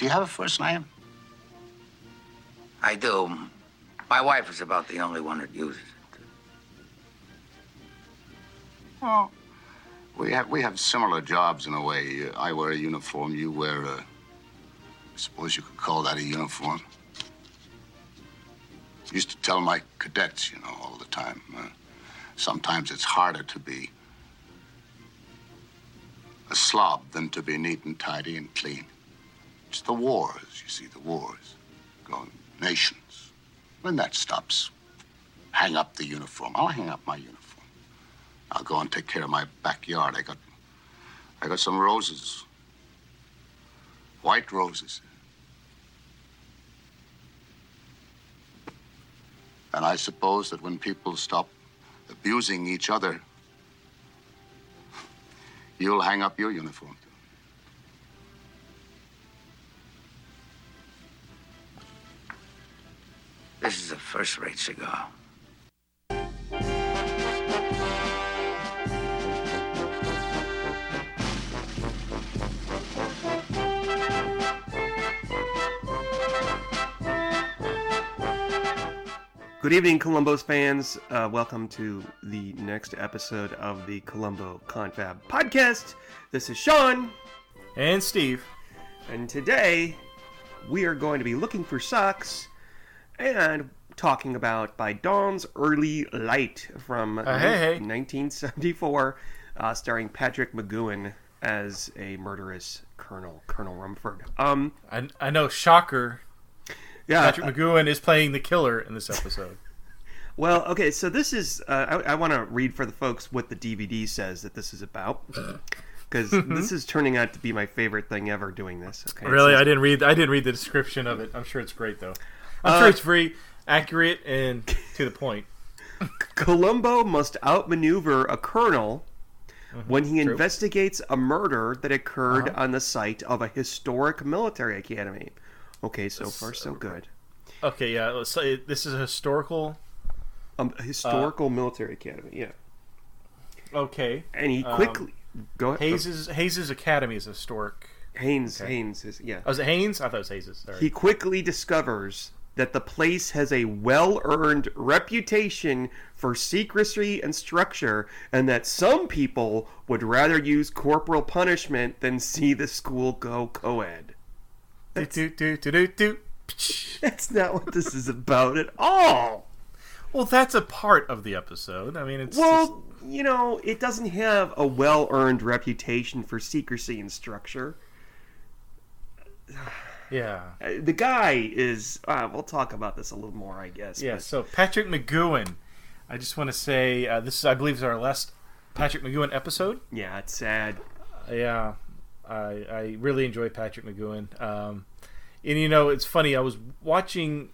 Do you have a first name? I do. My wife is about the only one that uses it. Well, we have similar jobs in a way. I wear a uniform. You wear I suppose you could call that a uniform. I used to tell my cadets, all the time. Sometimes it's harder to be a slob than to be neat and tidy and clean. It's the wars, you see, the wars. Going nations. When that stops, hang up the uniform. I'll hang up my uniform. I'll go and take care of my backyard. I got some roses. White roses. And I suppose that when people stop abusing each other, you'll hang up your uniform. This is a first-rate cigar. Good evening, Columbo's fans. Welcome to the next episode of the Columbo Confab podcast. This is Sean. And Steve. And today, we are going to be looking for socks and talking about By Dawn's Early Light from 1974, starring Patrick McGoohan as a murderous Colonel Rumford. I know, shocker. Yeah, Patrick McGoohan is playing the killer in this episode. Well, okay, so this is... I want to read for the folks what the DVD says that this is about, because this is turning out to be my favorite thing ever doing this. Okay, really? Says, I didn't read the description of it. I'm sure it's great, though. I'm sure it's very accurate and to the point. Columbo must outmaneuver a colonel when he investigates a murder that occurred on the site of a historic military academy. Okay, so far so good. Okay, yeah. Let's say this is a historical military academy. Yeah. Okay. And he quickly go ahead. Hayes's academy is historic. Haynes is yeah. Oh, was it Haynes? I thought it was Hayes's. Sorry. He quickly discovers that the place has a well-earned reputation for secrecy and structure, and that some people would rather use corporal punishment than see the school go co-ed. That's not what this is about at all. Well, that's a part of the episode. I mean, it's it doesn't have a well-earned reputation for secrecy and structure. Yeah. The guy is... we'll talk about this a little more, I guess. Yeah, so Patrick McGoohan. I just want to say, this is, I believe, is our last Patrick McGoohan episode. Yeah, it's sad. Yeah. I really enjoy Patrick McGoohan. And it's funny, I was watching,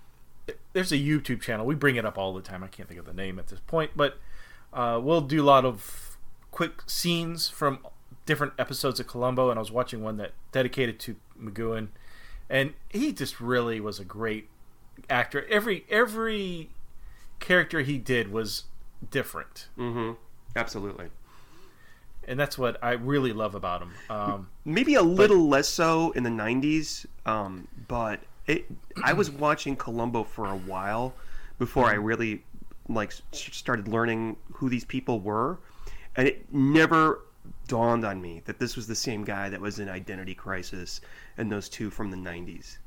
there's a YouTube channel, we bring it up all the time, I can't think of the name at this point, but we'll do a lot of quick scenes from different episodes of Columbo, and I was watching one that dedicated to McGoohan, and he just really was a great actor. Every character he did was different. Mm-hmm. Absolutely. And that's what I really love about him. Maybe a little less so in the 90s, but I was watching Columbo for a while before I really started learning who these people were, and it never dawned on me that this was the same guy that was in Identity Crisis and those two from the 90s.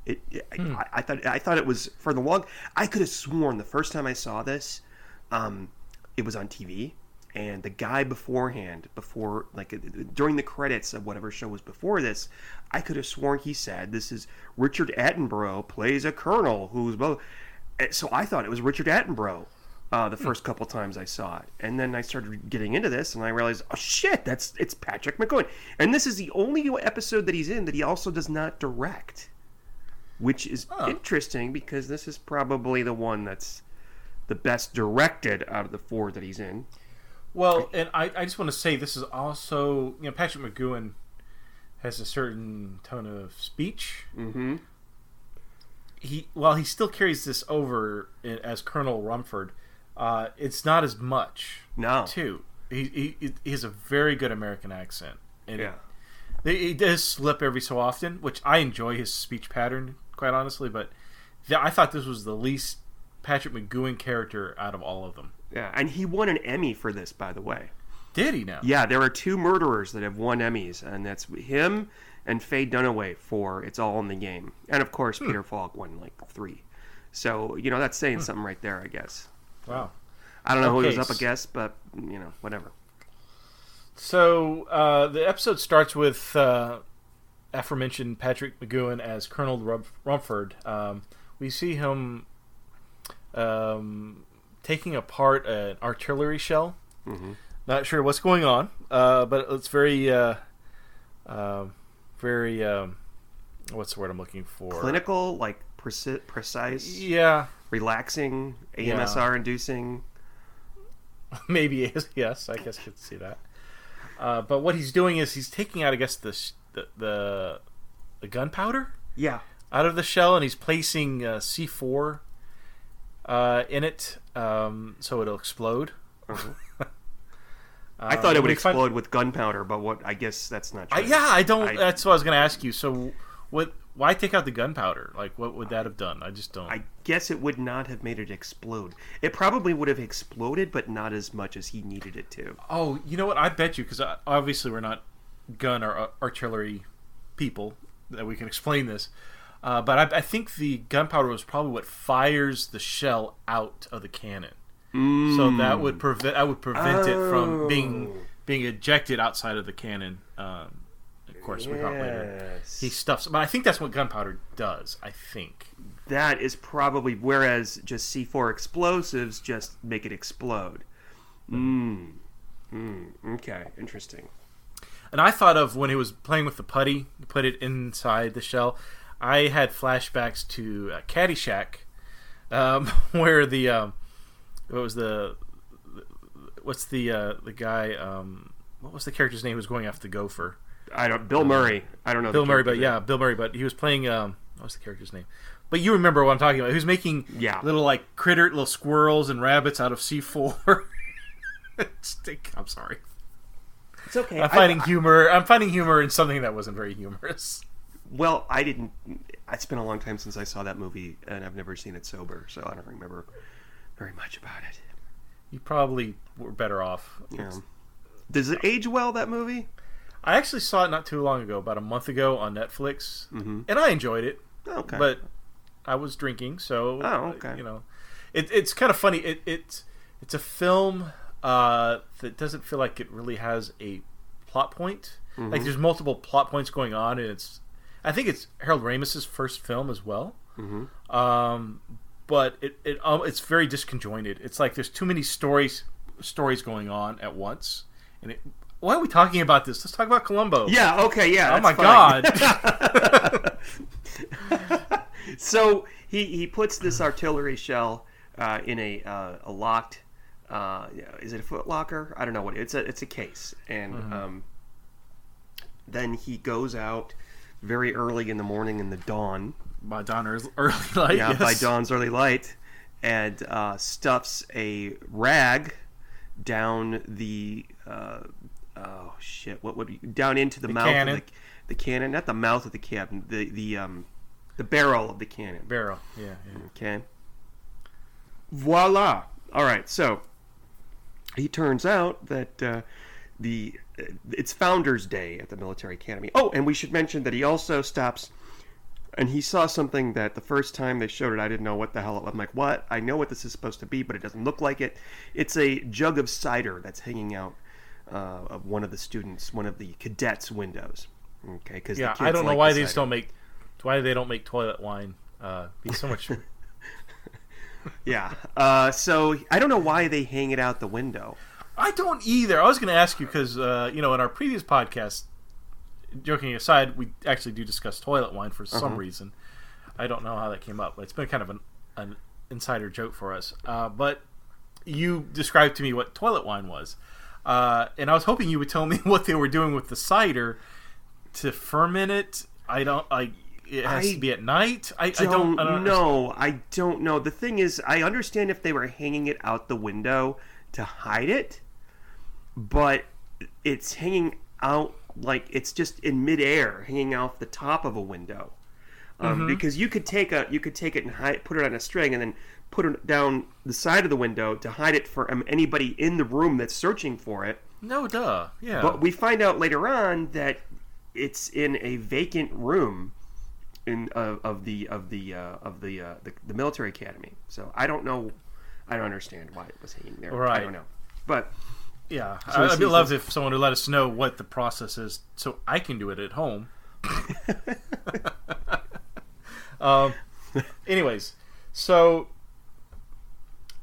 I thought it was for the long. I could have sworn the first time I saw this, it was on TV. And the guy beforehand, during the credits of whatever show was before this, I could have sworn he said, this is Richard Attenborough plays a colonel who's both. So I thought it was Richard Attenborough the first couple times I saw it. And then I started getting into this and I realized, oh shit, it's Patrick McGoohan. And this is the only episode that he's in that he also does not direct. Which is interesting because this is probably the one that's the best directed out of the four that he's in. Well, and I just want to say this is also, Patrick McGoohan has a certain tone of speech. Mm-hmm. While he still carries this over as Colonel Rumford, it's not as much. No. Too. He has a very good American accent. And He does slip every so often, which I enjoy his speech pattern, quite honestly. But I thought this was the least Patrick McGoohan character out of all of them. Yeah, and he won an Emmy for this, by the way. Did he now? Yeah, there are 2 murderers that have won Emmys, and that's him and Faye Dunaway for It's All in the Game. And, of course, Peter Falk won, 3. So, that's saying something right there, I guess. Wow. I don't know who it was up against, but, whatever. So, the episode starts with aforementioned Patrick McGoohan as Colonel Rumford. We see him taking apart an artillery shell. Mm-hmm. Not sure what's going on, but it's very, what's the word I'm looking for? Clinical, precise. Yeah. Relaxing, AMSR-inducing. Maybe, yes, I guess you could see that. But what he's doing is he's taking out, I guess, the gunpowder. Yeah. Out of the shell, and he's placing C4 in it, so it'll explode. Uh-huh. I thought it would explode with gunpowder, but I guess that's not true. That's what I was going to ask you. So, why take out the gunpowder? What would that have done? I just don't. I guess it would not have made it explode. It probably would have exploded, but not as much as he needed it to. Oh, you know what? I bet you, because obviously we're not gun or artillery people, that we can explain this. But I think the gunpowder was probably what fires the shell out of the cannon. So that would prevent it from being ejected outside of the cannon. Of course, we got later. He stuffs, but I think that's what gunpowder does. I think that is probably, whereas just C4 explosives just make it explode. Okay, interesting. And I thought of when he was playing with the putty, put it inside the shell. I had flashbacks to Caddyshack, where the what's the guy? What was the character's name who was going after the gopher? Bill Murray. I don't know. Bill Murray, Bill Murray. But he was playing. What's the character's name? But you remember what I'm talking about. He was making little little squirrels and rabbits out of C4. I'm sorry. It's okay. I'm finding humor in something that wasn't very humorous. Well, I didn't. It's been a long time since I saw that movie, and I've never seen it sober, so I don't remember very much about it. You probably were better off. Yeah. Does it age well, that movie? I actually saw it not too long ago, about a month ago on Netflix, and I enjoyed it. Okay. But I was drinking, so okay. It's kind of funny. It's a film that doesn't feel like it really has a plot point. Like there's multiple plot points going on, and I think it's Harold Ramis's first film as well. But it's very disconjointed. It's like there's too many stories going on at once. And why are we talking about this? Let's talk about Columbo. Yeah. Okay. Yeah. Oh my God. So he puts this artillery shell in a locked. Is it a foot locker? I don't know what it's a case, and then he goes out very early in the morning in the dawn. By dawn's early light. Yeah, yes. By dawn's early light, and stuffs a rag down the down into the mouth cannon. of the cannon, not the mouth of the cannon, the barrel of the cannon. Barrel, yeah. Okay. Voila. All right. So he turns out that it's Founders Day at the military academy. Oh, and we should mention that he also stops. And he saw something that the first time they showed it, I didn't know what the hell it was. I'm like, what? I know what this is supposed to be, but it doesn't look like it. It's a jug of cider that's hanging out of one of the cadets' windows. Okay, because I don't know why they don't make toilet wine. Be so much. Yeah. So I don't know why they hang it out the window. I don't either. I was going to ask you because in our previous podcast. Joking aside, we actually do discuss toilet wine for some reason. I don't know how that came up, but it's been kind of an insider joke for us. But you described to me what toilet wine was, and I was hoping you would tell me what they were doing with the cider to ferment it. It has to be at night. I don't know. I don't know. The thing is, I understand if they were hanging it out the window to hide it, but it's hanging out like it's just in midair, hanging off the top of a window. Because you could take it and put it on a string, and then put it down the side of the window to hide it from anybody in the room that's searching for it. No, duh. Yeah. But we find out later on that it's in a vacant room of the military academy. So I don't know. I don't understand why it was hanging there. Right. I don't know. But yeah, I'd love if someone would let us know what the process is, so I can do it at home. Anyways, so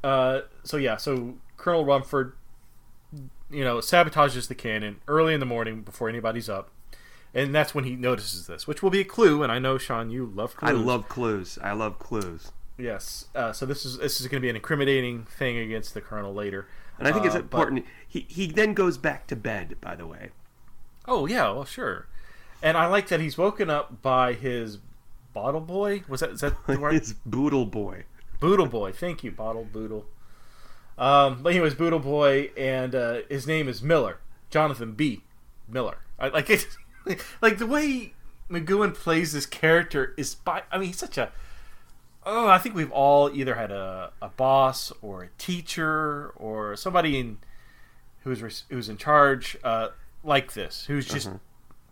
Colonel Rumford, sabotages the cannon early in the morning before anybody's up, and that's when he notices this, which will be a clue. And I know, Sean, you love clues. I love clues. Yes. So this is going to be an incriminating thing against the colonel later, and I think it's important. He then goes back to bed. By the way. Oh yeah, well sure, and I like that he's woken up by his bottle boy. Is that the word? His boodle boy. Boodle boy. Thank you, bottle boodle. But anyways, boodle boy, and his name is Miller, Jonathan B. Miller. I like it. Like the way McGoohan plays this character is he's such a. Oh, I think we've all either had a boss or a teacher or somebody who's in charge like this, who's just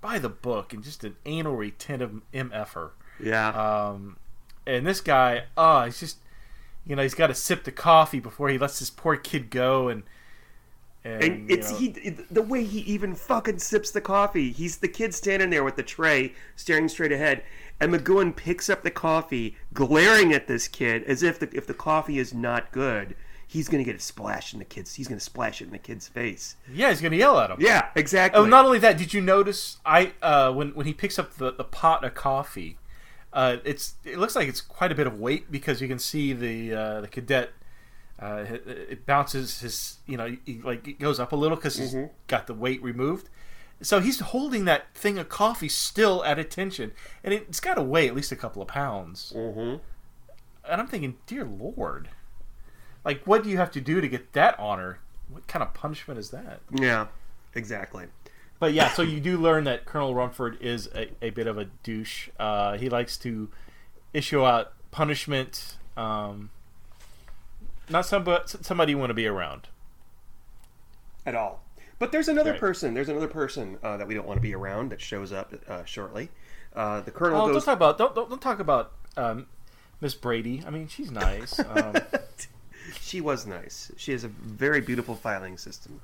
by the book and just an anal retentive MFer. Yeah. And this guy, he's just, he's got to sip the coffee before he lets this poor kid go, and it's the way he even fucking sips the coffee. He's the kid standing there with the tray, staring straight ahead, and McGoohan picks up the coffee, glaring at this kid as if the coffee is not good, he's gonna get a splash in the kid's. He's gonna splash it in the kid's face. Yeah, he's gonna yell at him. Yeah, exactly. Oh, not only that, did you notice? When he picks up the pot of coffee, it looks like it's quite a bit of weight, because you can see the cadet. It bounces his, it goes up a little because he's got the weight removed. So he's holding that thing of coffee still at attention, and it's got to weigh at least a couple of pounds. Mm-hmm. And I'm thinking, dear Lord, like, what do you have to do to get that honor? What kind of punishment is that? Yeah, exactly. But yeah, so you do learn that Colonel Rumford is a bit of a douche. He likes to issue out punishment. Not somebody you want to be around at all. But there's another person. There's another person that we don't want to be around that shows up shortly. The colonel goes. Don't talk about Miss Brady. I mean, she's nice. She was nice. She has a very beautiful filing system.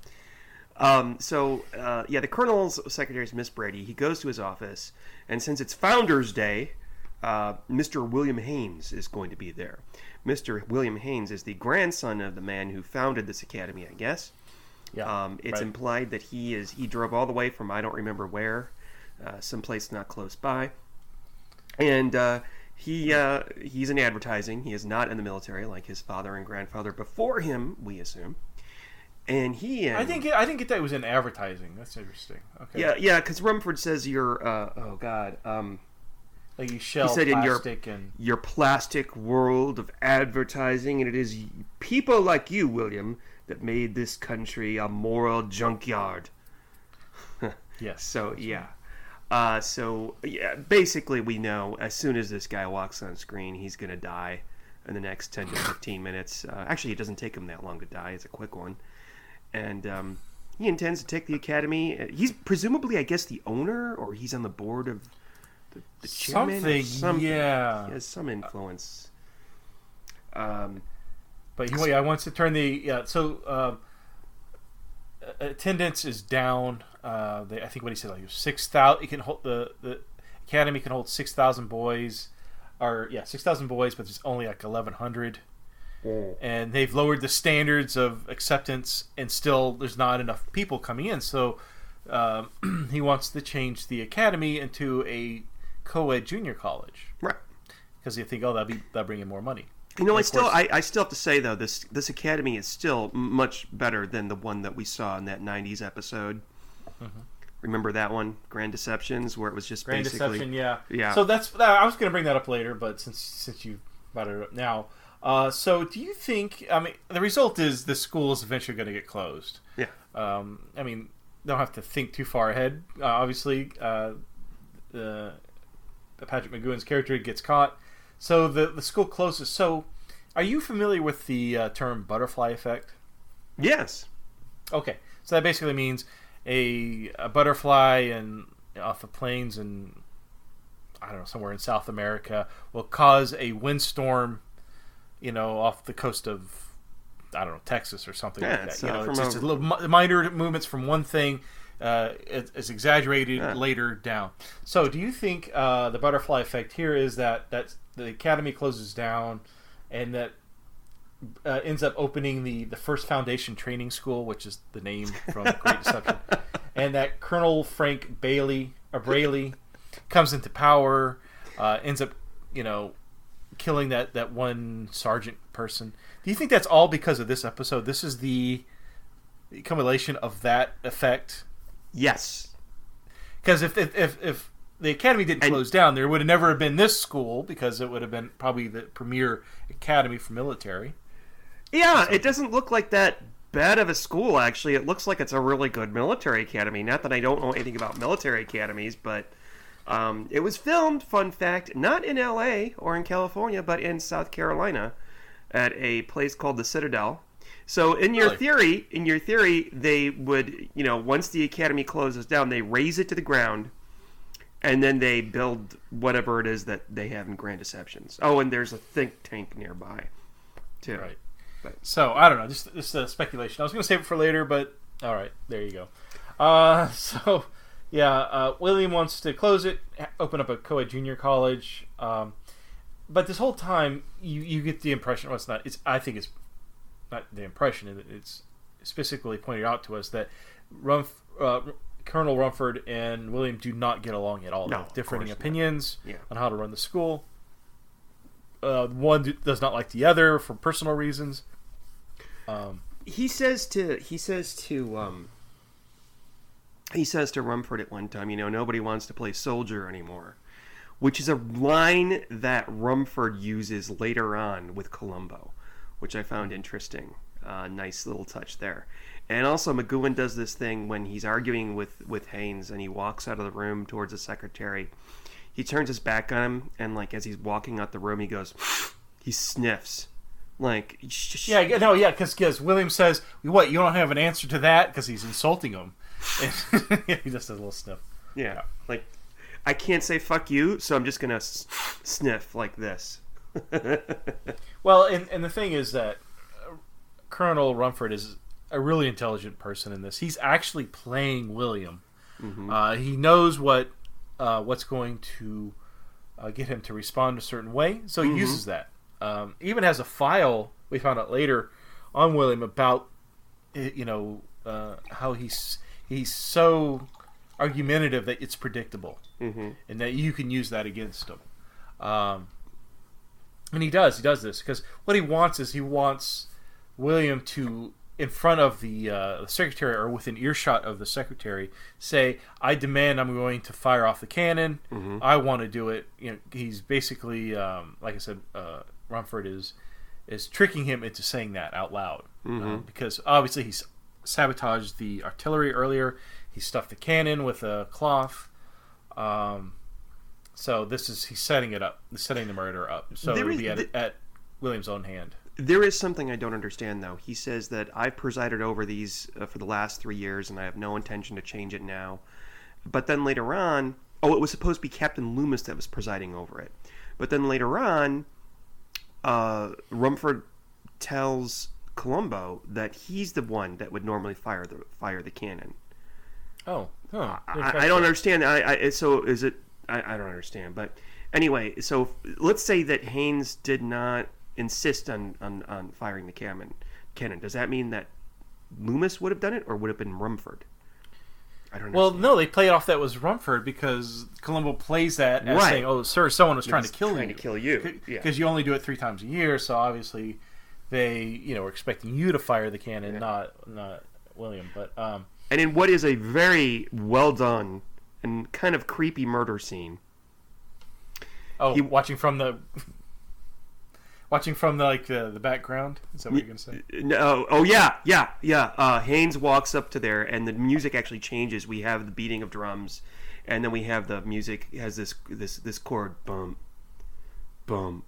The colonel's secretary is Miss Brady. He goes to his office, and since it's Founders Day, Mr. William Haynes is going to be there. Mr. William Haynes is the grandson of the man who founded this academy, I guess. Yeah, it's implied that he drove all the way from I don't remember where, someplace not close by, and he's in advertising. He is not in the military like his father and grandfather before him, we assume. And he, I didn't get that it was in advertising. That's interesting. Okay. Yeah, because Rumford says you're, like you shell he said plastic in your plastic world of advertising, and it is people like you, William, that made this country a moral junkyard. Yes. So basically we know as soon as this guy walks on screen, he's going to die in the next 10 to 15 minutes. Actually, it doesn't take him that long to die. It's a quick one. And he intends to take the academy. He's presumably, I guess, the owner, or he's on the board of the chairman. Yeah. He has some influence. But he wants to turn attendance is down. I think what he said, like 6,000. It can hold the academy can hold 6,000 boys, 6,000 boys, but there's only like 1,100. And they've lowered the standards of acceptance, and still there's not enough people coming in. So he wants to change the academy into a co-ed junior college, right? Because they think, that'll bring in more money. I still have to say though, this academy is still much better than the one that we saw in that '90s episode. Mm-hmm. Remember that one, Grand Deceptions, where it was just Grand basically Deception, yeah. Yeah. So I was going to bring that up later, but since you brought it up now, so do you think? I mean, the result is the school is eventually going to get closed. Yeah. don't have to think too far ahead. Obviously, Patrick McGoohan's character gets caught, so the school closes. So, are you familiar with the term butterfly effect? Yes. Okay, so that basically means a butterfly off the plains in, I don't know, somewhere in South America will cause a windstorm, off the coast of, I don't know, Texas or something like that. It's just a little minor movements from one thing. It's exaggerated later down. So, do you think the butterfly effect here is that the academy closes down, and that ends up opening the first foundation training school, which is the name from Great Deception, and that Colonel Frank Braley comes into power, ends up, killing that one sergeant person. Do you think that's all because of this episode? This is the accumulation of that effect? Yes. Because if the academy didn't close down, there would have never have been this school, because it would have been probably the premier academy for military. Yeah, it doesn't look like that bad of a school, actually. It looks like it's a really good military academy. Not that I don't know anything about military academies, but it was filmed, fun fact, not in L.A. or in California, but in South Carolina at a place called the Citadel. So in your theory, they would, once the academy closes down, they raise it to the ground, and then they build whatever it is that they have in Grand Deceptions. Oh, and there's a think tank nearby, too. Right. So, I don't know, just speculation. I was going to save it for later, but all right, there you go. William wants to close it, open up a co-ed junior college, but this whole time, you get the impression, I think it's not the impression, it's specifically pointed out to us that Colonel Rumford and William do not get along at all. No, they have differing opinions Yeah. on how to run the school. One does not like the other for personal reasons. He says to Rumford at one time, nobody wants to play soldier anymore, which is a line that Rumford uses later on with Columbo, which I found interesting. Nice little touch there. And also McGoohan does this thing when he's arguing with Haynes, and he walks out of the room towards the secretary. He turns his back on him, and as he's walking out the room, he goes, he sniffs. Because William says, "What? You don't have an answer to that?" Because he's insulting him. And he just does a little sniff. Yeah, I can't say fuck you, so I'm just gonna sniff like this. Well, and the thing is that Colonel Rumford is a really intelligent person in this. He's actually playing William. Mm-hmm. He knows what's going to get him to respond a certain way, so he uses that. Even has a file, we found out later, on William about how he's so argumentative that it's predictable, and that you can use that against him. And he does this because what he wants William to, in front of the secretary, or within earshot of the secretary, say, "I demand I'm going to fire off the cannon. I want to do it." He's basically, like I said, Rumford is tricking him into saying that out loud, because obviously he's sabotaged the artillery earlier. He stuffed the cannon with a cloth. So he's setting it up, setting the murder up. So it would be at William's own hand. There is something I don't understand, though. He says that I've presided over these for the last 3 years, and I have no intention to change it now. But then later on, it was supposed to be Captain Loomis that was presiding over it. But then later on, Rumford tells Columbo that he's the one that would normally fire the cannon. Oh, huh. I don't understand. So is it? I don't understand. But anyway, so let's say that Haynes did not insist on firing the cannon. Does that mean that Loomis would have done it, or would it have been Rumford? I don't know. Well, no, they play it off that was Rumford because Columbo plays that as saying, "Oh, sir, someone was trying to kill you. Because you only do it 3 times a year, so obviously they, were expecting you to fire the cannon, not William." But and in what is a very well done and kind of creepy murder scene. watching from Watching from the background. Is that what you're gonna say? No. Oh yeah. Haynes walks up to there, and the music actually changes. We have the beating of drums, and then we have the music has this chord, boom, boom,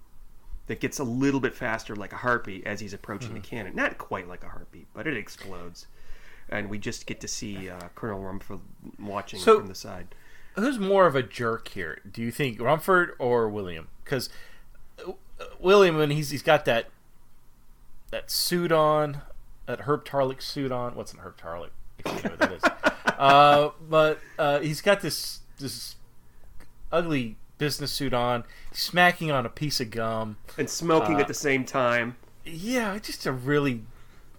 that gets a little bit faster, like a heartbeat, as he's approaching the cannon. Not quite like a heartbeat, but it explodes, and we just get to see Colonel Rumford watching from the side. Who's more of a jerk here? Do you think Rumford or William? Because William, when he's got that suit on, that Herb Tarlick suit on. What's an Herb Tarlick? If you know what that is. But he's got this ugly business suit on, smacking on a piece of gum. And smoking at the same time. Yeah, just a really...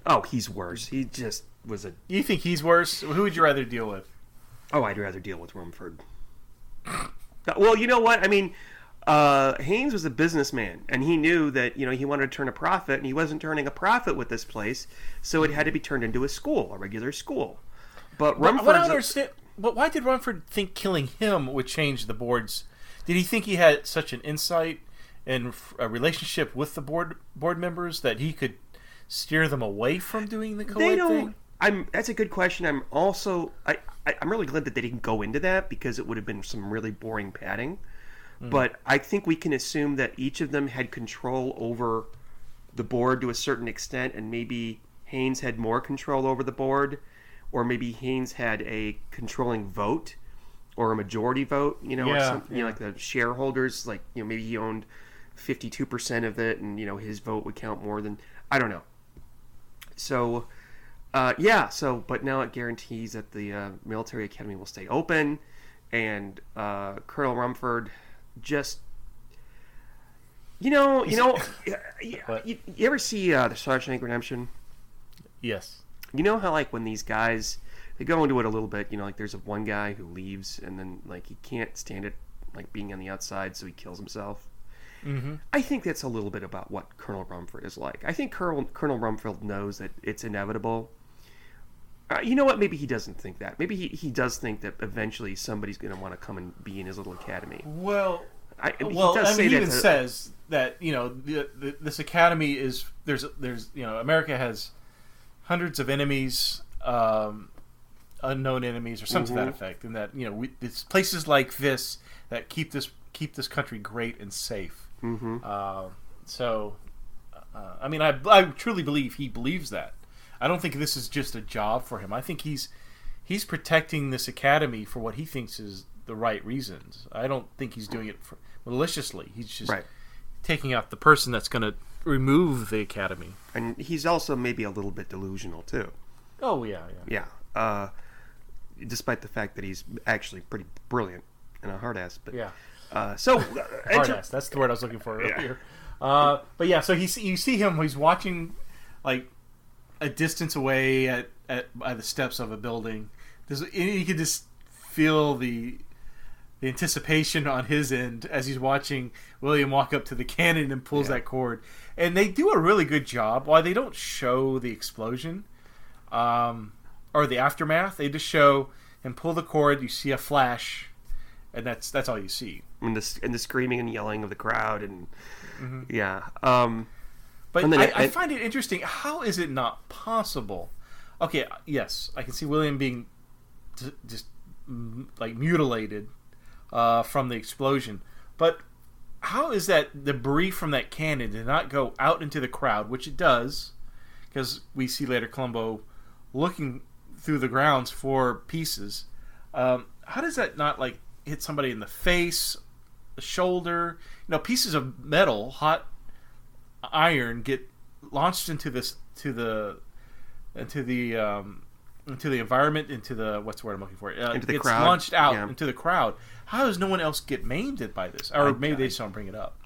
Oh, he's worse. He just was a... You think he's worse? Who would you rather deal with? Oh, I'd rather deal with Rumford. Well, you know what? I mean... Haynes was a businessman, and he knew that he wanted to turn a profit, and he wasn't turning a profit with this place, so it had to be turned into a school, a regular school. But Rumford, I don't understand. But why did Rumford think killing him would change the board's? Did he think he had such an insight and a relationship with the board members that he could steer them away from doing the Kuwait thing? That's a good question. I'm really glad that they didn't go into that, because it would have been some really boring padding. But I think we can assume that each of them had control over the board to a certain extent, and maybe Haynes had more control over the board, or maybe Haynes had a controlling vote or a majority vote, or something, like the shareholders, like, maybe he owned 52% of it, and, his vote would count more than, I don't know. So, but now it guarantees that the military academy will stay open, and Colonel Rumford just, you ever see the Shawshank Redemption? Yes. You know how, like, when these guys, they go into it a little bit, like, there's one guy who leaves, and then, like, he can't stand it, like, being on the outside, so he kills himself. Mm-hmm. I think that's a little bit about what Colonel Rumford is like. I think Colonel Rumford knows that it's inevitable. You know what? Maybe he doesn't think that. Maybe he does think that eventually somebody's going to want to come and be in his little academy. Well, he even says that this academy is there's America has hundreds of enemies, unknown enemies, or something to that effect, and that it's places like this that keep this country great and safe. Mm-hmm. I truly believe he believes that. I don't think this is just a job for him. I think he's protecting this academy for what he thinks is the right reasons. I don't think he's doing it maliciously. He's just taking out the person that's going to remove the academy. And he's also maybe a little bit delusional too. Oh yeah. Yeah. Despite the fact that he's actually pretty brilliant and a hard ass, but yeah. Hard ass. That's the word I was looking for earlier. But yeah, so you see him. He's watching like a distance away by the steps of a building. You can just feel the anticipation on his end as he's watching William walk up to the cannon and pulls that cord. And they do a really good job. While they don't show the explosion or the aftermath, they just show him pull the cord. You see a flash, and that's all you see. And the screaming and yelling of the crowd, and But I find it interesting. How is it not possible? Okay, yes, I can see William being just like mutilated from the explosion. But how is that debris from that cannon did not go out into the crowd, which it does, because we see later Columbo looking through the grounds for pieces. How does that not like hit somebody in the face, the shoulder? Pieces of metal, hot iron, get launched into the environment, into the what's the word I'm looking for? Into the gets crowd. Launched out into the crowd. How does no one else get maimed by this? Or maybe they just don't bring it up.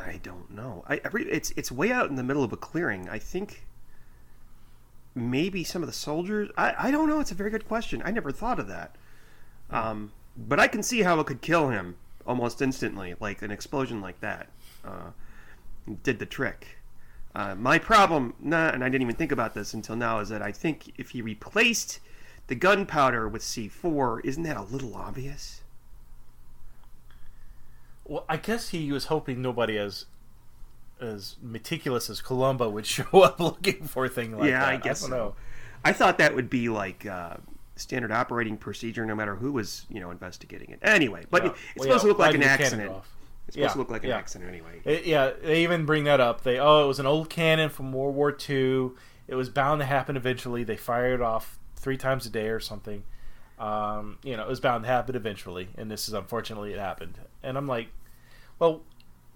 I don't know. It's way out in the middle of a clearing. I think maybe some of the soldiers. I don't know. It's a very good question. I never thought of that. But I can see how it could kill him almost instantly, like an explosion like that. Did the trick. My problem, and I didn't even think about this until now, is that I think if he replaced the gunpowder with C4, isn't that a little obvious? Well, I guess he was hoping nobody as meticulous as Columbo would show up looking for a thing like that. I guess I don't know. I thought that would be like standard operating procedure, no matter who was investigating it. Anyway, but it's supposed to look like an accident. It's supposed to look like an accident anyway. They even bring that up. It was an old cannon from World War II. It was bound to happen eventually. They fired off 3 times a day or something. It was bound to happen eventually, and this is unfortunately it happened. And I'm like, well,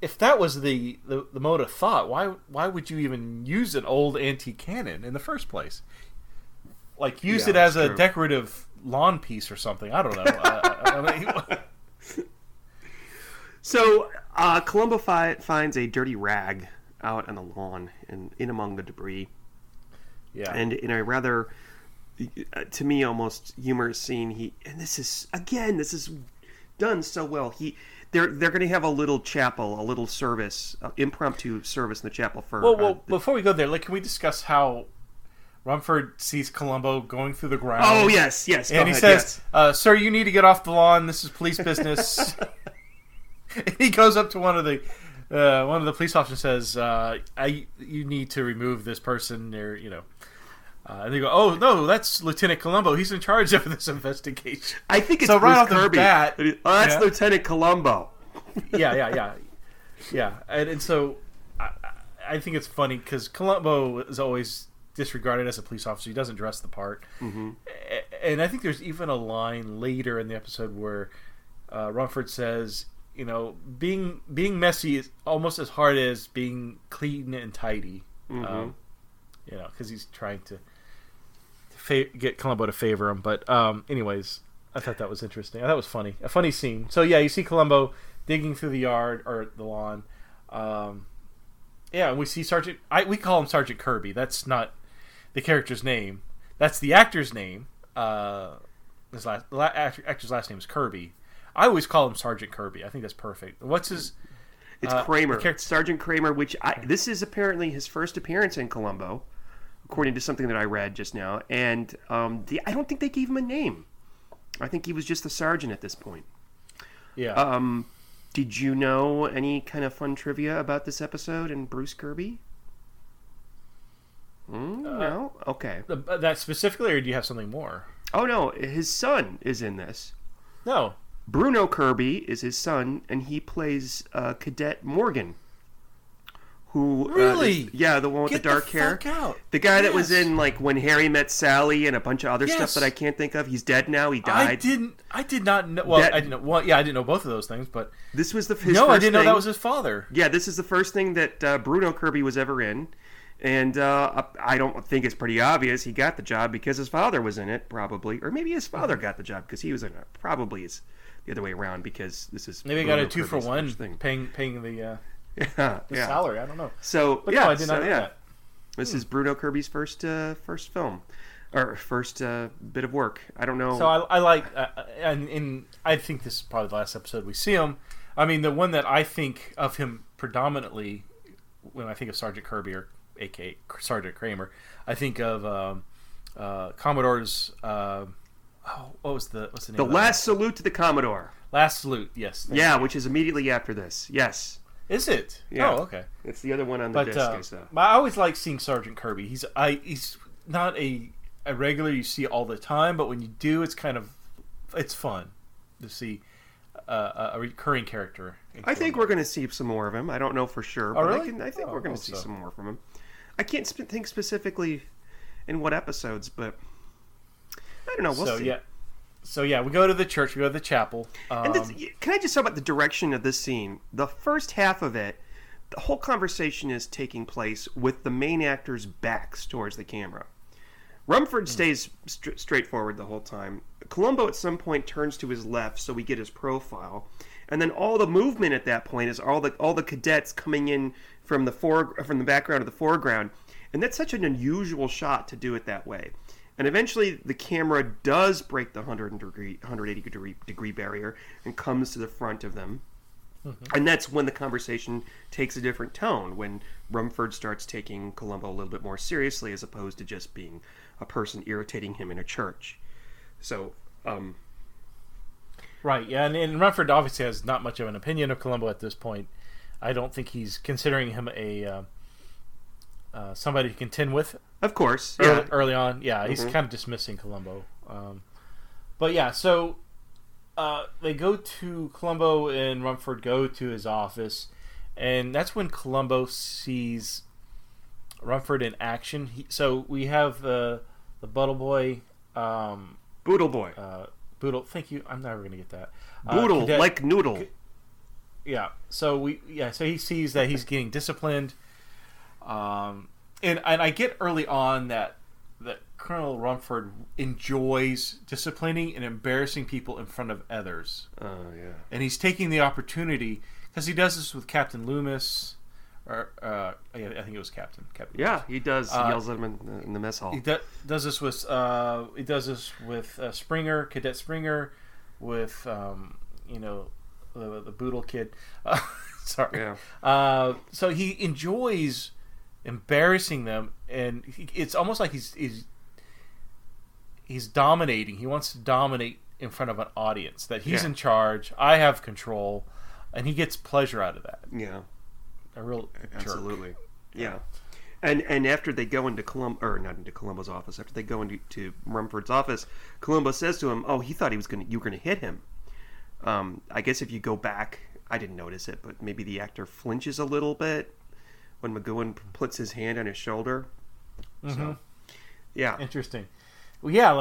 if that was the mode of thought, why would you even use an old antique cannon in the first place? Like, use it as a decorative lawn piece or something. I don't know. So, Columbo finds a dirty rag out on the lawn and in among the debris. Yeah. And in a rather, to me, almost humorous scene, this is done so well. They're going to have a little chapel, a little service, impromptu service in the chapel for. Well, before we go there, can we discuss how Rumford sees Columbo going through the ground? Oh yes, and he says, "Sir, you need to get off the lawn. This is police business." And he goes up to one of the police officers and says, "You need to remove this person." And they go, "Oh no, that's Lieutenant Columbo. He's in charge of this investigation." I think it's so Bruce right off Kirby. The bat. That's Lieutenant Columbo. Yeah. And so I think it's funny because Columbo is always disregarded as a police officer. He doesn't dress the part. Mm-hmm. And I think there's even a line later in the episode where Rumford says, being messy is almost as hard as being clean and tidy. Mm-hmm. Because he's trying to get Columbo to favor him. But anyways, I thought that was interesting. I thought it was funny. A funny scene. So yeah, you see Columbo digging through the yard or the lawn. And we see Sergeant. We call him Sergeant Kirby. That's not the character's name. That's the actor's name. His actor's last name is Kirby. I always call him Sergeant Kirby. I think that's perfect. What's his? It's Kramer. Sergeant Kramer. This is apparently his first appearance in Columbo, according to something that I read just now. And I don't think they gave him a name. I think he was just the sergeant at this point. Yeah. Did you know any kind of fun trivia about this episode and Bruce Kirby? No? Okay. That specifically, or do you have something more? Oh, no. His son is in this. No. Bruno Kirby is his son, and he plays Cadet Morgan. Who really? The one with the dark hair. Fuck out. The guy that was in When Harry Met Sally and a bunch of other stuff that I can't think of. He's dead now. He died. I did not know. Well, I didn't know. Well, I didn't know both of those things, but this was his first thing. I didn't know that was his father. Yeah, this is the first thing that Bruno Kirby was ever in. And I don't think it's pretty obvious he got the job because his father was in it, probably. Or maybe his father got the job because he was in it. Probably is the other way around because this is maybe Bruno got a 2-for-1 thing. paying the salary. I don't know. So but no, I did not know that. This is Bruno Kirby's first film or first bit of work. I don't know. So I like and I think this is probably the last episode we see him. I mean, the one that I think of him predominantly when I think of Sergeant Kirby or a.k.a. Sergeant Kramer, I think of Commodore's. What's the name? The Last Salute to the Commodore. Last Salute, yes. Yeah, which is immediately after this. Yes. Is it? Yeah. Oh, okay. It's the other one on the disc. But I always like seeing Sergeant Kirby. He's not a regular you see all the time, but when you do, it's fun to see a recurring character. I think we're going to see some more of him. I don't know for sure, but really? I think we're going to see some more from him. I can't think specifically in what episodes, but I don't know. We'll see. We go to the church. We go to the chapel. And can I just talk about the direction of this scene? The first half of it, the whole conversation is taking place with the main actor's backs towards the camera. Rumford stays straightforward the whole time. Columbo at some point turns to his left so we get his profile. And then all the movement at that point is all the cadets coming in from the background to the foreground. And that's such an unusual shot to do it that way. And eventually the camera does break the 180 degree barrier and comes to the front of them. Mm-hmm. And that's when the conversation takes a different tone, when Rumford starts taking Columbo a little bit more seriously as opposed to just being a person irritating him in a church. So, Right, yeah, and Rumford obviously has not much of an opinion of Columbo at this point. I don't think he's considering him a somebody to contend with. Of course, early on, he's kind of dismissing Columbo. But yeah, so they go to Columbo and Rumford go to his office, and that's when Columbo sees Rumford in action. So we have the Buttle Boy, Boodle Boy, Boodle. Thank you. I'm never gonna get that. Boodle, Cadet, like noodle. Yeah. So So he sees that he's getting disciplined, and I get early on that Colonel Rumford enjoys disciplining and embarrassing people in front of others. Oh yeah. And he's taking the opportunity because he does this with Captain Loomis, or I think it was Captain. Yeah, he does. He yells at him in the mess hall. He does this with Springer, Cadet Springer, with the Boodle kid. Sorry. Yeah. So he enjoys embarrassing them, and it's almost like he's dominating. He wants to dominate in front of an audience. That he's in charge. I have control, and he gets pleasure out of that. Yeah. A real absolutely. jerk. Yeah. And after they go into not into Columbo's office, after they go into Rumford's office, Columbo says to him, "Oh, he thought you were gonna hit him." I guess if you go back, I didn't notice it, but maybe the actor flinches a little bit when McGoohan puts his hand on his shoulder. Mm-hmm. So, yeah, interesting. Well, yeah,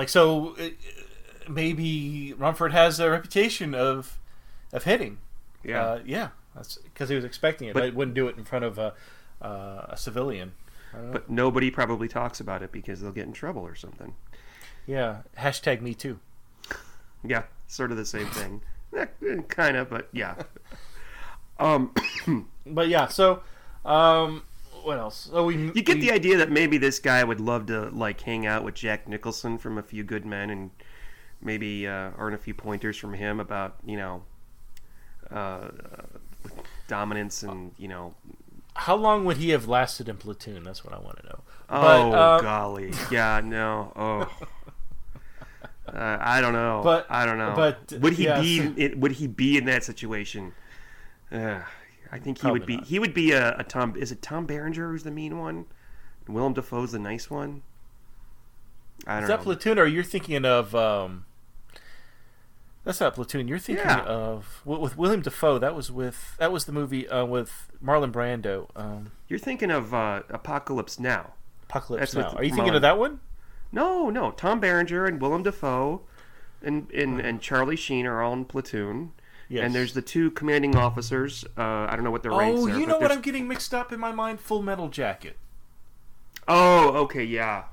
maybe Rumford has a reputation of hitting. Yeah, that's because he was expecting it. But he wouldn't do it in front of a civilian. But nobody probably talks about it because they'll get in trouble or something. Yeah. #me too. Yeah, sort of the same thing. Kind of, but yeah. But yeah, so what else? So you get the idea that maybe this guy would love to hang out with Jack Nicholson from A Few Good Men and maybe earn a few pointers from him about dominance and How long would he have lasted in Platoon? That's what I want to know. Golly, yeah, no, I don't know. But I don't know. But would he would he be in that situation? I think he would be. Not. He would be a Tom. Is it Tom Berenger who's the mean one? And Willem Dafoe's the nice one. I don't know. Is that Platoon, or you're thinking of? That's not Platoon. You're thinking of with Willem Dafoe. That was the movie with Marlon Brando. You're thinking of Apocalypse Now. Apocalypse Now. Are you thinking of that one? No. Tom Berenger and Willem Dafoe and Charlie Sheen are all in Platoon. Yes. And there's the two commanding officers. I don't know what their ranks are. Oh, you know what I'm getting mixed up in my mind? Full Metal Jacket. Oh, okay, yeah.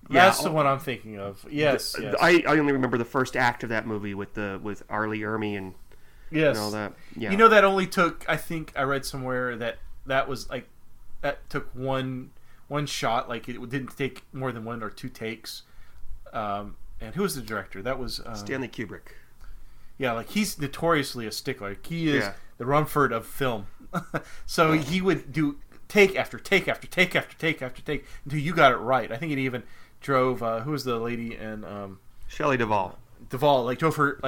That's the one I'm thinking of. Yes, yes. I only remember the first act of that movie with R. Lee Ermey and all that. Yeah. You know, that only took, I think I read somewhere that was that took one shot. Like, it didn't take more than one or two takes. And who was the director? That was Stanley Kubrick. Yeah, he's notoriously a stickler. He is the Rumford of film. So he would do take after take after take after take after take until you got it right. I think it even drove who was the lady in Shelley Duvall. Drove her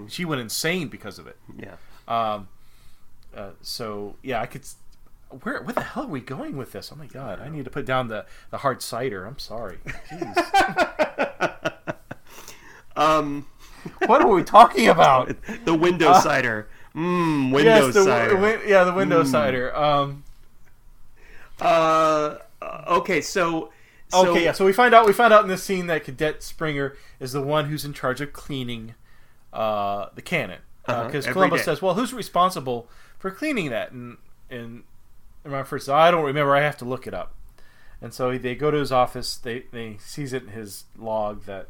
she went insane because of it. Yeah. So yeah, I could. Where the hell are we going with this? Oh my god, I need to put down the hard cider. I'm sorry. Jeez. What are we talking about? The window cider. Window cider. The window cider. Okay, so we find out in this scene that Cadet Springer is the one who's in charge of cleaning the cannon. Because Columbo says, "Well, who's responsible for cleaning that?" And Rumford says, "I don't remember. I have to look it up." And so they go to his office. They sees it in his log that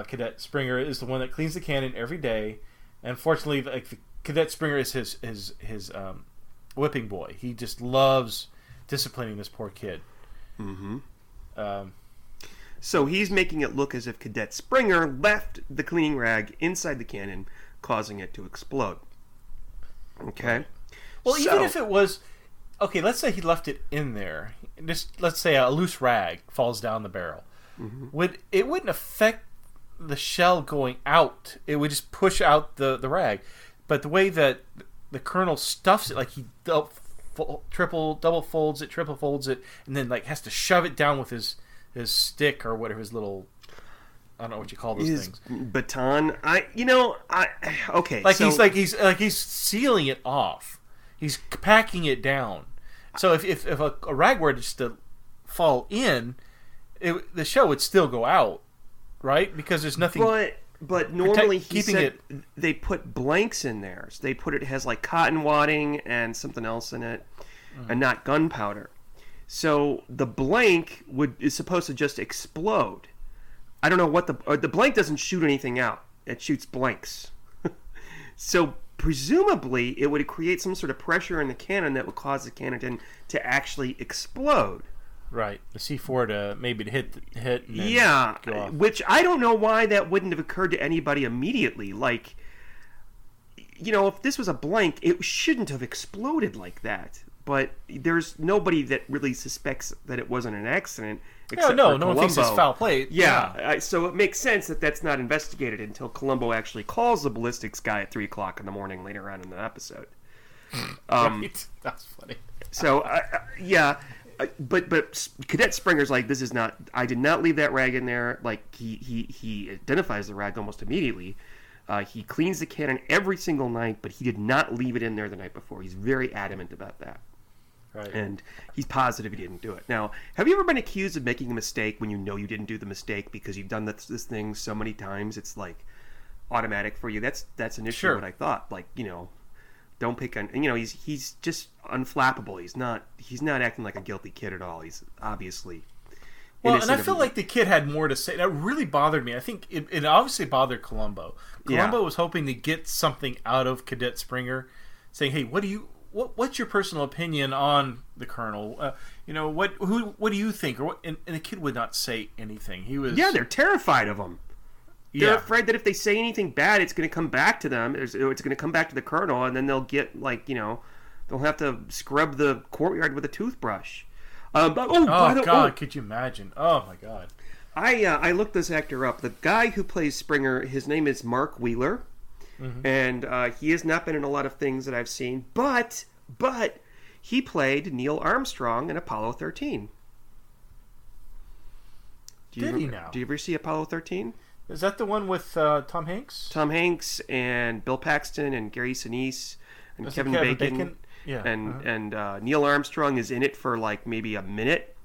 Cadet Springer is the one that cleans the cannon every day. And fortunately, Cadet Springer is his whipping boy. He just loves disciplining this poor kid. Mm-hmm. So he's making it look as if Cadet Springer left the cleaning rag inside the cannon, causing it to explode. Okay. Well, even if it was let's say he left it in there. Just let's say a loose rag falls down the barrel. Mm-hmm. It wouldn't affect the shell going out. It would just push out the rag. But the way that the colonel stuffs it, like he double folds it, triple folds it, and then like has to shove it down with his stick or whatever, his little, I don't know what you call those things. Baton. Okay. Like so, he's sealing it off. He's packing it down. So if a rag were just to fall in, the shell would still go out, right? Because there's nothing. But normally they put blanks in there. So it has like cotton wadding and something else in it, and not gunpowder. So the blank is supposed to just explode. I don't know what the blank doesn't shoot anything out. It shoots blanks. So presumably it would create some sort of pressure in the cannon that would cause the cannon to actually explode. Right, the C4 to hit. And then go off. Which I don't know why that wouldn't have occurred to anybody immediately. Like, if this was a blank, it shouldn't have exploded like that. But there's nobody that really suspects that it wasn't an accident. No one thinks it's foul play. Yeah. So it makes sense that that's not investigated until Columbo actually calls the ballistics guy at 3:00 in the morning later on in the episode. Right. That's funny. So, yeah. But Cadet Springer's like, this is not. I did not leave that rag in there. Like he identifies the rag almost immediately. He cleans the cannon every single night, but he did not leave it in there the night before. He's very adamant about that. Right. And he's positive he didn't do it. Now, have you ever been accused of making a mistake when you know you didn't do the mistake because you've done this thing so many times? It's like automatic for you. That's initially sure. What I thought. Like, don't pick on. He's just unflappable. He's not acting like a guilty kid at all. He's obviously. Well, and I feel like the kid had more to say. That really bothered me. I think it obviously bothered Columbo. Columbo was hoping to get something out of Cadet Springer, saying, "Hey, what's your personal opinion on the colonel? What do you think?" And the kid would not say anything. He was. Yeah, they're terrified of him. They're afraid that if they say anything bad, it's going to come back to them. It's going to come back to the colonel, and then they'll get they'll have to scrub the courtyard with a toothbrush. God, could you imagine? Oh my God. I looked this actor up. The guy who plays Springer, his name is Mark Wheeler, and he has not been in a lot of things that I've seen, but he played Neil Armstrong in Apollo 13. Did he now? Do you ever see Apollo 13? Is that the one with Tom Hanks? Tom Hanks and Bill Paxton and Gary Sinise and Kevin Bacon. Yeah. And Neil Armstrong is in it for like maybe a minute.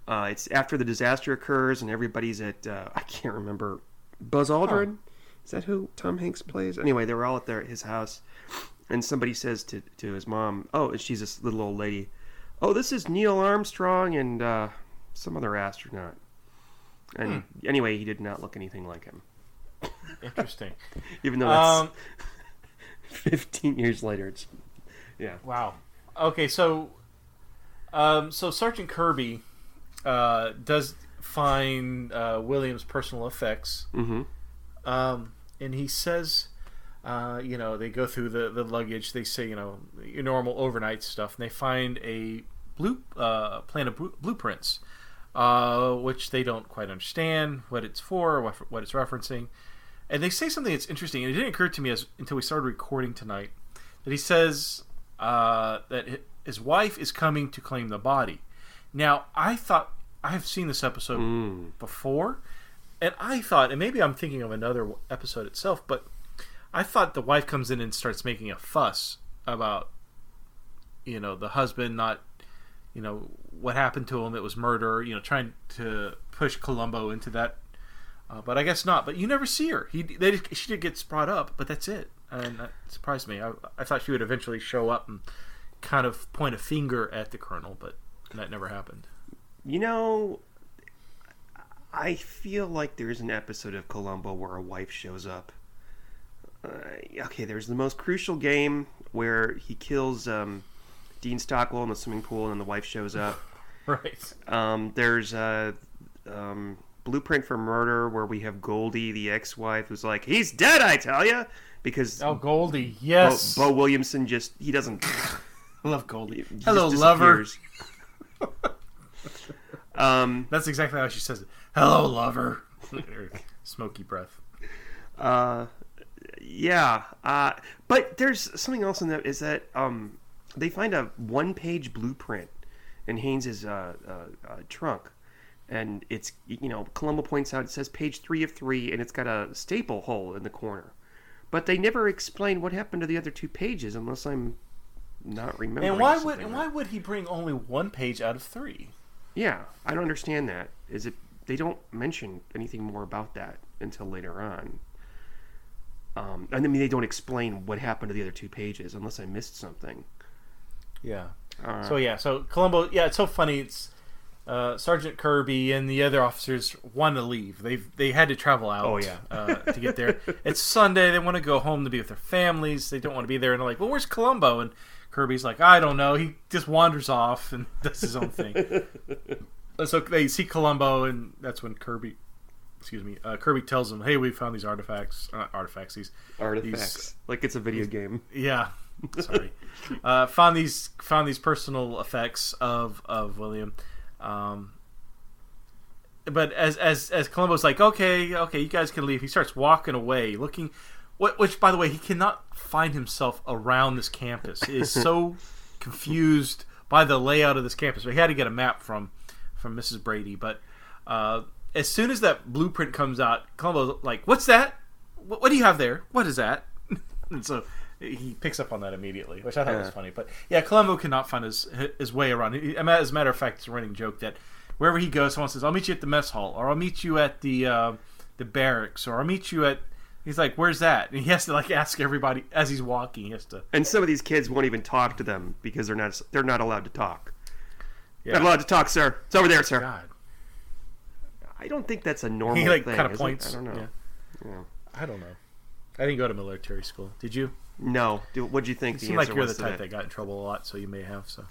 It's after the disaster occurs and everybody's at I can't remember, Buzz Aldrin. Is that who Tom Hanks plays? Anyway, they were all at his house, and somebody says to his mom, "Oh, she's this little old lady. Oh, this is Neil Armstrong and some other astronaut." And anyway, he did not look anything like him. Interesting. Even though that's 15 years later, it's yeah. Wow. Okay, so Sergeant Kirby does find William's personal effects, and he says, they go through the luggage. They say, your normal overnight stuff, and they find a plan of blueprints, which they don't quite understand what it's for, what it's referencing, and they say something that's interesting, and it didn't occur to me until we started recording tonight, that he says that his wife is coming to claim the body. Now, I thought, I have seen this episode before, and I thought, and maybe I'm thinking of another episode itself, but I thought the wife comes in and starts making a fuss about, the husband not, what happened to him, it was murder, trying to push Columbo into that. But I guess not. But you never see her. She did get brought up, but that's it. And that surprised me. I thought she would eventually show up and kind of point a finger at the colonel, but that never happened. I feel like there's an episode of Columbo where a wife shows up. There's the most crucial game where he kills Dean Stockwell in the swimming pool and then the wife shows up. Right. There's a Blueprint for Murder where we have Goldie, the ex-wife, who's like, he's dead, I tell you! Because Goldie, yes. Bo Williamson he doesn't... I love Goldie. Hello, lover. That's exactly how she says it. Hello, lover. Smoky breath. Yeah. But there's something else in that is that they find a one-page blueprint in Haynes's trunk. And it's, Columbo points out, it says page 3 of 3, and it's got a staple hole in the corner. But they never explain what happened to the other 2 pages, unless I'm not remembering. And why would he bring only 1 page out of 3? Yeah, I don't understand that. They don't mention anything more about that until later on. And I mean, they don't explain what happened to the other 2 pages, unless I missed something. Yeah. So Columbo, it's so funny. It's Sergeant Kirby and the other officers want to leave. They had to travel out to get there. It's Sunday. They want to go home to be with their families. They don't want to be there. And they're like, well, where's Columbo? And Kirby's like, I don't know. He just wanders off and does his own thing. So they see Columbo, and that's when Kirby tells them, hey, we found these artifacts. These like it's a video game. Yeah. Sorry. Found these personal effects of William. But as Columbo's like, okay, you guys can leave. He starts walking away, looking. Which, by the way, he cannot find himself around this campus. He is so confused by the layout of this campus. So he had to get a map from Mrs. Brady. But as soon as that blueprint comes out, Columbo's like, "What's that? What do you have there? What is that?" And so he picks up on that immediately, which I thought was funny. But yeah, Columbo cannot find his way around. As a matter of fact, it's a running joke that wherever he goes, someone says, "I'll meet you at the mess hall," or "I'll meet you at the barracks," or "I'll meet you at." He's like, "Where's that?" And he has to ask everybody as he's walking. He has to. And some of these kids won't even talk to them because they're not allowed to talk. Yeah. Not allowed to talk, sir. It's over there, sir. God. I don't think that's a normal he thing. Kind of points. I don't know. Yeah. I don't know. I didn't go to military school. Did you? No. What'd you think? You seem like you're the type that got in trouble a lot, so you may have. So.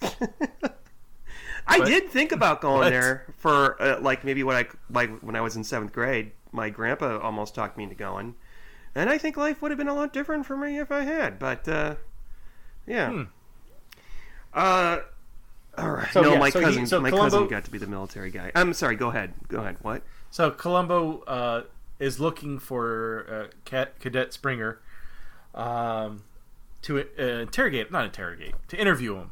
I did think about going there for maybe when I was in 7th grade. My grandpa almost talked me into going. And I think life would have been a lot different for me if I had. But, yeah. All right. So, my Columbo, cousin got to be the military guy. I'm sorry. Go ahead. What? So Columbo is looking for Cadet Springer to interview him.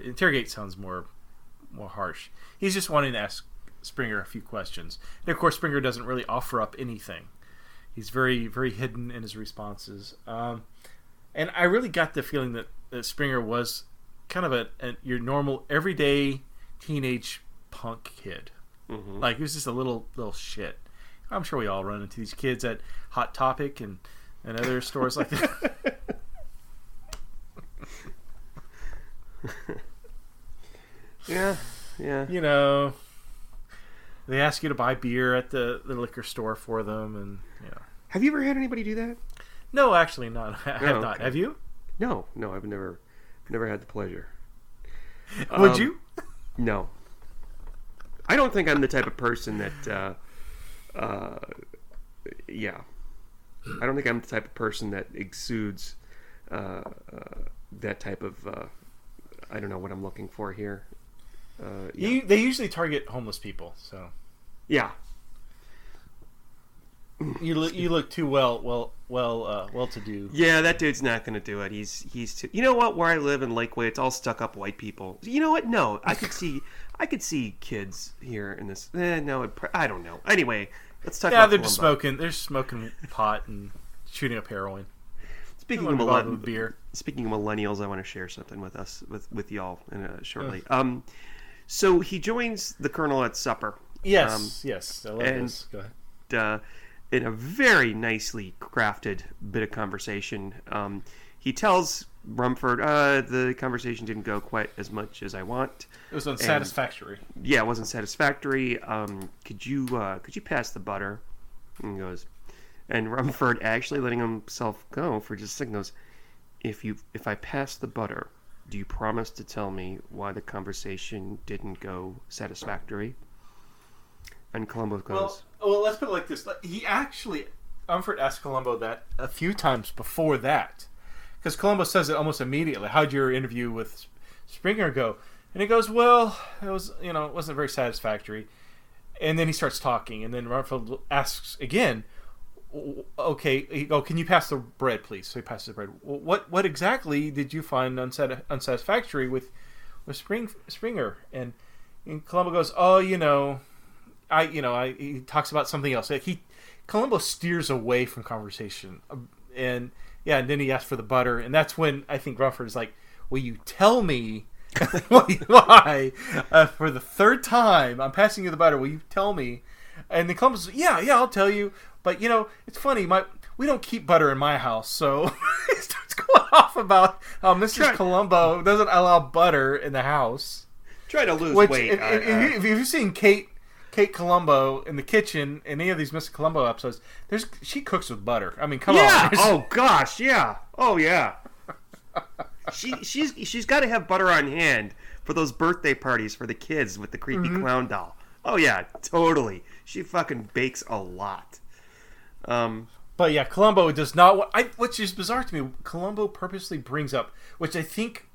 Interrogate sounds more harsh. He's just wanting to ask Springer a few questions. And, of course, Springer doesn't really offer up anything. He's very, very hidden in his responses. And I really got the feeling that Springer was kind of your normal, everyday teenage punk kid. Mm-hmm. Like, he was just a little shit. I'm sure we all run into these kids at Hot Topic and other stores like that. Yeah. You know, they ask you to buy beer at the liquor store for them, and Have you ever had anybody do that? No, actually not. I have not. Okay. Have you? No, I've never had the pleasure. Would you? No. I don't think I'm the type of person that. Yeah. I don't think I'm the type of person that exudes that type of. I don't know what I'm looking for here. Yeah. They usually target homeless people, so. Yeah. You look too well to do. Yeah, that dude's not going to do it. He's too. You know what? Where I live in Lakeway, it's all stuck up white people. You know what? No, I could see kids here in this. No, I don't know. Anyway, let's talk. Yeah, they're just smoking. They're smoking pot and shooting up heroin. Speaking of millennials, I want to share something with y'all shortly. So he joins the colonel at supper. Yes. I love this. Go ahead. In a very nicely crafted bit of conversation, he tells Rumford, the conversation didn't go quite as much as I want. It was unsatisfactory. Yeah, it wasn't satisfactory. Could you pass the butter? And he goes, and Rumford, actually letting himself go for just a second, goes, if I pass the butter, do you promise to tell me why the conversation didn't go satisfactory? And Columbo goes... Well, let's put it like this. Rumford asked Columbo that a few times before that. Because Columbo says it almost immediately. How'd your interview with Springer go? And he goes, well, it was, it wasn't very satisfactory. And then he starts talking. And then Rumford asks again, okay, can you pass the bread, please? So he passes the bread. What exactly did you find unsatisfactory with Springer? And Columbo goes, oh, he talks about something else. Columbo steers away from conversation, and then he asks for the butter, and that's when I think Rumford is like, will you tell me why for the third time I'm passing you the butter? Will you tell me? And then Columbo says, yeah, I'll tell you. But, it's funny. We don't keep butter in my house. So he starts going off about how Mrs. Columbo doesn't allow butter in the house. Try to lose weight. If you've seen Kate Columbo in the kitchen, in any of these Mrs. Columbo episodes, she cooks with butter. I mean, come on. Yeah. Oh, gosh. Yeah. Oh, yeah. She's got to have butter on hand for those birthday parties for the kids with the creepy clown doll. Oh, yeah. Totally. She fucking bakes a lot. But yeah, Columbo does not. Which is bizarre to me. Columbo purposely brings up, which I think,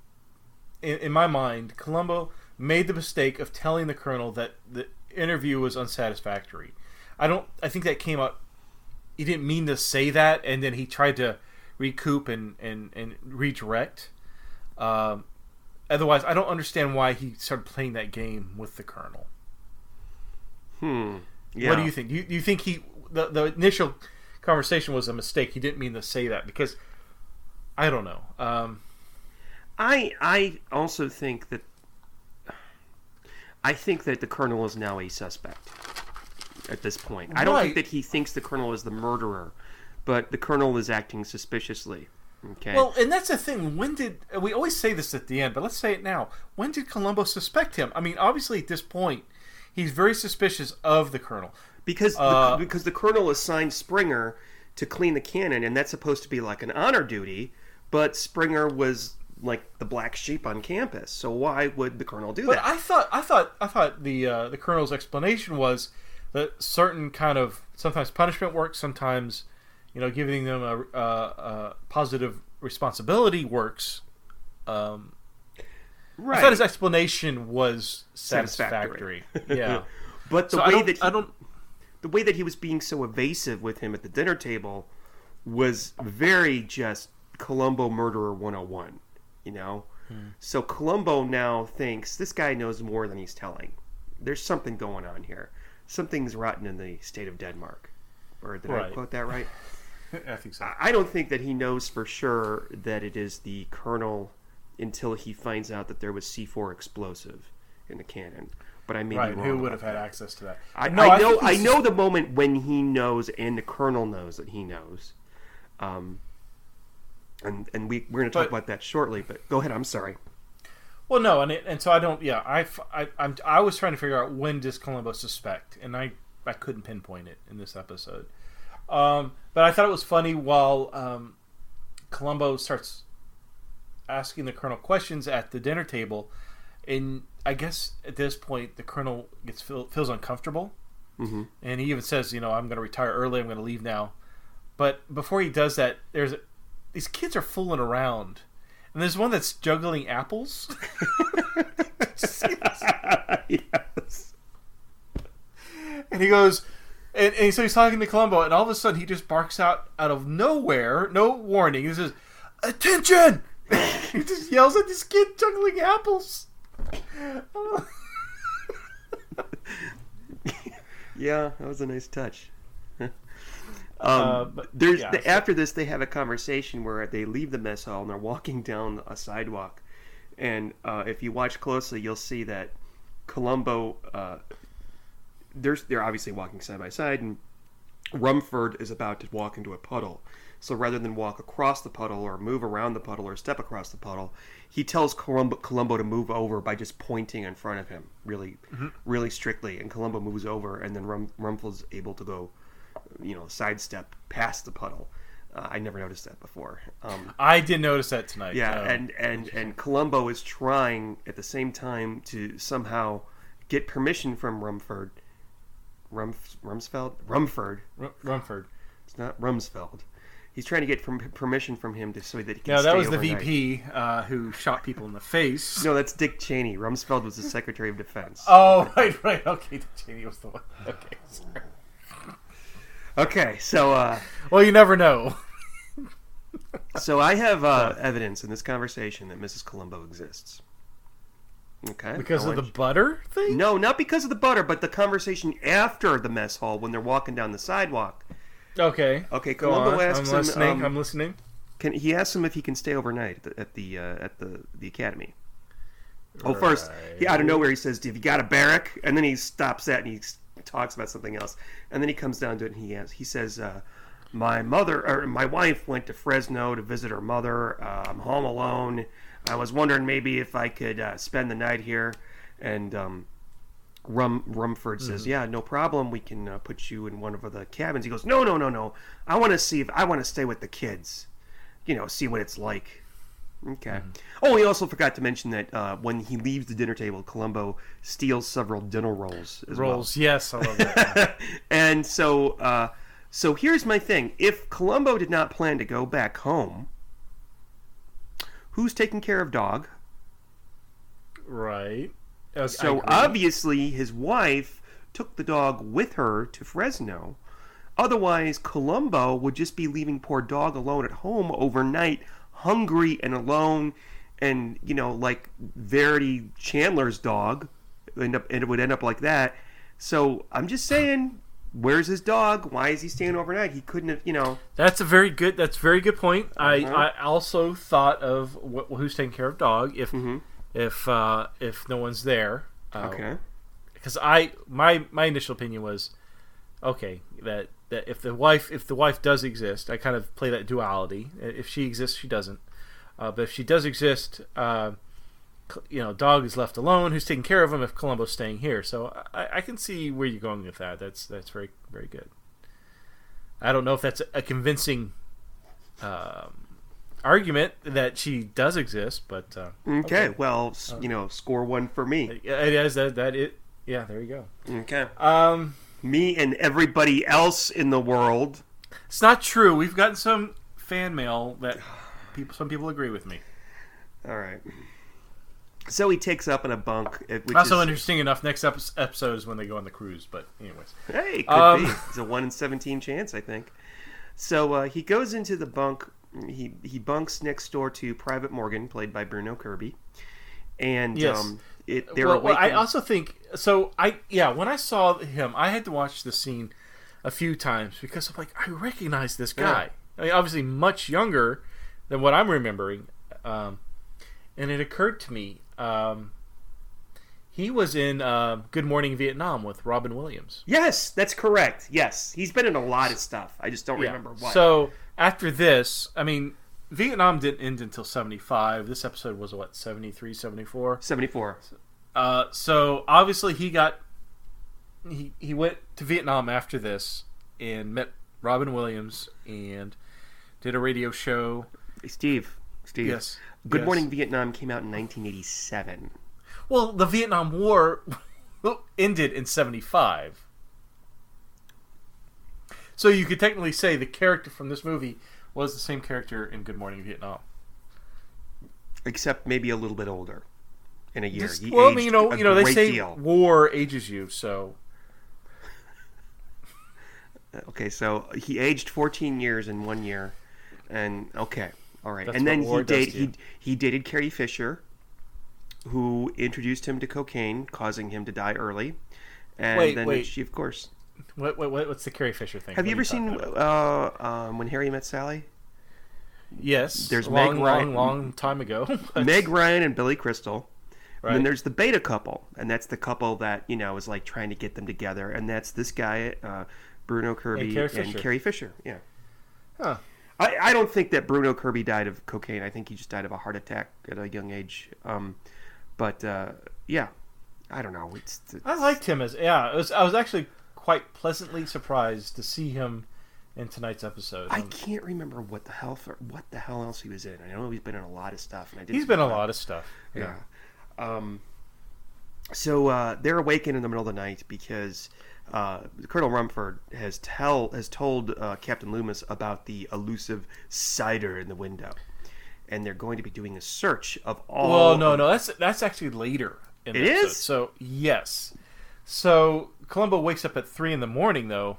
in my mind, Columbo made the mistake of telling the Colonel that the interview was unsatisfactory. I think that came out. He didn't mean to say that, and then he tried to recoup and redirect. Otherwise, I don't understand why he started playing that game with the Colonel. Yeah. What do you think? Do you think the initial conversation was a mistake? He didn't mean to say that, because I don't know. I also think that the Colonel is now a suspect at this point. I don't think that he thinks the Colonel is the murderer, but the Colonel is acting suspiciously. Okay. Well, and that's the thing. We always say this at the end, but let's say it now. When did Columbo suspect him? I mean, obviously at this point, he's very suspicious of the Colonel. Because the Colonel assigned Springer to clean the cannon, and that's supposed to be like an honor duty, but Springer was like the black sheep on campus. So why would the Colonel do that? But I thought the Colonel's explanation was that certain kind of sometimes punishment works, sometimes giving them a positive responsibility works. Right. I thought his explanation was satisfactory. Yeah. But the way that he was being so evasive with him at the dinner table was very just Columbo murderer 101, So Columbo now thinks this guy knows more than he's telling. There's something going on here. Something's rotten in the state of Denmark. Or did I quote that right? I think so. I don't think that he knows for sure that it is the Colonel until he finds out that there was C4 explosive in the cannon. But I may be wrong. Who would have had access to that? I know the moment when he knows, and the Colonel knows that he knows. And we're going to talk about that shortly. But go ahead. I'm sorry. Well, no, and so I don't. Yeah, I was trying to figure out when does Columbo suspect, and I couldn't pinpoint it in this episode. But I thought it was funny while Columbo starts asking the Colonel questions at the dinner table, and I guess at this point the Colonel feels uncomfortable, and he even says, "I'm going to retire early. I'm going to leave now." But before he does that, these kids are fooling around, and there's one that's juggling apples. Yes. And he goes. And so he's talking to Columbo, and all of a sudden he just barks out of nowhere, no warning. He says, "Attention!" He just yells at this kid juggling apples. Yeah, that was a nice touch. After this, they have a conversation where they leave the mess hall and they're walking down a sidewalk. And if you watch closely, you'll see that Columbo... They're obviously walking side by side, and Rumford is about to walk into a puddle. So rather than walk across the puddle or move around the puddle or step across the puddle, he tells Columbo to move over by just pointing in front of him, really strictly. And Columbo moves over, and then Rumford's able to go, sidestep past the puddle. I never noticed that before. I did notice that tonight. Yeah, and Columbo is trying at the same time to somehow get permission from Rumford. Rumford. It's not Rumsfeld. He's trying to get permission from him so that he can stay that was overnight. the VP who shot people in the face. No, that's Dick Cheney. Rumsfeld was the Secretary of Defense. Oh, right. Okay, Dick Cheney was the one. Okay, Okay, so Well, you never know. so I have evidence in this conversation that Mrs. Columbo exists. Okay. Because of the butter thing? No, not because of the butter, but the conversation after the mess hall when they're walking down the sidewalk. Okay. Okay, Go Columbo on. asks I'm listening. him. I'm listening. He asks him if he can stay overnight at the academy. Oh, first, out of nowhere he says, "Have you got a barrack?" And then he stops that and he talks about something else. And then he comes down to it and he says, "My wife went to Fresno to visit her mother. I'm home alone. I was wondering maybe if I could spend the night here." And Rumford says, "Yeah, no problem. We can put you in one of the cabins." He goes, "No. I want to stay with the kids. See what it's like." Okay. Oh, he also forgot to mention that when he leaves the dinner table, Columbo steals several dinner rolls as well. Yes, I love that. And so here's my thing. If Columbo did not plan to go back home, who's taking care of Dog? Right. So obviously his wife took the dog with her to Fresno. Otherwise, Columbo would just be leaving poor Dog alone at home overnight, hungry and alone, and like Verity Chandler's dog, it would end up like that. So I'm just saying, where's his dog? Why is he staying overnight? He couldn't have, That's a very good point. I also thought of who's taking care of Dog if no one's there. Okay. Because my initial opinion was, okay, that if the wife does exist, I kind of play that duality. If she exists, she doesn't. But if she does exist, Dog is left alone. Who's taking care of him if Columbo's staying here? So I can see where you're going with that. That's very, very good. I don't know if that's a convincing argument that she does exist, but okay. Well, score one for me. It is that. Yeah, there you go. Okay. Me and everybody else in the world. It's not true. We've gotten some fan mail that some people agree with me. All right. So he takes up in a bunk. Which also interesting enough, next episode is when they go on the cruise. But anyways. Hey, could be. It's a 1 in 17 chance, I think. So he goes into the bunk. He bunks next door to Private Morgan, played by Bruno Kirby. And yes. Well, I also think so. When I saw him, I had to watch the scene a few times because I'm like, I recognize this guy. I mean, obviously much younger than what I'm remembering, and it occurred to me he was in Good Morning Vietnam with Robin Williams. Yes, that's correct. Yes, he's been in a lot of stuff. I just don't remember what. So after this, I mean, Vietnam didn't end until 75. This episode was, 73, 74? 74. So obviously he went to Vietnam after this and met Robin Williams and did a radio show. Hey, Steve. Yes. Good Morning Vietnam came out in 1987. Well, the Vietnam War ended in 75. So you could technically say the character from this movie was the same character in Good Morning Vietnam, except maybe a little bit older in a year. They say war ages you, so. Okay, so he aged 14 years in 1 year, and okay, all right, That's and then he dated Carrie Fisher, who introduced him to cocaine, causing him to die early, and then she, of course. What's the Carrie Fisher thing? Have you ever seen When Harry Met Sally? Yes. There's long time ago. Meg Ryan and Billy Crystal. Right. And then there's the beta couple, and that's the couple that is like trying to get them together, and that's this guy, Bruno Kirby and Carrie Fisher. Yeah. Huh. I don't think that Bruno Kirby died of cocaine. I think he just died of a heart attack at a young age. Yeah, I don't know. I liked him I was actually quite pleasantly surprised to see him in tonight's episode. I can't remember what the hell else he was in. I know he's been in a lot of stuff, and he's been in a lot of stuff. Yeah. So they're awakened in the middle of the night because Colonel Rumford has told Captain Loomis about the elusive cider in the window, and they're going to be doing a search of all. Well, no, that's actually later. In the episode. So yes, so Columbo wakes up at 3 a.m. though,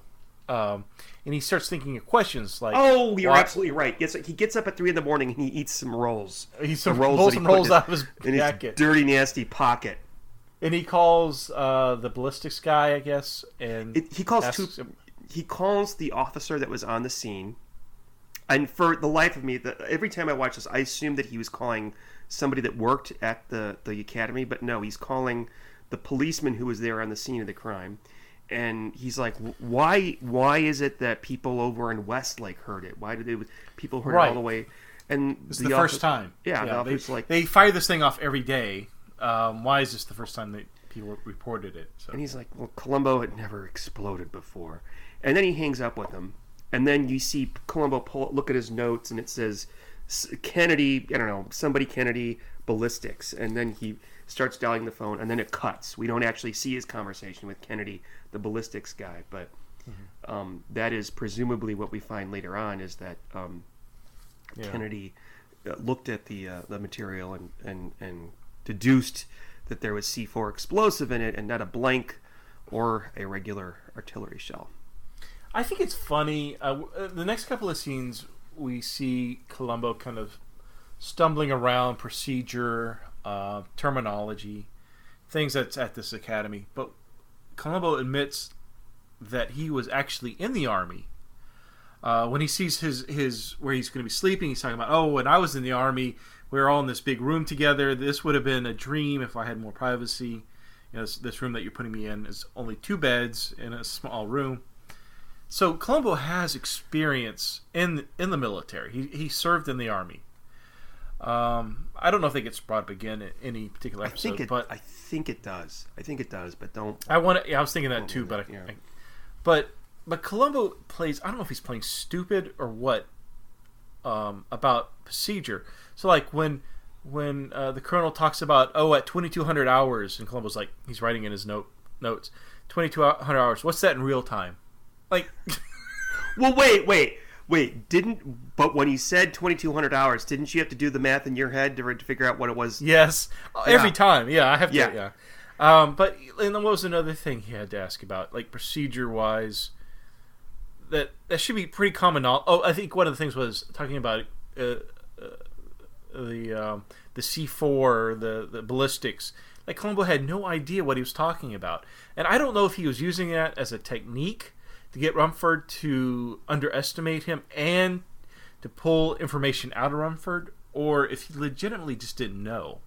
and he starts thinking of questions like, "Oh, you're absolutely right." Yes, he gets up at 3 a.m. and he eats some rolls. He pulls some rolls out of his jacket, his dirty, nasty pocket. And he calls the ballistics guy, I guess, and he calls the officer that was on the scene. And for the life of me, every time I watch this, I assumed that he was calling somebody that worked at the academy, but no, he's calling the policeman who was there on the scene of the crime. And he's like, why is it that people over in Westlake heard it? Why did people heard it all the way? And it's the first time. Yeah, they fire this thing off every day. Why is this the first time that people reported it? So. And he's like, well, Columbo had never exploded before. And then he hangs up with him. And then you see Columbo look at his notes, and it says Kennedy, I don't know, somebody Kennedy, ballistics. And then he starts dialing the phone, and then it cuts. We don't actually see his conversation with Kennedy, the ballistics guy. But that is presumably what we find later on, is that Kennedy looked at the material and deduced that there was C4 explosive in it and not a blank or a regular artillery shell. I think it's funny. The next couple of scenes, we see Columbo kind of stumbling around procedure, terminology, things that's at this academy. But Columbo admits that he was actually in the Army. When he sees his where he's going to be sleeping, he's talking about, oh, when I was in the Army, we were all in this big room together. This would have been a dream if I had more privacy. You know, this room that you're putting me in is only 2 beds in a small room. So Columbo has experience in the military. He served in the Army. I don't know if it gets brought up again in any particular episode, I think it does. But don't. I was thinking that too, but Columbo plays. I don't know if he's playing stupid or what about procedure. So like when the colonel talks about at 2,200 hours, and Columbo's like, he's writing in his notes 2,200 hours. What's that in real time? Like, well, wait. But when he said 2,200 hours, didn't you have to do the math in your head to figure out what it was? Yes, every time. Yeah, I have to. Yeah. But and then what was another thing he had to ask about, like procedure wise? That should be pretty common. I think one of the things was talking about the C4, the ballistics. Like Columbo had no idea what he was talking about, and I don't know if he was using that as a technique to get Rumford to underestimate him and to pull information out of Rumford, or if he legitimately just didn't know.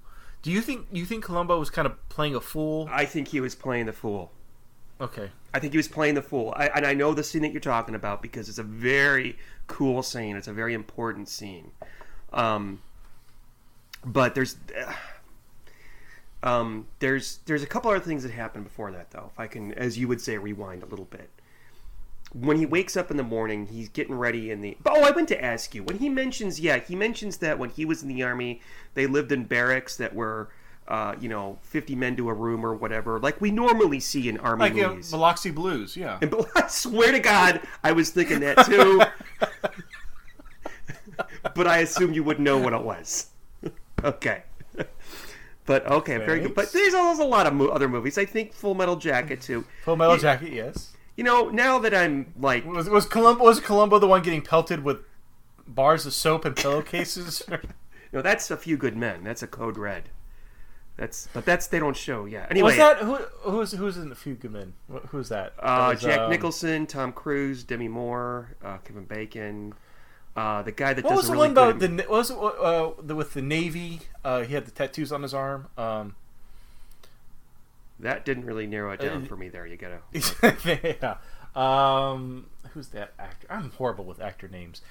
Do you think Columbo was kind of playing a fool? I think he was playing the fool. Okay. I think he was playing the fool. And I know the scene that you're talking about because it's a very cool scene. It's a very important scene. But there's a couple other things that happen before that, though. If I can, as you would say, rewind a little bit. When he wakes up in the morning, he's getting ready I went to ask you. When he mentions that when he was in the Army, they lived in barracks that were, 50 men to a room or whatever, like we normally see in Army movies. Like Biloxi Blues, yeah. And I swear to God, I was thinking that too. But I assumed you would know what it was. Okay. But okay, very good. But there's a lot of other movies. I think Full Metal Jacket too. Full Metal Jacket, yes. You know, now that I'm like, was Columbo the one getting pelted with bars of soap and pillowcases? No, that's A Few Good Men. That's a Code Red. That's they don't show. Yeah. Anyway, was that who's in A Few Good Men? Who's that? Jack Nicholson, Tom Cruise, Demi Moore, Kevin Bacon. The guy that what does was the really one good... about what was it, with the Navy? He had the tattoos on his arm. That didn't really narrow it down for me. There, you gotta. Yeah. Who's that actor? I'm horrible with actor names.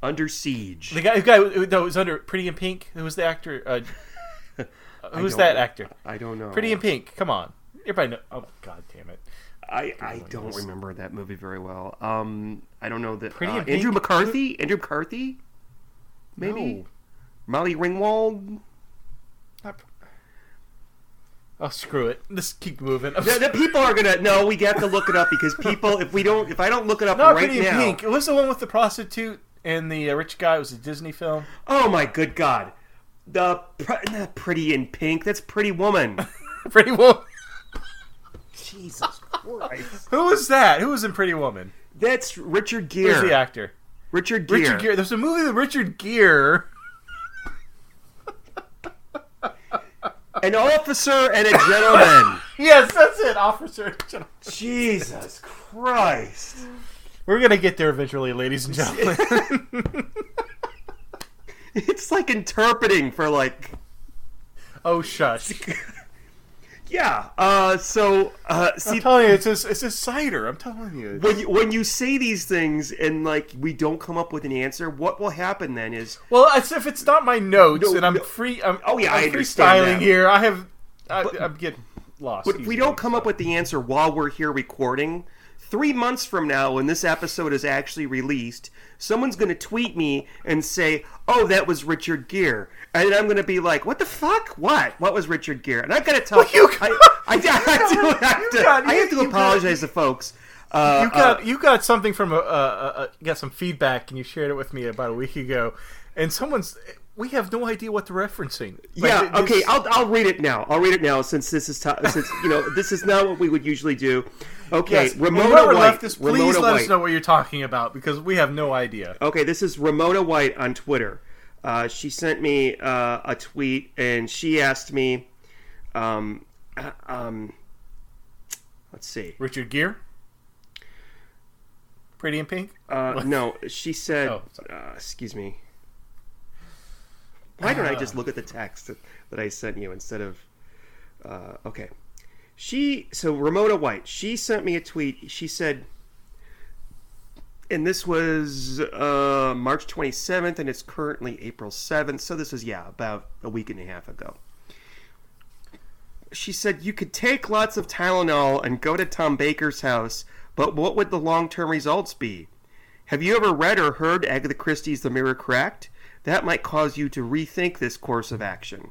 Under Siege. The guy who was under Pretty in Pink. Who was the actor? Who's that actor? I don't know. Pretty in Pink. Come on, everybody know. Oh God damn it! I don't remember that movie very well. I don't know that. Pretty in Andrew Pink? McCarthy. Andrew McCarthy. Maybe. No. Molly Ringwald. Oh, screw it. Let's keep moving. The people are gonna. No, we have to look it up because people. If I don't look it up Not right Pretty now. in Pink. It was the one with the prostitute and the rich guy. It was a Disney film. Oh my good God! Not Pretty in Pink. That's Pretty Woman. Pretty Woman. Jesus Christ. Who was that? Who was in Pretty Woman? That's Richard Gere. Who's the actor? Richard Gere. Richard Gere. There's a movie with Richard Gere. An officer and a gentleman. Yes, that's it. Officer and gentleman. Jesus Christ. We're going to get there eventually, ladies and gentlemen. It's like interpreting for like... Oh, shush. Yeah, see, I'm telling you, it's a cider. I'm telling you. When you say these things and like we don't come up with an answer, what will happen then is... Well, as if it's not my notes and I'm free... I'm freestyling here. I'm getting lost. But if we don't come up with the answer while we're here recording, 3 months from now when this episode is actually released, someone's going to tweet me and say, "Oh, that was Richard Gere." And I'm going to be like, "What the fuck? What? What was Richard Gere?" And I've got to tell I have to apologize to folks. You got something from you got some feedback and you shared it with me about a week ago, and we have no idea what they're referencing. Yeah, okay, I'll read it now. Since this is this is not what we would usually do. Okay, yes, Ramona White. Please let us know what you're talking about because we have no idea. Okay, this is Ramona White on Twitter. She sent me a tweet and she asked me, let's see, Richard Gere, Pretty in Pink. No, she said, excuse me. Why don't I just look at the text that I sent you instead of... okay. So Ramona White, she sent me a tweet. She said, and this was March 27th, and it's currently April 7th. So this is, about a week and a half ago. She said, "You could take lots of Tylenol and go to Tom Baker's house, but what would the long-term results be? Have you ever read or heard Agatha Christie's The Mirror Cracked? That might cause you to rethink this course of action."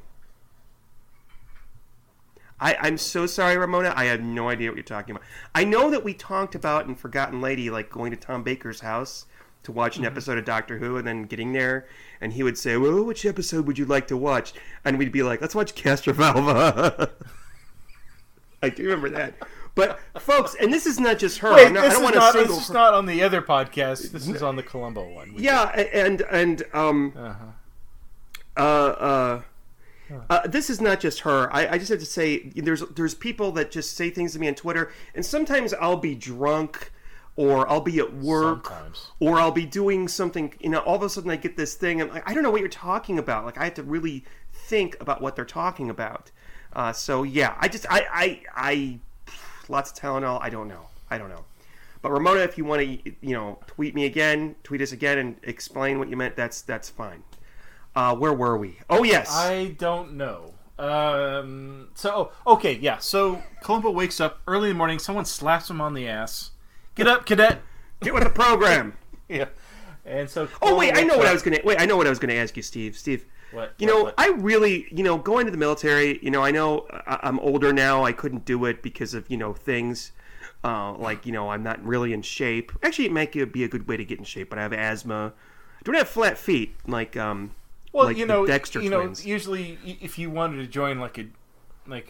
I'm so sorry, Ramona. I have no idea what you're talking about. I know that we talked about in Forgotten Lady, like going to Tom Baker's house to watch an episode of Doctor Who and then getting there, and he would say, "Well, which episode would you like to watch?" And we'd be like, "Let's watch Castrovalva." I do remember that. But, folks, and this is not just her. Wait, this is not on the other podcast. This is on the Columbo one. This is not just her. I just have to say, there's people that just say things to me on Twitter, and sometimes I'll be drunk, or I'll be at work, or I'll be doing something, all of a sudden I get this thing, and I don't know what you're talking about. Like, I have to really think about what they're talking about. So, yeah, I lots of Tylenol, I don't know. But Ramona, if you want to, tweet us again and explain what you meant, that's fine. Where were we? Oh, yes. I don't know. Okay, yeah. So Columbo wakes up early in the morning. Someone slaps him on the ass. "Get up, cadet. Get with the program." Yeah. And so. I know what I was gonna ask you, Steve. Steve. What? I really, going to the military. I know I'm older now. I couldn't do it because of things. I'm not really in shape. Actually, it might be a good way to get in shape. But I have asthma. I don't have flat feet Well, like the Dexter twins. Usually if you wanted to join like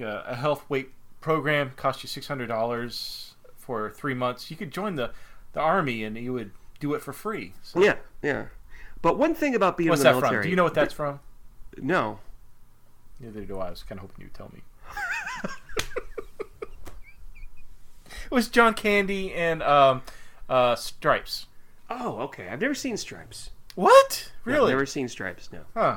a health weight program, cost you $600 for 3 months, you could join the army and you would do it for free. So. Yeah. But one thing about being in the military... What's that from? Do you know what that's from? No. Neither do I. I was kind of hoping you'd tell me. It was John Candy and Stripes. Oh, okay. I've never seen Stripes. What? Really? No, I've never seen Stripes, no. Huh.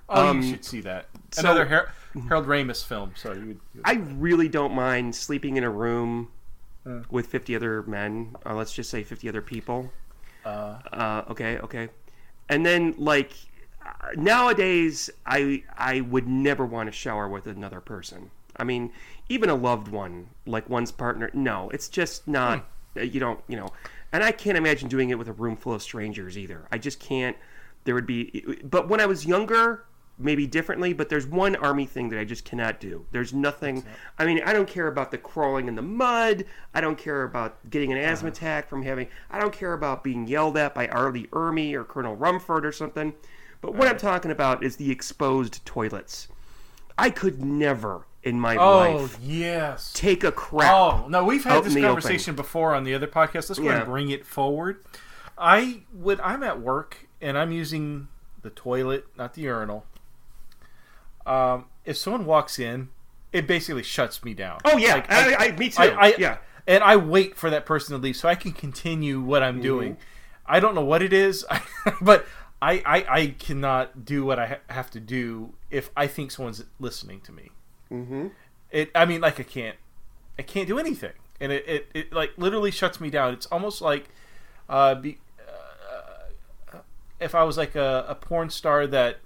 Oh, you should see that. Another Harold Ramis film. So you would I really don't mind sleeping in a room with 50 other men. Let's just say 50 other people. Okay. And then, nowadays, I would never want to shower with another person. I mean, even a loved one, like one's partner. No, it's just not. You don't. And I can't imagine doing it with a room full of strangers either. I just can't. There would be... But when I was younger, maybe differently, but there's one Army thing that I just cannot do. There's nothing... I mean, I don't care about the crawling in the mud. I don't care about getting an asthma attack from having... I don't care about being yelled at by Arlie Ermy or Colonel Rumford or something. But what I'm talking about is the exposed toilets. I could never, in my life. Oh, yes. Take a crap. Oh, no, we've had out this in the conversation before on the other podcast. Let's go ahead and bring it forward. When I'm at work and I'm using the toilet, not the urinal, if someone walks in, it basically shuts me down. Oh, yeah. Like, me too. Yeah. And I wait for that person to leave so I can continue what I'm doing. I don't know what it is, but I cannot do what I have to do if I think someone's listening to me. Mm-hmm. I can't do anything, and it like literally shuts me down. It's almost like if I was like a porn star that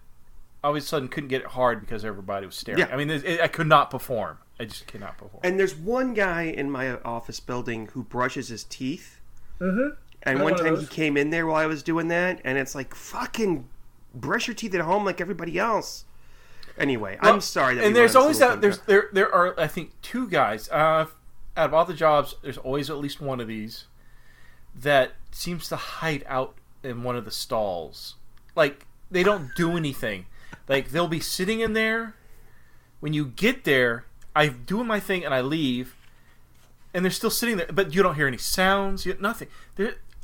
all of a sudden couldn't get it hard because everybody was staring. Yeah. I mean, I could not perform. I just cannot perform. And there's one guy in my office building who brushes his teeth. Mm-hmm. And one time he came in there while I was doing that, and it's like, fucking brush your teeth at home like everybody else. Anyway, I'm sorry. And there's always that. There are, I think, two guys out of all the jobs. There's always at least one of these that seems to hide out in one of the stalls. Like, they don't do anything. Like, they'll be sitting in there. When you get there, I'm doing my thing and I leave, and they're still sitting there, but you don't hear any sounds, nothing.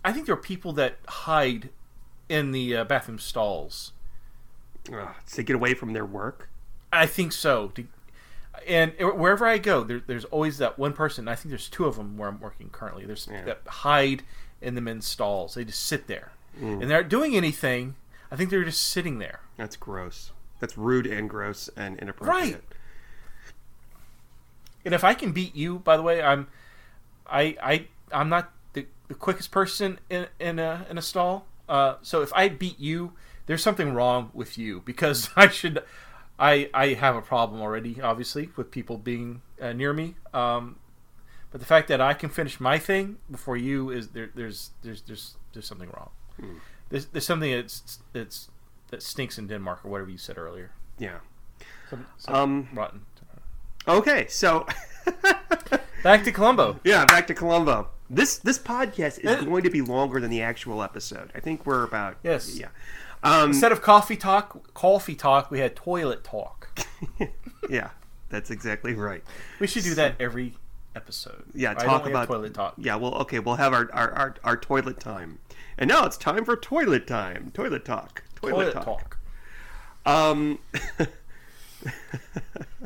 I think there are people that hide in the bathroom stalls. To get away from their work? I think so. And wherever I go, there's always that one person. I think there's two of them where I'm working currently. That hide in the men's stalls. They just sit there. And they aren't doing anything. I think they're just sitting there. That's gross. That's rude and gross and inappropriate. Right. And if I can beat you, by the way, I'm not the quickest person in a stall. So if I beat you, there's something wrong with you, because I have a problem already, obviously, with people being near me. But the fact that I can finish my thing before you is there's something wrong. There's something that stinks in Denmark, or whatever you said earlier. Yeah. Rotten. Okay, so back to Columbo. Yeah, back to Columbo. This podcast is going to be longer than the actual episode. I think we're about Yeah. Instead of coffee talk, we had toilet talk. Yeah, that's exactly right. We should do that every episode. Yeah, talk about toilet talk. Yeah, well, okay, we'll have our toilet time. And now it's time for toilet time. Toilet talk. Toilet talk.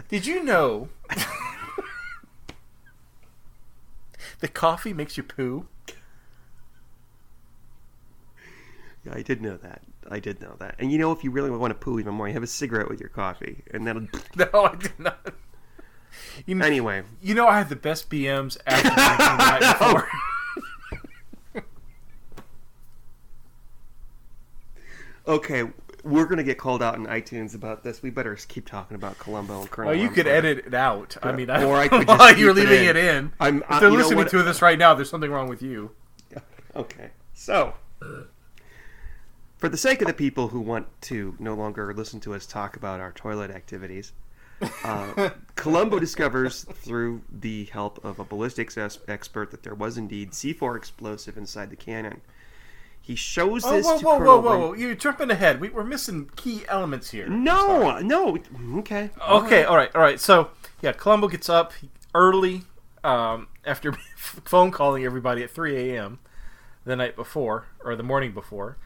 Did you know that coffee makes you poo? Yeah, I did know that. And you know, if you really want to poo even more, you have a cigarette with your coffee, and that'll... No, I did not. Anyway. You know I had the best BMs after drinking the night before. Okay, we're going to get called out in iTunes about this. We better keep talking about Columbo and Colonel Well, you Rumford. could edit it out. I mean, or I could just you're leaving it in. If they're listening to this right now, there's something wrong with you. Okay, so... For the sake of the people who want to no longer listen to us talk about our toilet activities, Columbo discovers through the help of a ballistics expert that there was indeed C4 explosive inside the cannon. He shows this to Colonel Whoa. You're jumping ahead. We're missing key elements here. No. Okay. All right. So, yeah, Columbo gets up early after phone calling everybody at 3 a.m. the night before, or the morning before.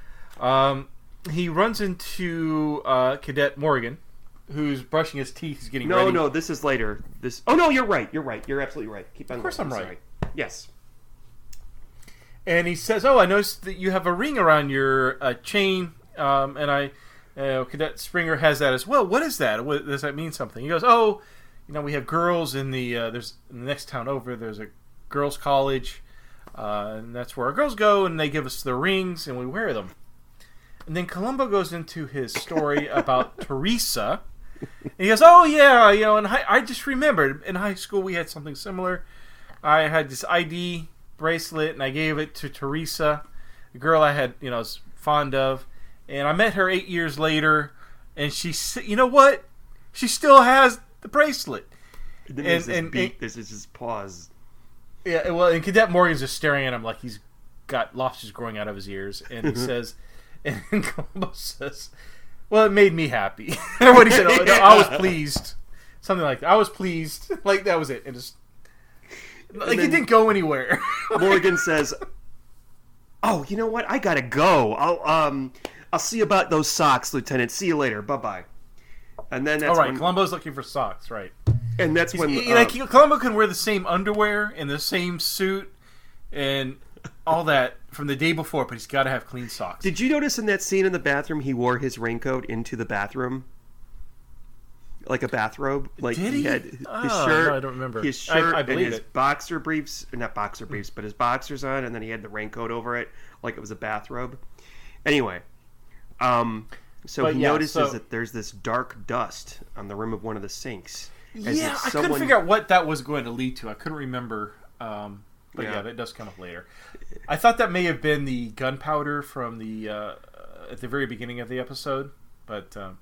He runs into Cadet Morgan, who's brushing his teeth. He's getting ready. No, this is later. Oh, no, you're right. You're absolutely right. Keep on. Of course, I'm right. Sorry. Yes. And he says, "Oh, I noticed that you have a ring around your chain, and Cadet Springer has that as well. What is that? Does that mean something?" He goes, "Oh, we have girls in the there's in the next town over. There's a girls' college, and that's where our girls go, and they give us the rings, and we wear them." And then Columbo goes into his story about Teresa. And he goes, "Oh yeah, and I just remembered in high school we had something similar. I had this ID bracelet, and I gave it to Teresa, the girl I had, was fond of. And I met her 8 years later, and she, you know what? She still has the bracelet." And then there's this beat. There's this pause. Yeah, well, and Cadet Morgan's just staring at him like he's got lobsters growing out of his ears, and he says. And Columbo says, "Well, it made me happy." Or what he said, "I was pleased." something like that. I was pleased. Like, that was it. And just, like, then it didn't go anywhere. Morgan says, "Oh, you know what? I gotta go. I'll see you about those socks, Lieutenant. See you later. Bye-bye." And then that's all right, when Columbo's looking for socks, right? And that's when Columbo can wear the same underwear and the same suit and all that from the day before, but he's got to have clean socks. Did you notice in that scene in the bathroom he wore his raincoat into the bathroom? Like a bathrobe? Like Did he? Had his shirt. No, I don't remember. His shirt I and believe his it. boxer briefs, not boxer briefs, but his boxers on, and then he had the raincoat over it like it was a bathrobe. Anyway, so he notices that there's this dark dust on the rim of one of the sinks. Yeah, I couldn't figure out what that was going to lead to. I couldn't remember. But yeah, that does come up later. I thought that may have been the gunpowder from the at the very beginning of the episode. But so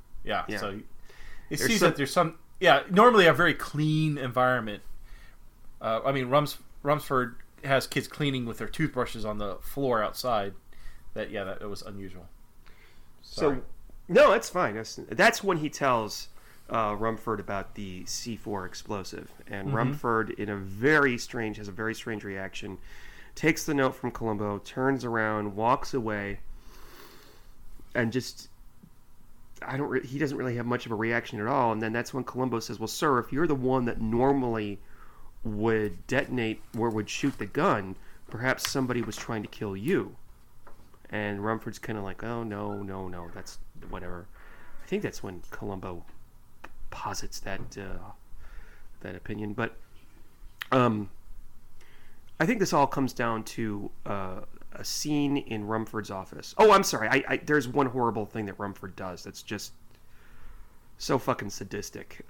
it seems that there's some... Yeah, normally a very clean environment. I mean, Rumford has kids cleaning with their toothbrushes on the floor outside. That was unusual. Sorry. So, no, it's fine. That's when he tells Rumford about the C4 explosive. And Rumford, has a very strange reaction, takes the note from Columbo, turns around, walks away, and just... he doesn't really have much of a reaction at all. And then that's when Columbo says, "Well, sir, if you're the one that normally would detonate or would shoot the gun, perhaps somebody was trying to kill you." And Rumford's kind of like, "Oh, no, that's whatever." I think that's when Columbo posits that opinion. But I think this all comes down to a scene in Rumford's office. Oh, I'm sorry. There's one horrible thing that Rumford does that's just so fucking sadistic.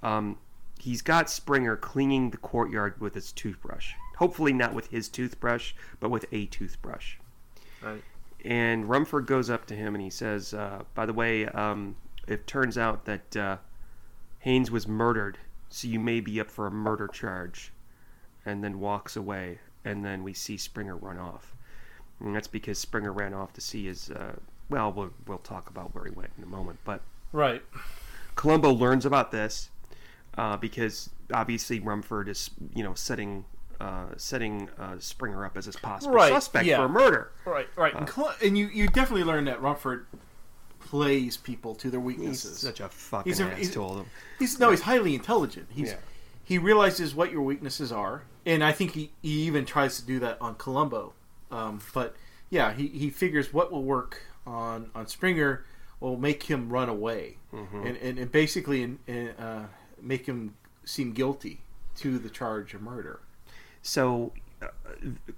He's got Springer cleaning the courtyard with his toothbrush. Hopefully not with his toothbrush, but with a toothbrush. Right. And Rumford goes up to him and he says, "By the way, it turns out that Haynes was murdered, so you may be up for a murder charge." And then walks away. And then we see Springer run off. And that's because Springer ran off to see his... we'll talk about where he went in a moment. But right. Columbo learns about this because obviously Rumford is, setting Springer up as his possible suspect for a murder. Right. And you definitely learn that Rumford plays people to their weaknesses. He's such a fucking asshole. He's highly intelligent. He realizes what your weaknesses are, and I think he even tries to do that on Columbo. But yeah, he figures what will work on Springer will make him run away, and basically make him seem guilty to the charge of murder. So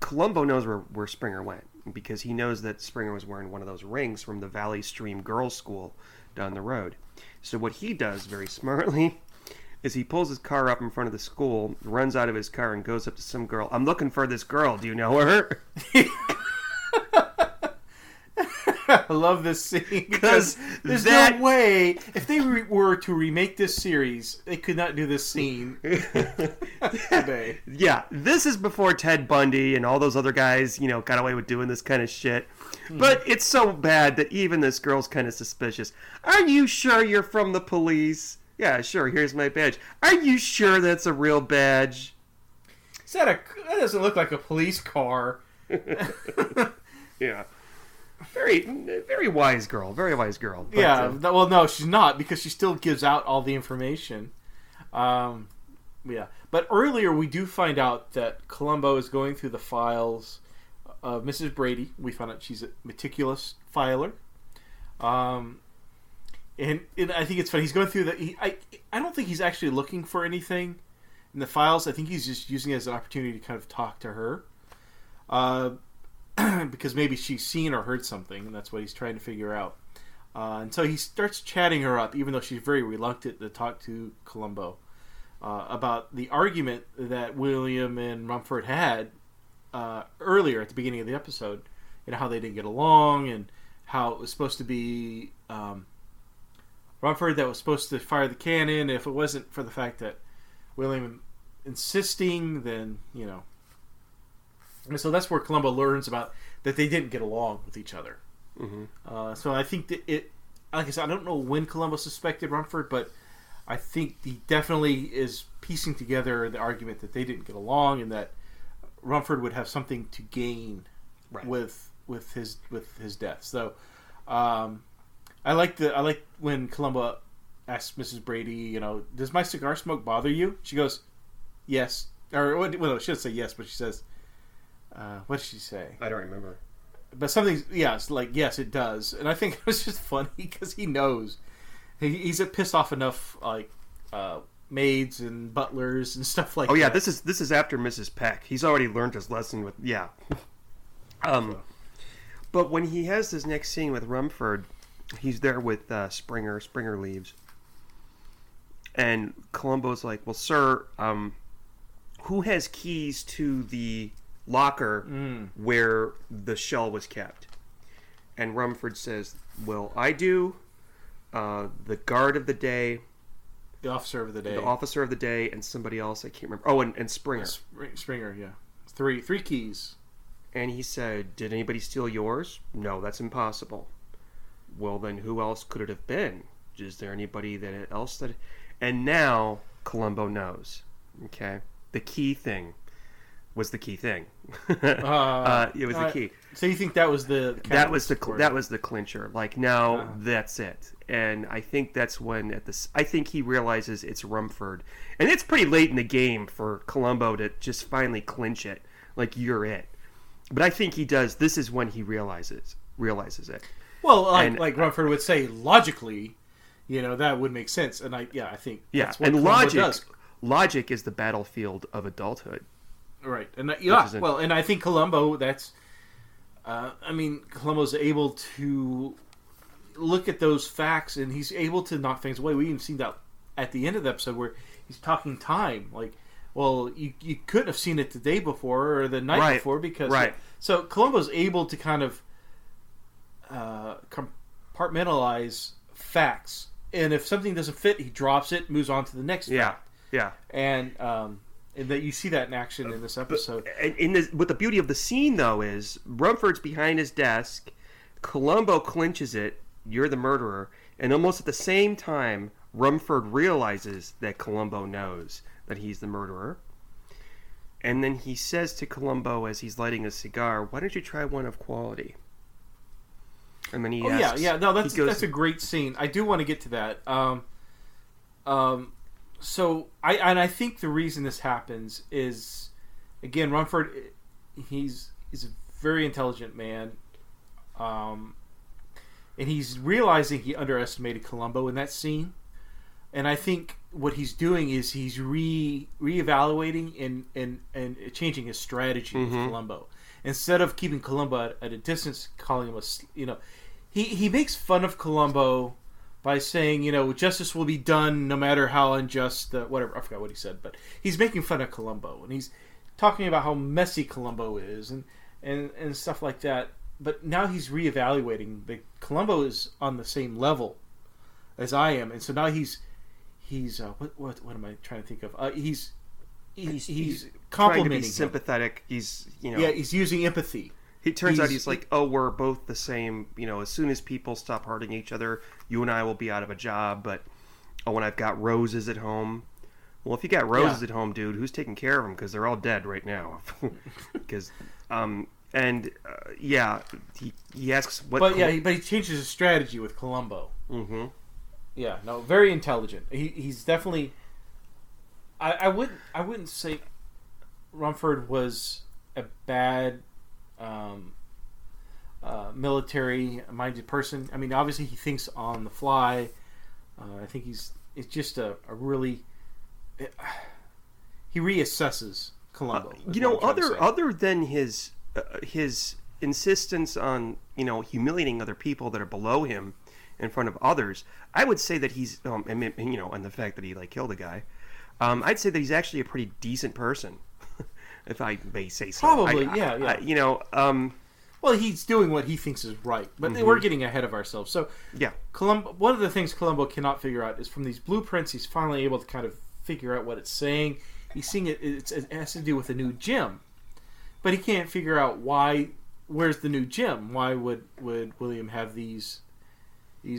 Columbo knows where Springer went because he knows that Springer was wearing one of those rings from the Valley Stream Girls' School down the road. So what he does very smartly is he pulls his car up in front of the school, runs out of his car, and goes up to some girl. "I'm looking for this girl. Do you know her?" I love this scene because there's no way if they were to remake this series, they could not do this scene today. Yeah, this is before Ted Bundy and all those other guys, got away with doing this kind of shit. But it's so bad that even this girl's kind of suspicious. "Are you sure you're from the police?" "Yeah, sure. Here's my badge." "Are you sure that's a real badge?" That doesn't look like a police car. Yeah. Very, very wise girl. Very wise girl. But, well, no, she's not because she still gives out all the information. Yeah. But earlier we do find out that Columbo is going through the files of Mrs. Brady. We found out she's a meticulous filer. And I think it's funny. He's going through I don't think he's actually looking for anything in the files. I think he's just using it as an opportunity to kind of talk to her. Because maybe she's seen or heard something, and that's what he's trying to figure out. And so he starts chatting her up, even though she's very reluctant to talk to Columbo about the argument that William and Rumford had earlier at the beginning of the episode, and how they didn't get along, and how it was supposed to be Rumford that was supposed to fire the cannon. If it wasn't for the fact that William insisting, then, And so that's where Columbo learns about that they didn't get along with each other. So I think that like I said, I don't know when Columbo suspected Rumford, but I think he definitely is piecing together the argument that they didn't get along and that Rumford would have something to gain with his death. So I like when Columbo asks Mrs. Brady, does my cigar smoke bother you? She goes, yes. Or well, she doesn't say yes, but she says, what did she say? I don't remember. But something, it's like, yes, it does. And I think it was just funny because he knows. He's pissed off enough, like, maids and butlers and stuff like that. Oh, yeah, this is after Mrs. Peck. He's already learned his lesson with, yeah. But when he has this next scene with Rumford, he's there with Springer. Springer leaves. And Columbo's like, well, sir, who has keys to the locker where the shell was kept? And Rumford says, well, I do. The guard of the day. The officer of the day. The officer of the day and somebody else, I can't remember. Oh, and Springer. Springer, yeah. Three keys. And he said, did anybody steal yours? No, that's impossible. Well, then who else could it have been? Is there anybody else that... And now Columbo knows. Okay? The key thing was the key thing. It was the key. So you think that was the... That was the clincher. Like, now that's it. And I think that's when I think he realizes it's Rumford. And it's pretty late in the game for Columbo to just finally clinch it. Like, you're it. But I think he does. This is when he realizes it. Well, like Rumford would say, logically, that would make sense. And I think that's what Columbo does. Logic is the battlefield of adulthood. Right. And and I think Columbo, that's Columbo's able to look at those facts and he's able to knock things away. We even seen that at the end of the episode where he's talking time. Like, well, you couldn't have seen it the day before or the night before because... Right. So Columbo's able to kind of compartmentalize facts. And if something doesn't fit, he drops it, moves on to the next fact. Yeah. And that you see that in action in this episode. But the beauty of the scene, though, is Rumford's behind his desk. Columbo clinches it. You're the murderer. And almost at the same time, Rumford realizes that Columbo knows that he's the murderer. And then he says to Columbo as he's lighting a cigar, why don't you try one of quality? And then he asks... No, that's a great scene. I do want to get to that. So I think the reason this happens is, again, Rumford, he's a very intelligent man, and he's realizing he underestimated Columbo in that scene, and I think what he's doing is he's reevaluating and changing his strategy with Columbo. Instead of keeping Columbo at a distance, calling him he makes fun of Columbo by saying, justice will be done no matter how unjust whatever. I forgot what he said, but he's making fun of Columbo and he's talking about how messy Columbo is and stuff like that. But now he's reevaluating that Columbo is on the same level as I am, and so now he's what am I trying to think of? He's complimenting, trying to be sympathetic. He's he's using empathy. It turns out he's like, oh, we're both the same. As soon as people stop hurting each other, you and I will be out of a job. But when I've got roses at home, well, if you got roses at home, dude, who's taking care of them? Because they're all dead right now. Because he asks what. But he changes his strategy with Columbo. Mm-hmm. Yeah, no, very intelligent. He's definitely. I wouldn't say Rumford was a bad military-minded person. I mean, obviously he thinks on the fly. I think it's just a really he reassesses Columbo. Other than his insistence on humiliating other people that are below him in front of others, I would say that he's and the fact that he killed a guy. I'd say that he's actually a pretty decent person, if I may say so. Probably, yeah. Well, he's doing what he thinks is right, but we're getting ahead of ourselves. So, yeah, one of the things Columbo cannot figure out is from these blueprints, he's finally able to kind of figure out what it's saying. He's seeing it has to do with a new gym, but he can't figure out why. Where's the new gym? Why would William have these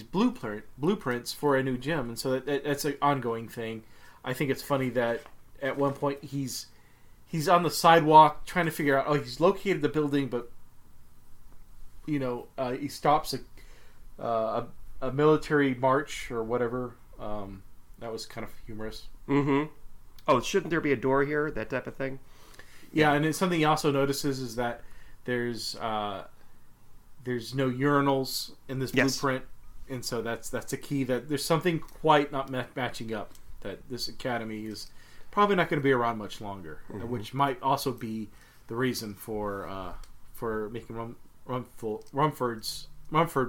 blueprints for a new gym, and so that's an ongoing thing. I think it's funny that at one point he's on the sidewalk trying to figure out. Oh, he's located the building, but he stops a military march or whatever. That was kind of humorous. Mm-hmm. Oh, shouldn't there be a door here? That type of thing. Yeah, and then something he also notices is that there's no urinals in this blueprint, and so that's a key that there's something quite not matching up. That this academy is probably not going to be around much longer, which might also be the reason for making Rumford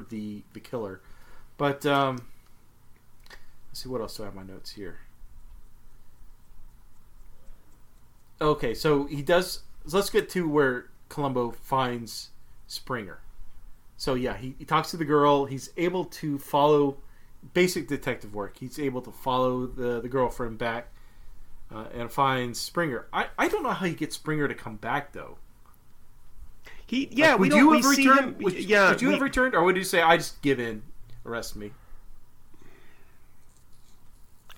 the killer. But let's see, what else do I have in my notes here? Okay, so he does. So let's get to where Columbo finds Springer. So yeah, he talks to the girl. He's able to follow basic detective work. He's able to follow the girlfriend back and finds Springer. I don't know how he gets Springer to come back though. We see him. Would you have returned, or would you say, I just give in, arrest me?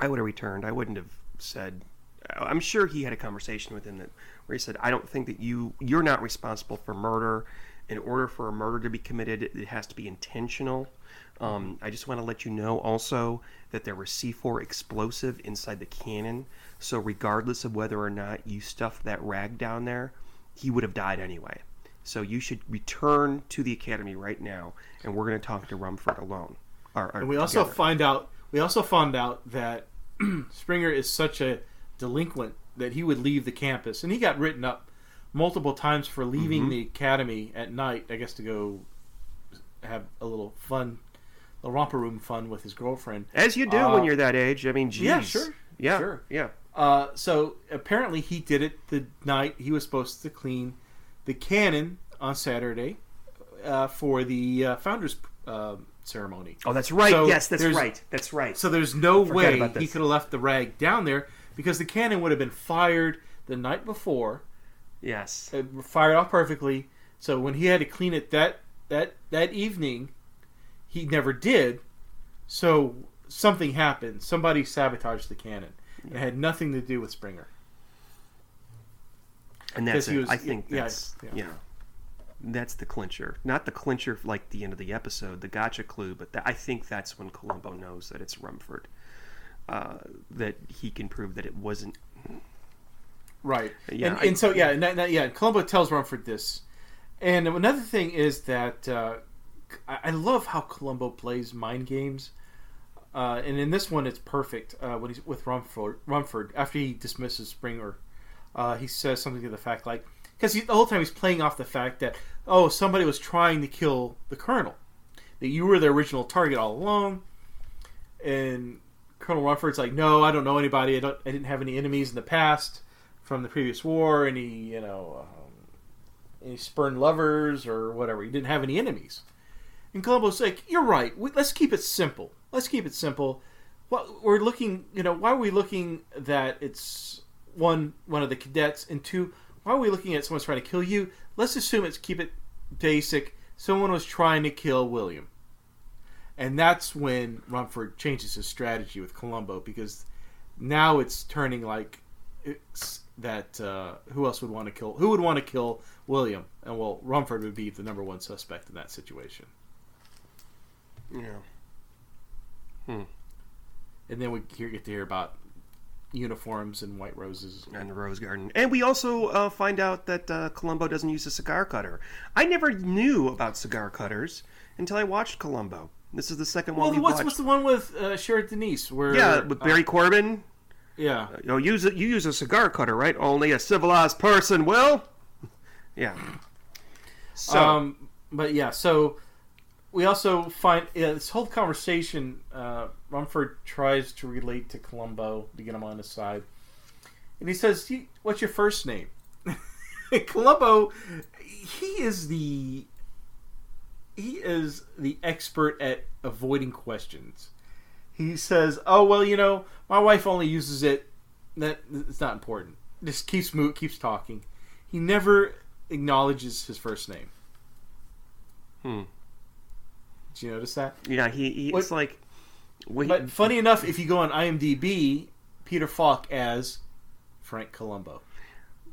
I would have returned. I wouldn't have said. I'm sure he had a conversation with him where he said, "I don't think that you're not responsible for murder. In order for a murder to be committed, it has to be intentional. I just want to let you know also that there was C4 explosive inside the cannon. So regardless of whether or not you stuffed that rag down there, he would have died anyway. So you should return to the academy right now, and we're going to talk to Rumford alone." And we also found out that Springer is such a delinquent that he would leave the campus, and he got written up multiple times for leaving the academy at night, I guess, to go have a little fun, a romper room fun with his girlfriend. As you do when you're that age. I mean, geez. Yeah, sure. Yeah, sure. Yeah. So apparently he did it the night he was supposed to clean the cannon on Saturday for the founders ceremony. Oh, that's right. So yes, that's right. That's right. So there's no way he could have left the rag down there, because the cannon would have been fired the night before. Yes. It fired off perfectly. So when he had to clean it that evening, he never did. So something happened. Somebody sabotaged the cannon. It had nothing to do with Springer. And that's it. I think that's that's the clincher. Not the clincher like the end of the episode, the gotcha clue, but I think that's when Columbo knows that it's Rumford. That he can prove that it wasn't. Right. Yeah. And so Columbo tells Rumford this. And another thing is that I love how Columbo plays mind games. And in this one, it's perfect. When he's with Rumford, after he dismisses Springer, he says something to the fact like, because the whole time he's playing off the fact that, oh, somebody was trying to kill the colonel, that you were the original target all along. And Colonel Rumford's like, no, I don't know anybody. I didn't have any enemies in the past from the previous war, any spurned lovers or whatever. He didn't have any enemies. And Columbo's like, you're right. Let's keep it simple. What we're looking, why are we looking that it's one of the cadets, and two, why are we looking at someone's trying to kill you? Let's assume keep it basic. Someone was trying to kill William. And that's when Rumford changes his strategy with Columbo, because now it's turning like who else would want to kill? Who would want to kill William? And well, Rumford would be the number one suspect in that situation. Yeah. And then we get to hear about uniforms and white roses and the rose garden. And we also find out that Columbo doesn't use a cigar cutter. I never knew about cigar cutters until I watched Columbo. This is the second one we watched. What's the one with Sheriff Denise? With Barry Corbin. Yeah. You use a cigar cutter, right? Only a civilized person will. Yeah. So, but yeah, so we also find this whole conversation. Rumford tries to relate to Columbo to get him on his side, and he says, "What's your first name?" Columbo, he is the expert at avoiding questions. He says, "Oh well, my wife only uses it. That it's not important. Just keeps talking. He never acknowledges his first name. Did you notice that? Yeah, it's like... But funny enough, if you go on IMDb, Peter Falk as Frank Columbo.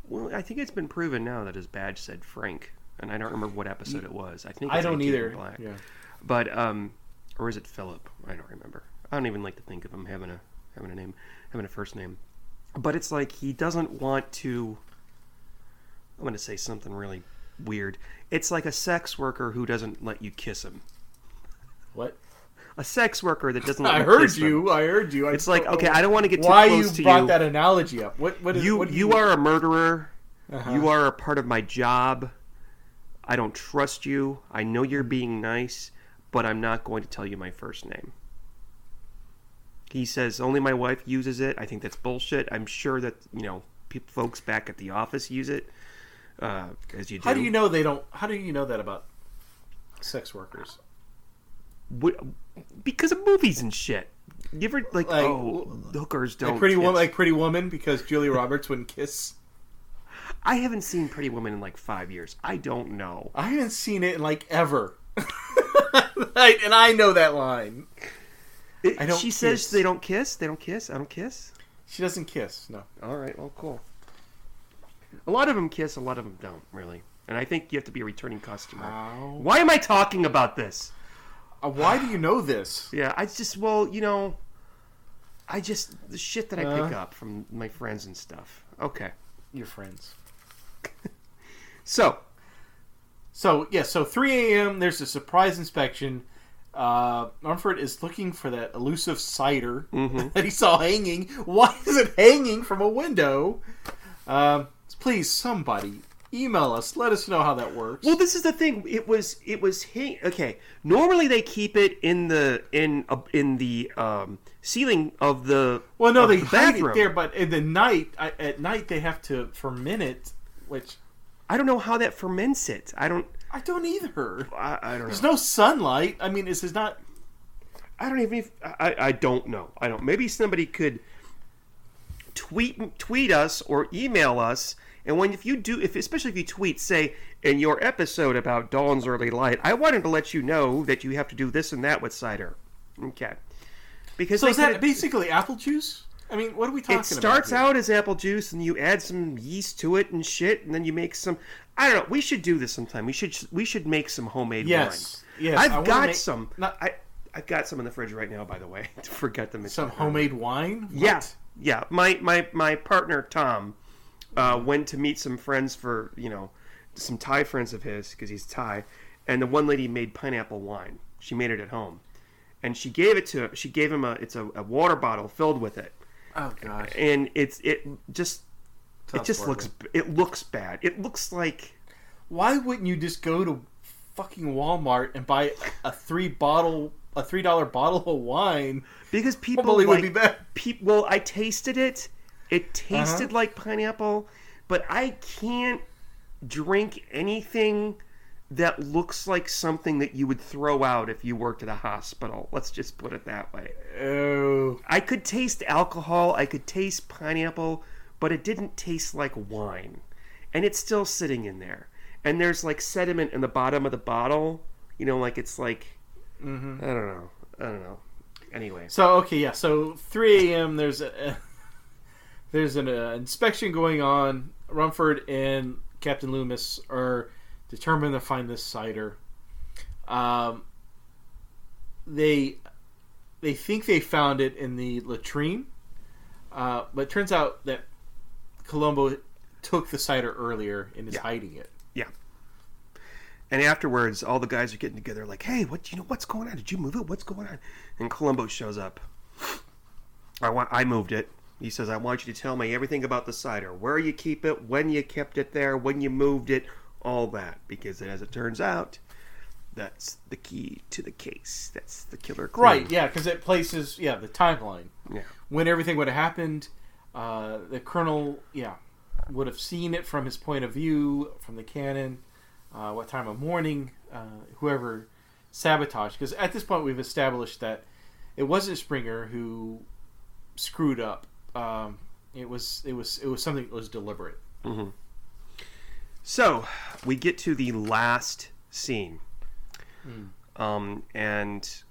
Well, I think it's been proven now that his badge said Frank, and I don't remember what episode it was. I think it's I don't 18 either. Black. Yeah. But or is it Philip? I don't remember. I don't even like to think of him having a name, having a first name. But it's like he doesn't want to. I'm going to say something really weird. It's like a sex worker who doesn't let you kiss him. What? A sex worker that doesn't let I you heard kiss you. them. I heard you. It's like, okay, I don't want to get too why close you to brought you. that analogy up. What is You are a murderer. Uh-huh. You are a part of my job. I don't trust you. I know you're being nice, but I'm not going to tell you my first name. He says only my wife uses it. I think that's bullshit. I'm sure that, folks back at the office use it. As you do. How do you know they don't? How do you know that about sex workers? Because of movies and shit. You ever hookers don't like Pretty Woman, because Julia Roberts wouldn't kiss. I haven't seen Pretty Woman in like 5 years. I don't know. I haven't seen it in like ever. And I know that line. She says they don't kiss. They don't kiss. I don't kiss. She doesn't kiss. No. All right. Well, cool. A lot of them kiss. A lot of them don't. Really. And I think you have to be a returning customer. Ow. Why am I talking about this? Why do you know this? Yeah. The shit that I pick up from my friends and stuff. Okay. Your friends. So 3 a.m. There's a surprise inspection. Rumford is looking for that elusive cider that he saw hanging. Why is it hanging from a window? Please, somebody email us. Let us know how that works. Well, this is the thing. It was okay. Normally they keep it in the ceiling of the they hide bathroom. it there, but at night they have to ferment it, which I don't know how that ferments it. I don't either. I don't know. There's no sunlight. I mean, this is not. I don't even. I don't know. I don't. Maybe somebody could tweet us or email us. And especially if you tweet, say, in your episode about Dawn's Early Light, I wanted to let you know that you have to do this and that with cider. Okay. Because so is that basically apple juice? I mean, what are we talking about? It starts out as apple juice, and you add some yeast to it and shit, and then you make some. I don't know. We should do this sometime. We should make some homemade wine. Yes. I've got some. I've got some in the fridge right now. By the way, I forgot them. Some homemade wine. What? Yeah. My partner Tom went to meet some friends for some Thai friends of his because he's Thai, and the one lady made pineapple wine. She made it at home, and she gave it to him. She gave him a water bottle filled with it. Oh gosh! And it looks bad. It looks like. Why wouldn't you just go to fucking Walmart and buy a $3 bottle of wine? Because people would be bad. Well, I tasted it. It tasted like pineapple, but I can't drink anything that looks like something that you would throw out if you worked at a hospital. Let's just put it that way. Oh. I could taste alcohol. I could taste pineapple, but it didn't taste like wine. And it's still sitting in there. And there's like sediment in the bottom of the bottle. It's like... I don't know. Anyway. So, okay, yeah. So, 3 a.m., there's an inspection going on. Rumford and Captain Loomis are determined to find this cider. They think they found it in the latrine, but it turns out that Columbo took the cider earlier and is hiding it. Yeah. And afterwards, all the guys are getting together, like, "Hey, what's going on? Did you move it? What's going on?" And Columbo shows up. I moved it. He says, "I want you to tell me everything about the cider. Where you keep it, when you kept it there, when you moved it, all that." Because as it turns out, that's the key to the case. That's the killer clue. Right, yeah, because it places, the timeline. Yeah. When everything would have happened, the Colonel, would have seen it from his point of view, from the cannon, what time of morning, whoever sabotaged. Because at this point, we've established that it wasn't Springer who screwed up. It was something that was deliberate. Mm-hmm. So we get to the last scene. and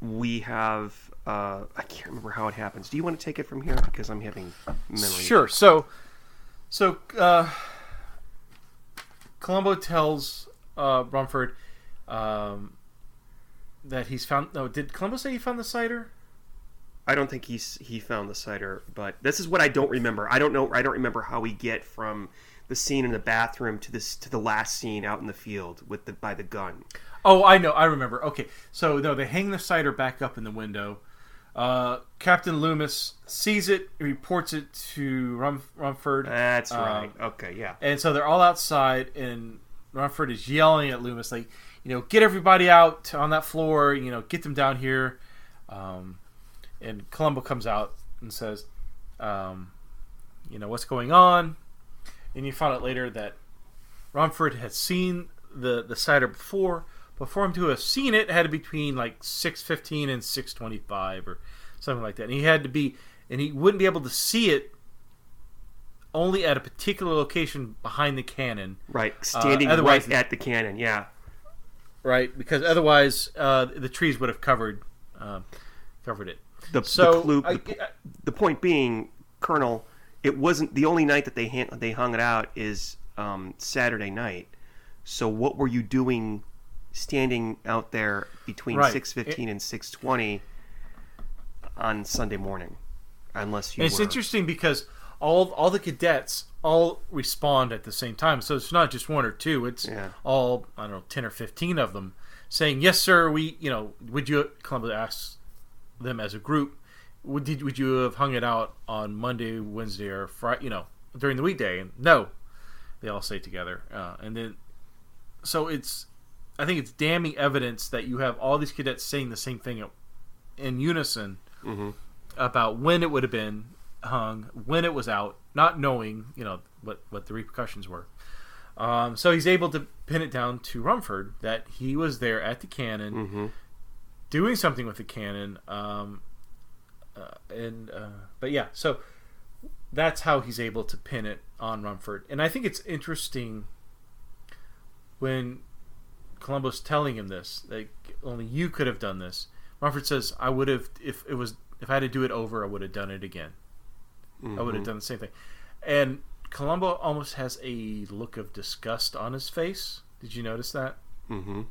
we have I can't remember how it happens. Do you want to take it from here because I'm having memory? Sure. So Columbo tells Rumford that he's found. No, did Columbo say he found the cider? I don't think he found the cider, but this is what I don't remember. I don't know. I don't remember how we get from the scene in the bathroom to the last scene out in the field by the gun. Oh, I know. I remember. Okay, so no, they hang the cider back up in the window. Captain Loomis sees it, reports it to Rumford. That's right. Okay, yeah. And so they're all outside, and Rumford is yelling at Loomis, like, get everybody out on that floor, get them down here. And Columbo comes out and says, what's going on? And you find out later that Rumford had seen the cider before. But for him to have seen it, had to be between like 6:15 and 6:25 or something like that. And he wouldn't be able to see it only at a particular location behind the cannon. Right, standing right at the cannon, yeah. Right, because otherwise the trees would have covered it. The point being, Colonel, it wasn't the only night that they hung it out is Saturday night. So what were you doing standing out there between 6:15 and 6:20 on Sunday morning? It's interesting because all the cadets all respond at the same time. So it's not just one or two. It's all, 10 or 15 of them saying, "Yes, sir, would you," Columbo asks them as a group, would you have hung it out on Monday, Wednesday, or Friday, during the weekday? And no, they all say together. And then, so I think it's damning evidence that you have all these cadets saying the same thing in unison about when it would have been hung, when it was out, not knowing, what the repercussions were. So he's able to pin it down to Rumford that he was there at the cannon, doing something with the cannon. But yeah, so that's how he's able to pin it on Rumford. And I think it's interesting when Columbo's telling him this, like, only you could have done this. Rumford says, "I would have, if I had to do it over, I would have done it again. I would have done the same thing." And Columbo almost has a look of disgust on his face. Did you notice that? Mm-hmm.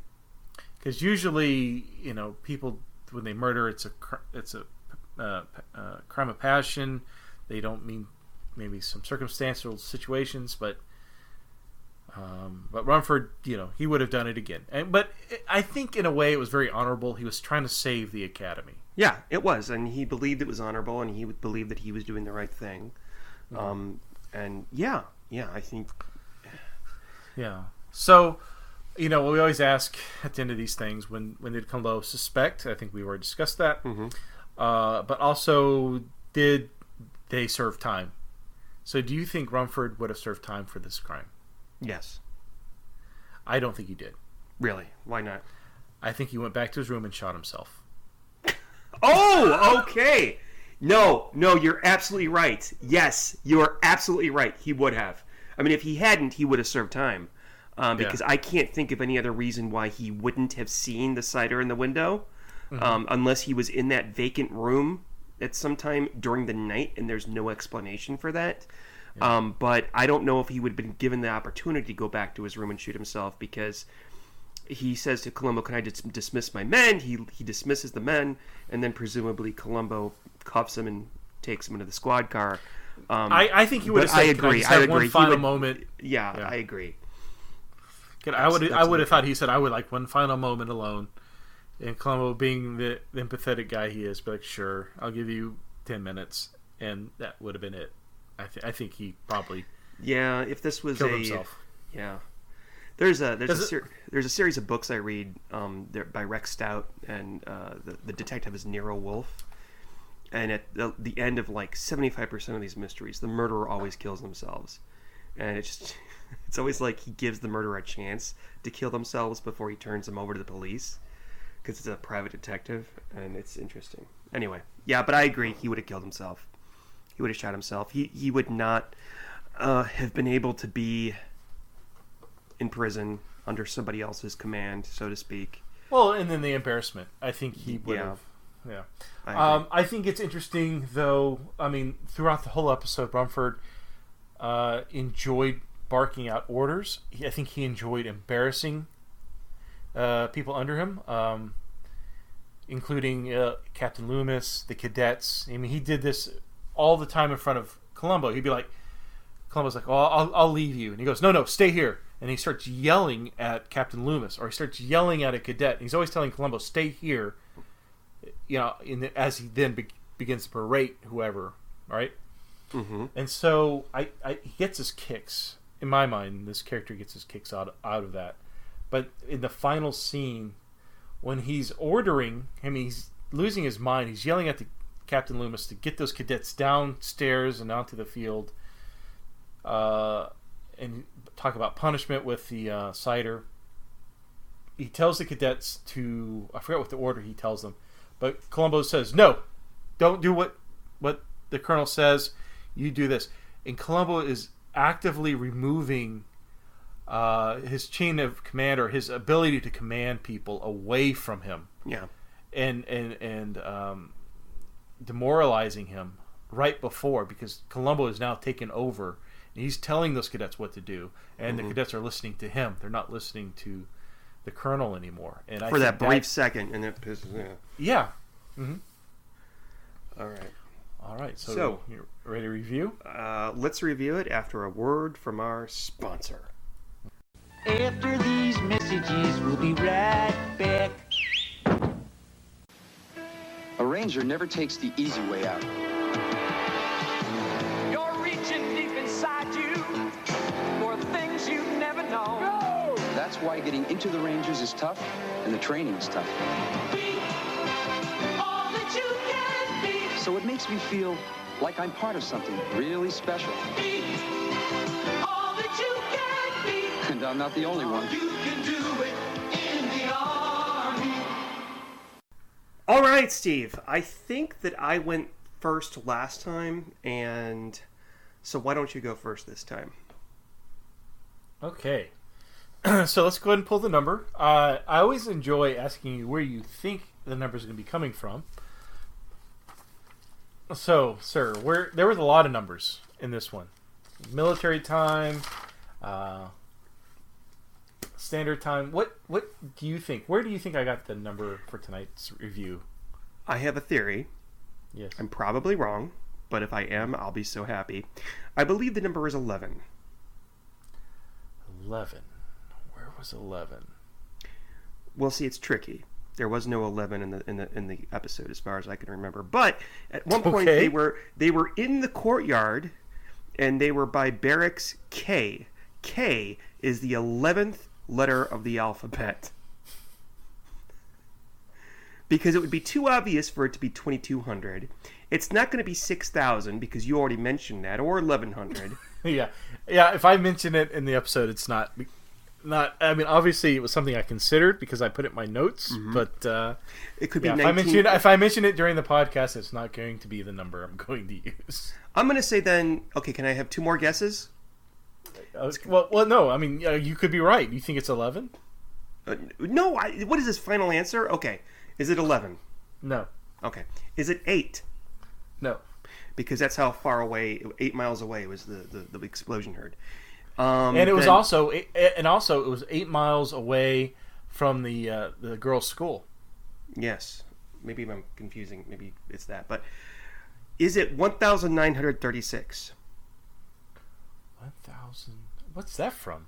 Because usually, people, when they murder, it's a crime of passion. They don't mean maybe some circumstantial situations, but Rumford, he would have done it again. But I think in a way it was very honorable. He was trying to save the Academy. Yeah, it was, and he believed it was honorable, and he believed that he was doing the right thing. And I think. Yeah. So, we always ask at the end of these things, when did Columbo suspect? I think we already discussed that. But also, did they serve time? So, do you think Rumford would have served time for this crime? Yes. I don't think he did. Really? Why not? I think he went back to his room and shot himself. Oh, okay. No, you're absolutely right. Yes, you're absolutely right. He would have. I mean, if he hadn't, he would have served time. Because I can't think of any other reason why he wouldn't have seen the cider in the window, unless he was in that vacant room at some time during the night, and there's no explanation for that. Yeah. But I don't know if he would have been given the opportunity to go back to his room and shoot himself, because he says to Columbo, "Can I just dismiss my men?" He dismisses the men, and then presumably Columbo cuffs him and takes him into the squad car. I think he would have said, "I agree. I agree. One final moment." Yeah, I agree. I would have thought he said, "I would like one final moment alone." And Columbo, being the empathetic guy he is, be like, "Sure, I'll give you 10 minutes," and that would have been it. I think he probably if this was killed himself. Yeah. There's a series of books I read by Rex Stout, and the detective is Nero Wolfe. And at the end of like 75% of these mysteries, the murderer always kills themselves, and it's always like he gives the murderer a chance to kill themselves before he turns them over to the police, because it's a private detective, and it's interesting. Anyway, but I agree, he would have killed himself. He would have shot himself. He would not have been able to be in prison under somebody else's command, so to speak. Well, and then the embarrassment. I think he would have. Yeah. I think it's interesting, though. I mean, throughout the whole episode, Rumford enjoyed barking out orders. I think he enjoyed embarrassing people under him, including Captain Loomis, the cadets. I mean, he did this all the time in front of Columbo. He'd be like, Columbo's like, "Oh, I'll leave you," and he goes, "No, stay here." And he starts yelling at Captain Loomis, or he starts yelling at a cadet. And he's always telling Columbo, "Stay here," you know, as he then begins to berate whoever, right? Mm-hmm. And so he gets his kicks. In my mind, this character gets his kicks out of that. But in the final scene, when he's ordering, I mean, he's losing his mind. He's yelling at the Captain Loomis to get those cadets downstairs and onto the field, and talk about punishment with the cider. He tells the cadets to, I forget what the order he tells them, but Columbo says, "No, don't do what the colonel says. You do this." And Columbo is actively removing his chain of command, or his ability to command people, away from him. Yeah, and demoralizing him right before, because Columbo is now taken over. And he's telling those cadets what to do, and the cadets are listening to him. They're not listening to the colonel anymore. And for that brief second, and it pisses me off. Yeah. Mm-hmm. All right. So you're ready to review? Let's review it after a word from our sponsor. After these messages, we'll be right back. A ranger never takes the easy way out. You're reaching deep inside you for things you never know. Go! That's why getting into the Rangers is tough, and the training is tough. Be all that you can be. So it makes me feel like I'm part of something really special. Be all that you can be. And I'm not the only one. You can do it in the army. All right, Steve. I think that I went first last time, and so why don't you go first this time? Okay. So let's go ahead and pull the number. I always enjoy asking you where you think the number is going to be coming from. So, sir, there was a lot of numbers in this one. Military time, standard time. What do you think? Where do you think I got the number for tonight's review? I have a theory. Yes. I'm probably wrong, but if I am, I'll be so happy. I believe the number is 11. 11. Where was 11? Well, see, it's tricky. There was no 11 in the episode, as far as I can remember. But at one point, they were in the courtyard, and they were by barracks K. K is the 11th letter of the alphabet. Because it would be too obvious for it to be 2,200. It's not going to be 6,000 because you already mentioned that, or 1,100. Yeah. If I mention it in the episode, it's not. I mean, obviously, it was something I considered because I put it in my notes. Mm-hmm. But it could be. If I mention it during the podcast, it's not going to be the number I'm going to use. I'm going to say then. Okay, can I have two more guesses? Well, no. I mean, you could be right. You think it's 11? No. What is this final answer? Okay. Is it 11? No. Okay. Is it 8? No. Because that's how far away, 8 miles away, was the explosion heard. And it was also 8 miles away from the girls' school. Yes. Maybe I'm confusing. Maybe it's that. But is it 1,936? 1,000. What's that from?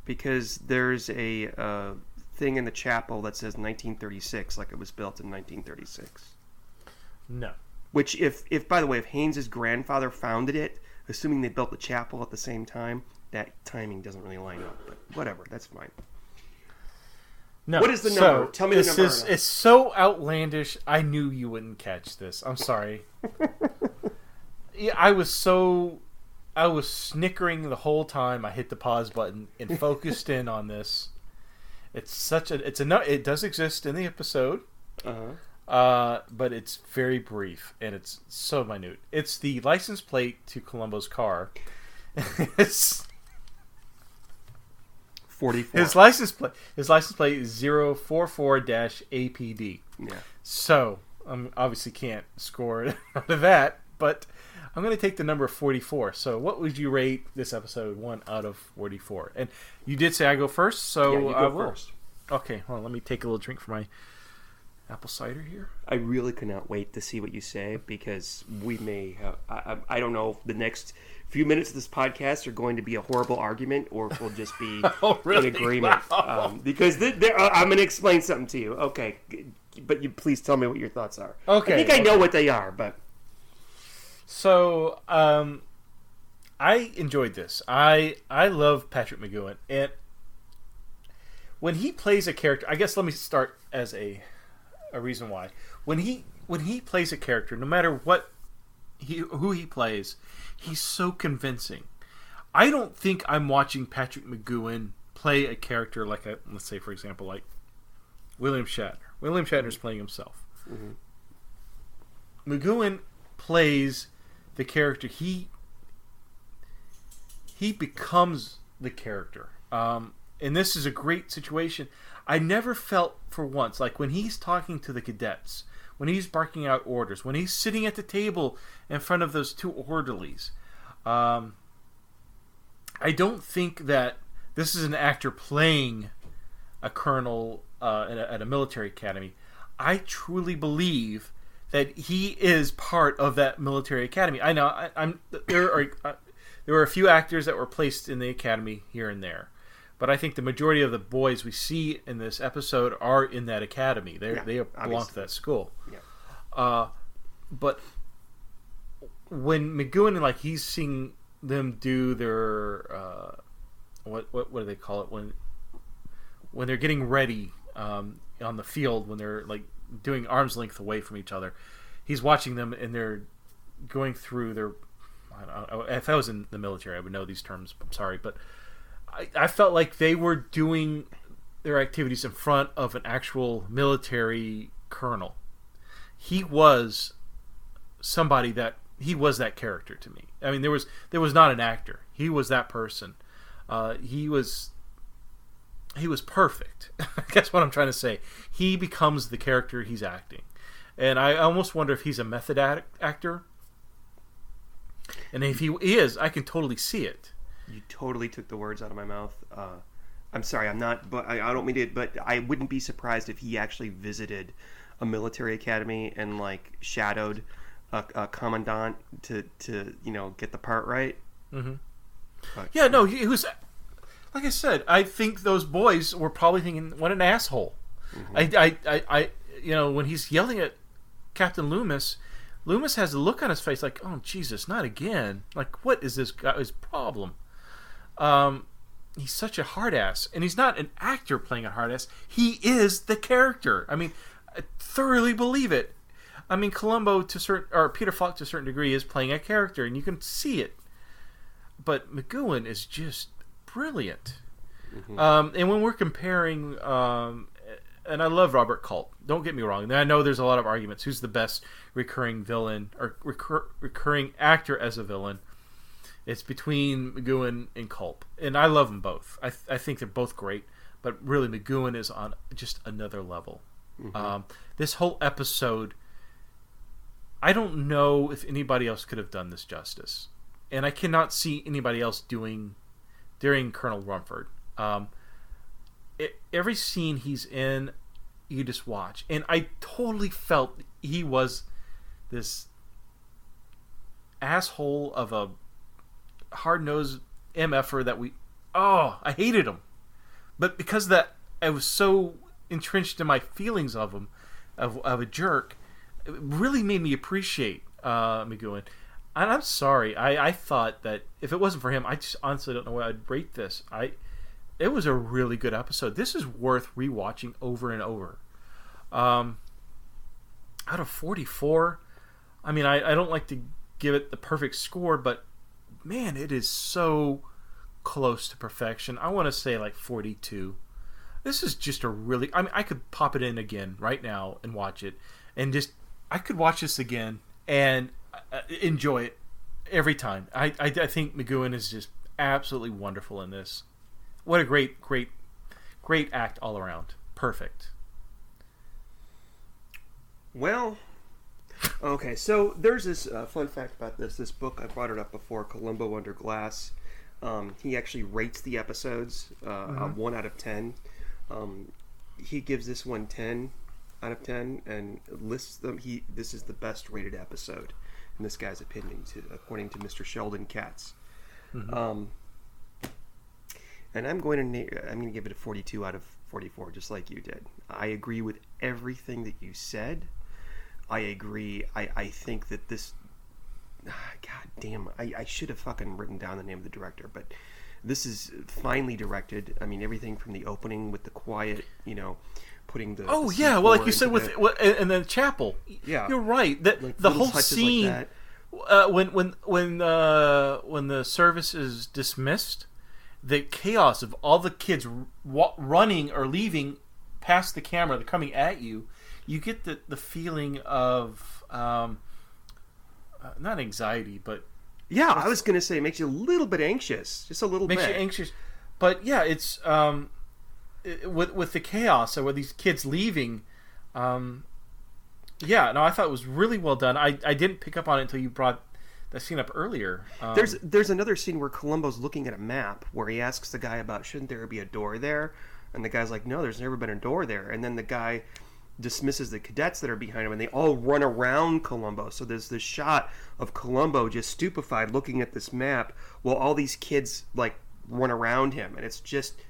Because there's a thing in the chapel that says 1936, like it was built in 1936. No. Which, if by the way, if Haynes' grandfather founded it, assuming they built the chapel at the same time, that timing doesn't really line up. But whatever, that's fine. No. What is the number? Tell me the number. It's so outlandish. I knew you wouldn't catch this. I'm sorry. Yeah, I was snickering the whole time I hit the pause button and focused in on this. It does exist in the episode. But it's very brief and it's so minute. It's the license plate to Columbo's car. It's 44. His license plate is 044-APD. Yeah. So obviously can't score out of that, but I'm going to take the number 44. So what would you rate this episode 1 out of 44? And you did say I go first, so yeah, you go first. Okay, well, let me take a little drink for my apple cider here. I really cannot wait to see what you say, because we may have, I don't know if the next few minutes of this podcast are going to be a horrible argument or if we'll just be really? in agreement. Wow. Because I'm going to explain something to you. Okay, but you please tell me what your thoughts are. Okay. I think I know what they are, but... So, I enjoyed this. I love Patrick McGoohan, and when he plays a character, I guess let me start as a reason why. When he plays a character, no matter who he plays, he's so convincing. I don't think I'm watching Patrick McGoohan play a character like let's say, for example, like William Shatner. William Shatner's playing himself. Mm-hmm. McGoohan plays the character. He becomes the character. And this is a great situation. I never felt for once, like when he's talking to the cadets, when he's barking out orders, when he's sitting at the table in front of those two orderlies, I don't think that this is an actor playing a colonel at a military academy. I truly believe that he is part of that military academy. I know there were a few actors that were placed in the academy here and there, but I think the majority of the boys we see in this episode are in that academy. They belong to that school. Yeah. But when McGoohan, like, he's seeing them do their what do they call it when they're getting ready on the field, when they're like doing arm's length away from each other, he's watching them and they're going through their, I don't know, if I was in the military I would know these terms, I'm sorry, but I felt like they were doing their activities in front of an actual military colonel. He was somebody that, he was that character to me. I mean, there was not an actor. He was that person. He was perfect. That's what I'm trying to say. He becomes the character he's acting. And I almost wonder if he's a method actor. And if he is, I can totally see it. You totally took the words out of my mouth. I'm sorry, I'm not, but I don't mean to, but I wouldn't be surprised if he actually visited a military academy and like shadowed a commandant to get the part right. Mm-hmm. But, yeah, no, he was, like I said, I think those boys were probably thinking, what an asshole. Mm-hmm. I when he's yelling at Captain Loomis has a look on his face like, oh, Jesus, not again. Like, what is this guy's problem? He's such a hard ass, and he's not an actor playing a hard ass. He is the character. I mean, I thoroughly believe it. I mean, Columbo Peter Falk to a certain degree is playing a character, and you can see it. But McGoohan is just brilliant. Mm-hmm. And when we're comparing, and I love Robert Culp, don't get me wrong. I know there's a lot of arguments. Who's the best recurring villain or recurring actor as a villain? It's between McGoohan and Culp, and I love them both. I think they're both great, but really McGoohan is on just another level. Mm-hmm. This whole episode, I don't know if anybody else could have done this justice, and I cannot see anybody else during Colonel Rumford. Every scene he's in, you just watch, and I totally felt he was this asshole of a hard-nosed MFer that I hated him, but because that I was so entrenched in my feelings of him, of a jerk, it really made me appreciate McGoohan. And I'm sorry, I thought that if it wasn't for him, I just honestly don't know where I'd rate this. It was a really good episode. This is worth rewatching over and over. Out of 44, I mean, I don't like to give it the perfect score, but man, it is so close to perfection. I want to say like 42. This is just a really, I mean, I could pop it in again right now and watch it, and just, I could watch this again and enjoy it every time. I think McGoohan is just absolutely wonderful in this. what a great act all around. Perfect. Well, okay, so there's this fun fact about this book. I brought it up before, Columbo Under Glass. He actually rates the episodes 1 out of 10. He gives this one 10 out of 10 and lists them. This is the best rated episode in this guy's opinion, according to Mr. Sheldon Katz. And I'm going to give it a 42 out of 44, just like you did. I agree with everything that you said. I agree. I think that this... God damn, I should have fucking written down the name of the director, but this is finely directed. I mean, everything from the opening with the quiet, putting the... Oh, yeah, well, like you said, and then chapel. Yeah. You're right. The whole scene, like when the service is dismissed, the chaos of all the kids running or leaving past the camera, they're coming at you, you get the feeling of not anxiety, but yeah, I was gonna say it makes you a little bit anxious, just a little bit. Makes you anxious, but yeah, it's with the chaos or with these kids leaving. Yeah, no, I thought it was really well done. I didn't pick up on it until you brought that scene up earlier. There's another scene where Columbo's looking at a map where he asks the guy about shouldn't there be a door there, and the guy's like, no, there's never been a door there, and then the guy dismisses the cadets that are behind him, and they all run around Columbo. So there's this shot of Columbo just stupefied looking at this map while all these kids like run around him, and it's just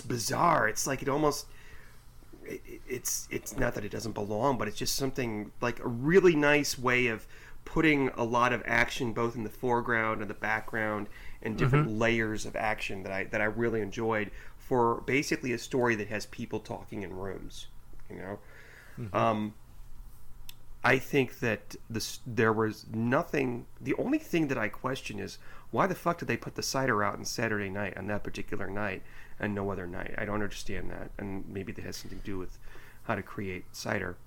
bizarre. It's like it's not that it doesn't belong, but it's just something like a really nice way of putting a lot of action both in the foreground and the background and different layers of action that I really enjoyed for basically a story that has people talking in rooms. I think that there was nothing. The only thing that I question is why the fuck did they put the cider out on Saturday night on that particular night and no other night? I don't understand that, and maybe that has something to do with how to create cider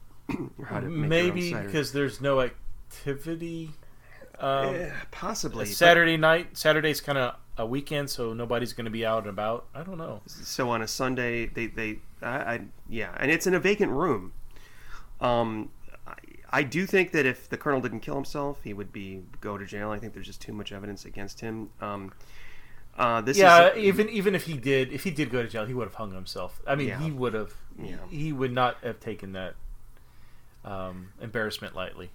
or how to make maybe your own cider. Because there's no activity. Possibly Saturday night. Saturday's kind of a weekend, so nobody's going to be out and about. I don't know. So on a Sunday, and it's in a vacant room. I do think that if the colonel didn't kill himself, he would go to jail. I think there's just too much evidence against him. Even if he did go to jail, he would have hung himself. I mean, he would have. Yeah. He would not have taken that embarrassment lightly.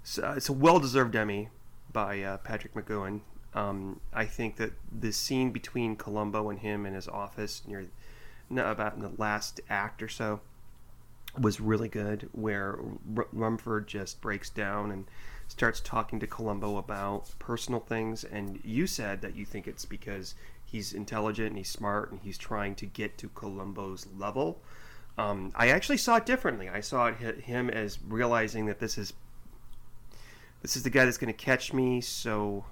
So it's a well-deserved Emmy by Patrick McGoohan. I think that the scene between Columbo and him in his office about in the last act or so was really good, where Rumford just breaks down and starts talking to Columbo about personal things, and you said that you think it's because he's intelligent and he's smart and he's trying to get to Columbo's level. I actually saw it differently. I saw him as realizing that this is the guy that's going to catch me, so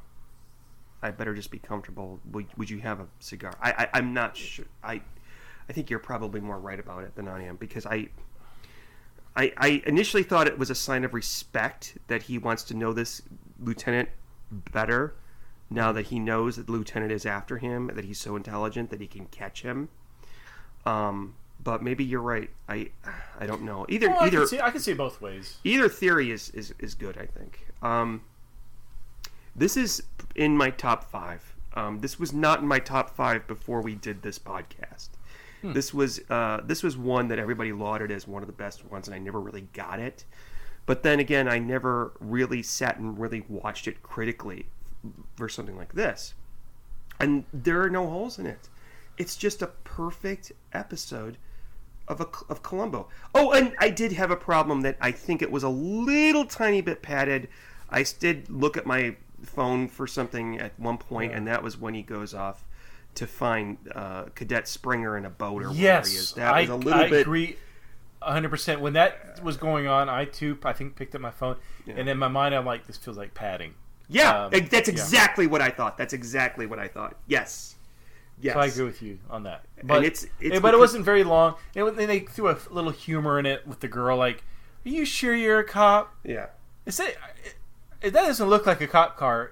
I better just be comfortable. Would you have a cigar? I'm not sure. I think you're probably more right about it than I am, because I initially thought it was a sign of respect that he wants to know this lieutenant better now that he knows that the lieutenant is after him, that he's so intelligent that he can catch him. But maybe you're right. I don't know. I can see it both ways. Either theory is good, I think. This is in my top 5. This was not in my top 5 before we did this podcast. This was one that everybody lauded as one of the best ones, and I never really got it. But then again, I never really sat and really watched it critically for something like this. And there are no holes in it. It's just a perfect episode of Columbo. Oh, and I did have a problem that I think it was a little tiny bit padded. I did look at my phone for something at one point, and that was when he goes off to find Cadet Springer in a boat or whatever he is. That was a little bit... I agree 100%. When that was going on, I think picked up my phone, and in my mind I'm like, this feels like padding. Yeah, that's exactly what I thought. That's exactly what I thought. Yes. So I agree with you on that. But it wasn't very long. And they threw a little humor in it with the girl, like, "Are you sure you're a cop?" Yeah. That doesn't look like a cop car.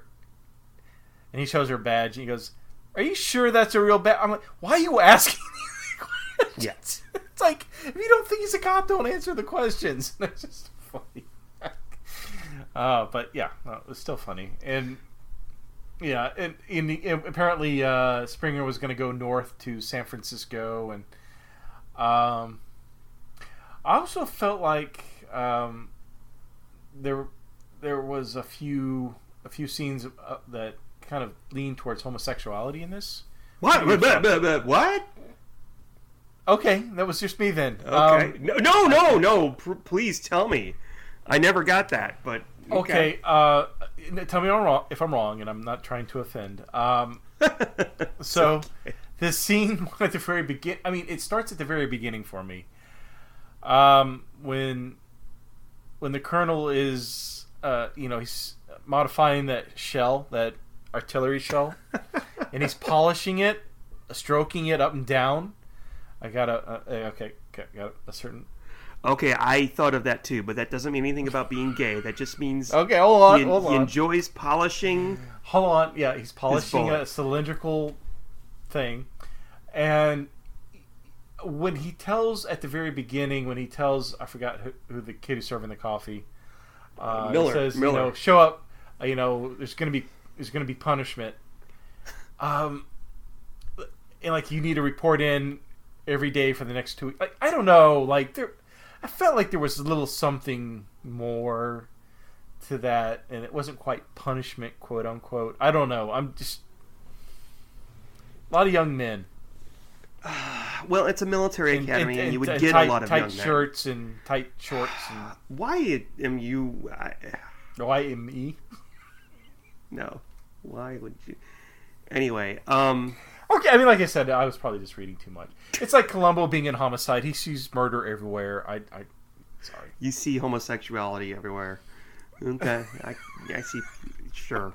And he shows her badge, and he goes, are you sure that's a real I'm like, why are you asking these questions? Yeah. It's like, if you don't think he's a cop, don't answer the questions. It's just funny. But yeah, it was still funny. And yeah, and apparently Springer was going to go north to San Francisco, and I also felt like there was a few scenes that kind of leaned towards homosexuality in this. What? What? Okay, that was just me then. Okay. No. Please tell me. I never got that, but okay. Tell me if I'm wrong, and I'm not trying to offend. So, okay. This scene at the very beginning. I mean, it starts at the very beginning for me. When the colonel is, he's modifying that shell, that artillery shell, and he's polishing it, stroking it up and down. I got a certain. Okay, I thought of that too, but that doesn't mean anything about being gay. That just means okay. Hold on. He enjoys polishing. Hold on. Yeah, he's polishing a cylindrical thing, and when he tells at the very beginning, I forgot who the kid who's serving the coffee. Miller says, Miller. Show up. There's gonna be punishment. And like you need to report in every day for the next 2 weeks. Like, I don't know. Like I felt like there was a little something more to that, and it wasn't quite punishment, quote unquote. I don't know. I'm just a lot of young men. Well, it's a military academy, and you would get a lot of young men. Tight shirts and tight shorts. And why am you? Why am E? No. Why would you? Anyway, Okay, I mean, like I said, I was probably just reading too much. It's like Columbo being in Homicide. He sees murder everywhere. Sorry. You see homosexuality everywhere. Okay, I see. Sure.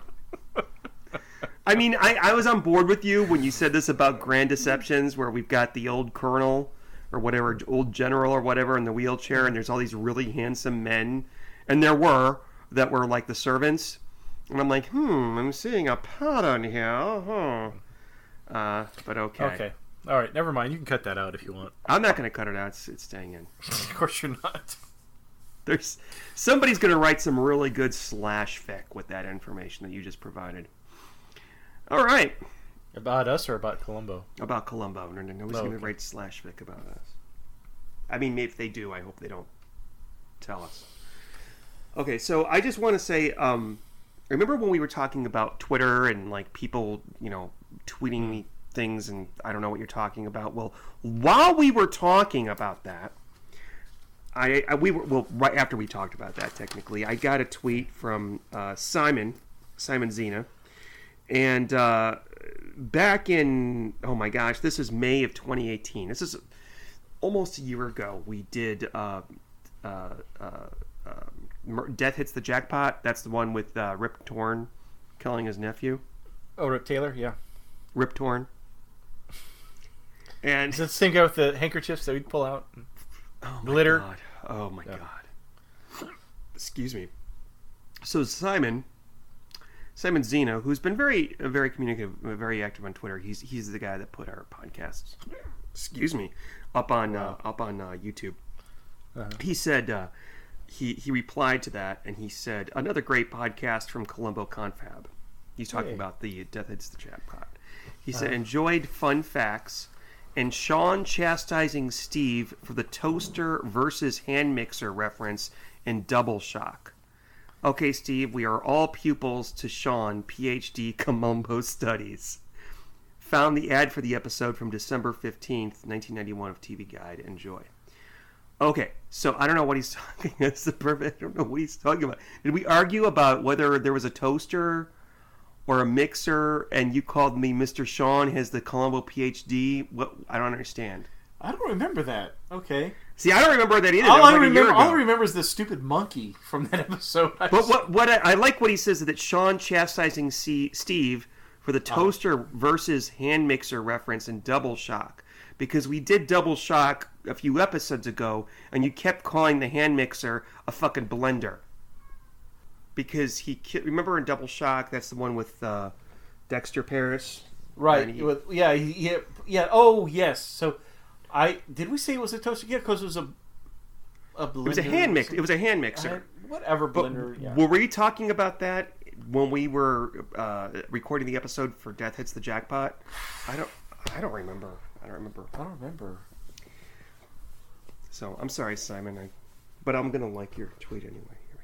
I mean, I was on board with you when you said this about Grand Deceptions, where we've got the old colonel or whatever, old general or whatever in the wheelchair, and there's all these really handsome men, and there were that were like the servants, and I'm like, I'm seeing a pattern here, but okay. Okay. All right, never mind. You can cut that out if you want. I'm not going to cut it out. It's staying in. Of course you're not. Somebody's going to write some really good /fic with that information that you just provided. All right. About us or about Columbo? About Columbo. No, nobody's going to write /fic about us. I mean, if they do, I hope they don't tell us. Okay, so I just want to say, remember when we were talking about Twitter and like people, tweeting me things, and I don't know what you're talking about. Well, while we were talking about that, right after we talked about that, technically, I got a tweet from Simon Zena, and back in, oh my gosh, this is May of 2018. This is almost a year ago. We did Death Hits the Jackpot. That's the one with Rip Torn killing his nephew. Oh, Rip Taylor, yeah. Rip Torn. And is that the same guy with the handkerchiefs that we'd pull out? Oh my glitter. God. Oh my God. Excuse me. So Simon Zeno, who's been very communicative, very active on Twitter. He's the guy that put our podcasts, up on YouTube. Uh-huh. He said he replied to that, and he said, another great podcast from Columbo Confab. He's talking about the Death Hits the Jackpot. He said, enjoyed fun facts and Sean chastising Steve for the toaster versus hand mixer reference in Double Shock. Okay, Steve, we are all pupils to Sean, PhD, Columbo Studies. Found the ad for the episode from December 15th, 1991 of TV Guide. Enjoy. Okay, so I don't know what he's talking. That's the perfect. I don't know what he's talking about. Did we argue about whether there was a toaster or a mixer, and you called me Mr. Sean has the Columbo PhD? What? I don't understand. I don't remember that. Okay. See, I don't remember that either. All I remember is the stupid monkey from that episode. But what I like what he says is that Sean chastising Steve for the toaster versus hand mixer reference in Double Shock, because we did Double Shock a few episodes ago, and you kept calling the hand mixer a fucking blender. Because remember in Double Shock, that's the one with Dexter Paris, Right. And Yeah. Oh, yes. So, did we say it was a toaster? Yeah, because it was a blender. It was a hand mix. It was a hand mixer. Whatever blender. Yeah. Were we talking about that when we were recording the episode for Death Hits the Jackpot? I don't remember. I don't remember. So I'm sorry, Simon. But I'm gonna like your tweet anyway. Here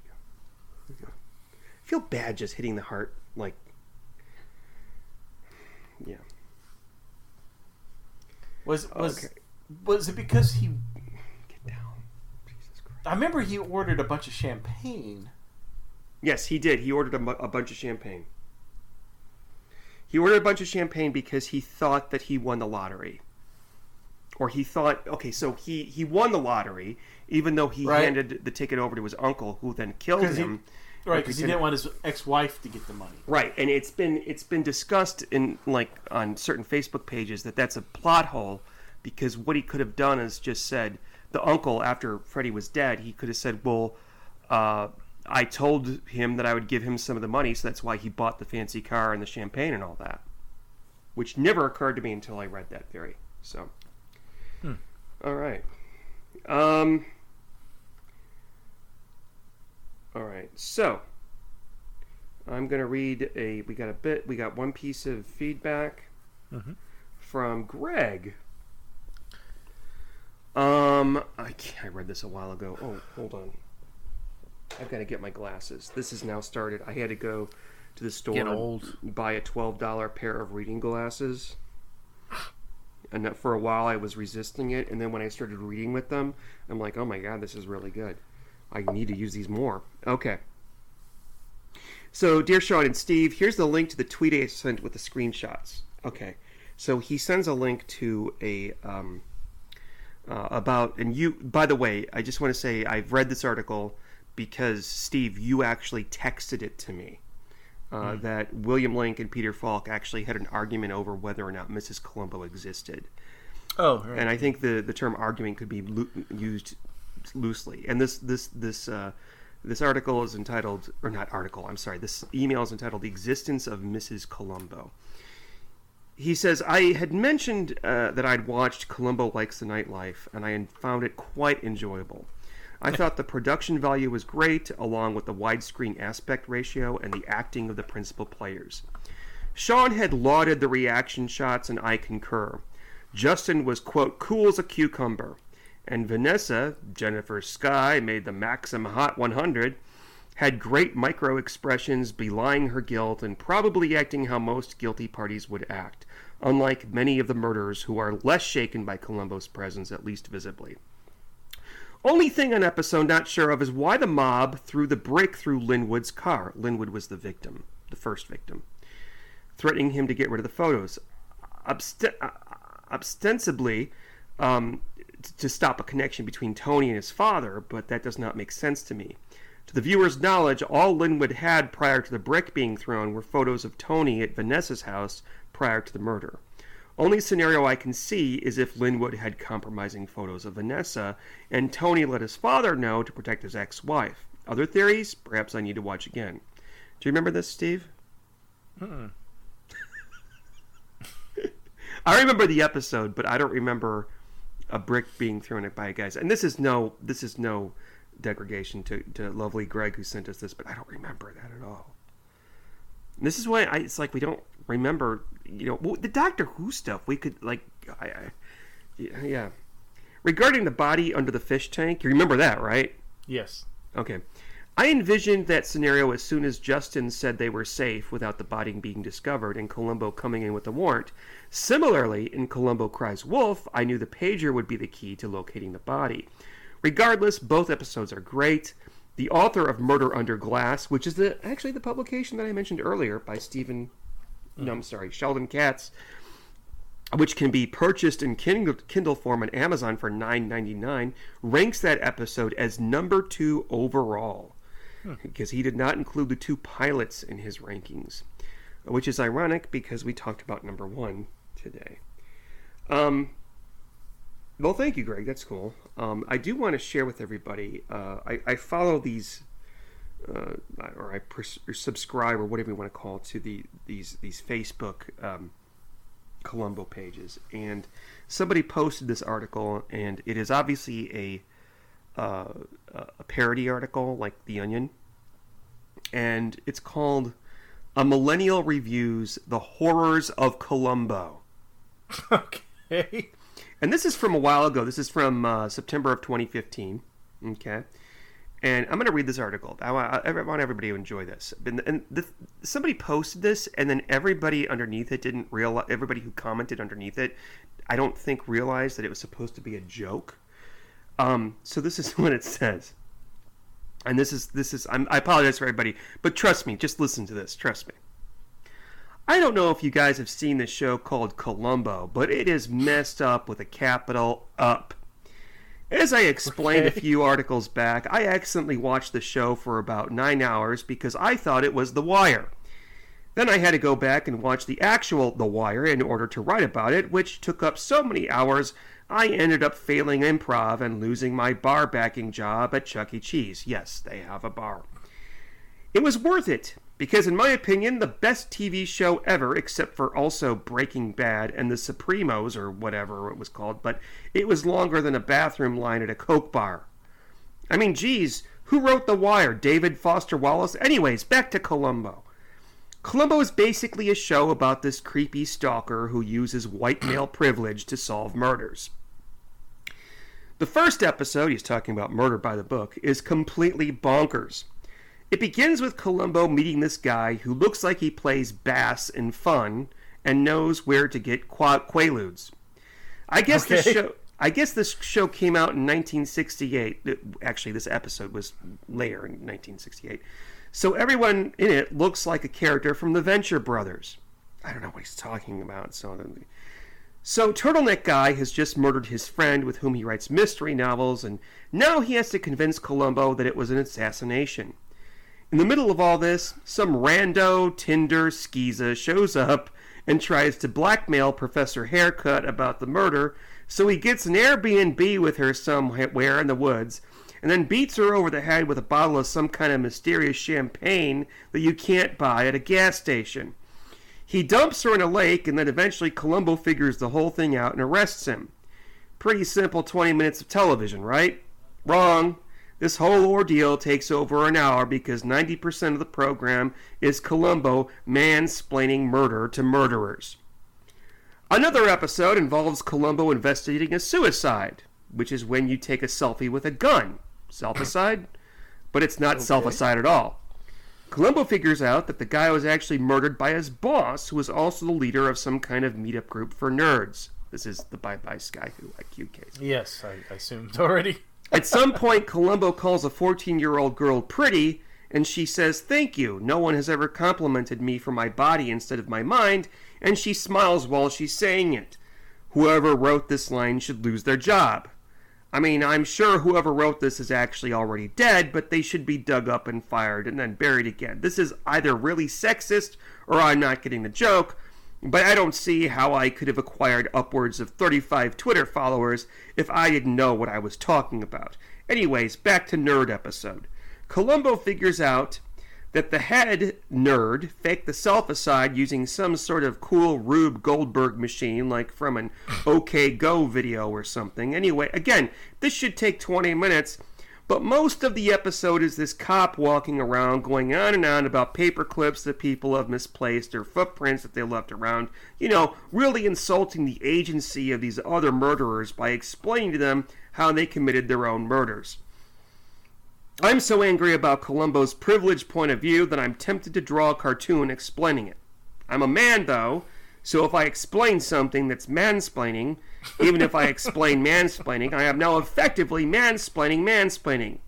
we go. I feel bad just hitting the heart. Like, yeah. Was it because he? Get down. Jesus Christ. I remember he ordered a bunch of champagne. Yes, he did. He ordered a bunch of champagne. He ordered a bunch of champagne because he thought that he won the lottery. Or he thought, okay, so he won the lottery, even though he handed the ticket over to his uncle, who then killed him. Because he didn't want his ex-wife to get the money. Right, and it's been discussed in on certain Facebook pages that that's a plot hole, because what he could have done is just said, the uncle, after Freddie was dead, he could have said, well, I told him that I would give him some of the money, so that's why he bought the fancy car and the champagne and all that, which never occurred to me until I read that theory. So, all right. All right, so I'm gonna read we got one piece of feedback from Greg. I read this a while ago. Oh, hold on. I've got to get my glasses. This has now started. I had to go to the store and buy a $12 pair of reading glasses. And for a while I was resisting it, and then when I started reading with them, I'm like, oh my god, this is really good. I need to use these more. Okay. So, dear Sean and Steve, here's the link to the tweet I sent with the screenshots. Okay. So he sends a link to a and you, by the way, I just want to say I've read this article because, Steve, you actually texted it to me. That William Link and Peter Falk actually had an argument over whether or not Mrs. Columbo existed. Oh, right. And I think the term argument could be used loosely. And this article is entitled, or not article, I'm sorry, this email is entitled "The Existence of Mrs. Columbo." He says, I had mentioned that I'd watched Columbo Likes the Nightlife, and I found it quite enjoyable. I thought the production value was great, along with the widescreen aspect ratio and the acting of the principal players. Sean had lauded the reaction shots, and I concur. Justin was, quote, cool as a cucumber. And Vanessa, Jennifer Sky, made the Maxim Hot 100, had great micro-expressions belying her guilt and probably acting how most guilty parties would act, unlike many of the murderers who are less shaken by Columbo's presence, at least visibly. Only thing on episode not sure of is why the mob threw the brick through Linwood's car. Linwood was the victim, the first victim, threatening him to get rid of the photos. Ostensibly, to stop a connection between Tony and his father, but that does not make sense to me. To the viewer's knowledge, all Linwood had prior to the brick being thrown were photos of Tony at Vanessa's house prior to the murder. Only scenario I can see is if Linwood had compromising photos of Vanessa, and Tony let his father know to protect his ex-wife. Other theories? Perhaps I need to watch again. Do you remember this, Steve? I remember the episode, but I don't remember a brick being thrown at by guys. And this is no degradation to lovely Greg who sent us this, but I don't remember that at all. And this is why it's like we don't remember, the Doctor Who stuff. We could yeah. Regarding the body under the fish tank, you remember that, right? Yes. Okay. I envisioned that scenario as soon as Justin said they were safe without the body being discovered and Columbo coming in with the warrant. Similarly, in Columbo Cries Wolf, I knew the pager would be the key to locating the body. Regardless, both episodes are great. The author of Murder Under Glass, which is actually the publication that I mentioned earlier by Sheldon Katz, which can be purchased in Kindle form on Amazon for $9.99, ranks that episode as number 2 overall, because he did not include the 2 pilots in his rankings, which is ironic because we talked about number 1 today. Well, thank you, Greg. That's cool. I do want to share with everybody. I follow these, or I subscribe, or whatever you want to call it, to these Facebook Columbo pages, and somebody posted this article, and it is obviously a parody article, like The Onion, and it's called "A Millennial Reviews the Horrors of Columbo." Okay. And this is from a while ago. This is from September of 2015. Okay. And I'm going to read this article. I want everybody to enjoy this. Somebody posted this, and then everybody underneath it didn't realize. Everybody who commented underneath it, I don't think realized that it was supposed to be a joke. So this is what it says. And this is. I apologize for everybody, but trust me. Just listen to this. Trust me. I don't know if you guys have seen this show called Columbo, but it is messed up with a capital Up. As I explained a few articles back, I accidentally watched the show for about 9 hours because I thought it was The Wire. Then I had to go back and watch the actual The Wire in order to write about it, which took up so many hours I ended up failing improv and losing my bar backing job at Chuck E. Cheese. Yes, they have a bar. It was worth it, because in my opinion, the best TV show ever, except for also Breaking Bad and The Supremos, or whatever it was called, but it was longer than a bathroom line at a Coke bar. I mean, geez, who wrote The Wire? David Foster Wallace? Anyways, back to Columbo. Columbo is basically a show about this creepy stalker who uses white male privilege to solve murders. The first episode, he's talking about Murder by the Book, is completely bonkers. It begins with Columbo meeting this guy who looks like he plays bass in Fun and knows where to get quaaludes. I guess this show came out in 1968. Actually, this episode was later in 1968. So everyone in it looks like a character from the Venture Brothers. I don't know what he's talking about. So Turtleneck Guy has just murdered his friend with whom he writes mystery novels, and now he has to convince Columbo that it was an assassination. In the middle of all this, some rando Tinder skeeza shows up and tries to blackmail Professor Haircut about the murder, so he gets an Airbnb with her somewhere in the woods, and then beats her over the head with a bottle of some kind of mysterious champagne that you can't buy at a gas station. He dumps her in a lake, and then eventually Columbo figures the whole thing out and arrests him. Pretty simple 20 minutes of television, right? Wrong. This whole ordeal takes over an hour because 90% of the program is Columbo mansplaining murder to murderers. Another episode involves Columbo investigating a suicide, which is when you take a selfie with a gun. Self-aside? But it's not self-aside at all. Columbo figures out that the guy was actually murdered by his boss, who was also the leader of some kind of meetup group for nerds. This is the Bye-Bye Sky Who IQ case. Yes, I assumed already. At some point, Columbo calls a 14-year-old girl pretty, and she says, "Thank you. No one has ever complimented me for my body instead of my mind," and she smiles while she's saying it. Whoever wrote this line should lose their job. I mean, I'm sure whoever wrote this is actually already dead, but they should be dug up and fired and then buried again. This is either really sexist or I'm not getting the joke, but I don't see how I could have acquired upwards of 35 Twitter followers if I didn't know what I was talking about. Anyways, back to Nerd episode. Columbo figures out that the head nerd faked the self-aside using some sort of cool Rube Goldberg machine, like from an OK Go video or something. Anyway, again, this should take 20 minutes, but most of the episode is this cop walking around going on and on about paper clips that people have misplaced or footprints that they left around, really insulting the agency of these other murderers by explaining to them how they committed their own murders. I'm so angry about Columbo's privileged point of view that I'm tempted to draw a cartoon explaining it. I'm a man, though, so if I explain something that's mansplaining, even if I explain mansplaining, I am now effectively mansplaining.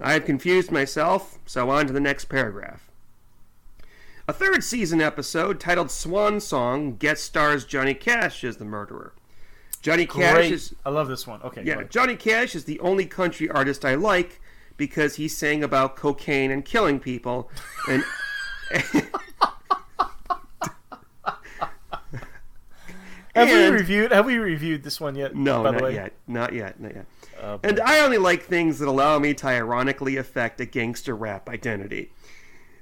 I have confused myself, so on to the next paragraph. A third season episode titled Swan Song guest stars Johnny Cash as the murderer. Johnny Cash is... I love this one. Okay. Yeah, Johnny Cash is the only country artist I like, because he sang about cocaine and killing people, and Have we reviewed this one yet? No, not yet. And I only like things that allow me to ironically affect a gangster rap identity.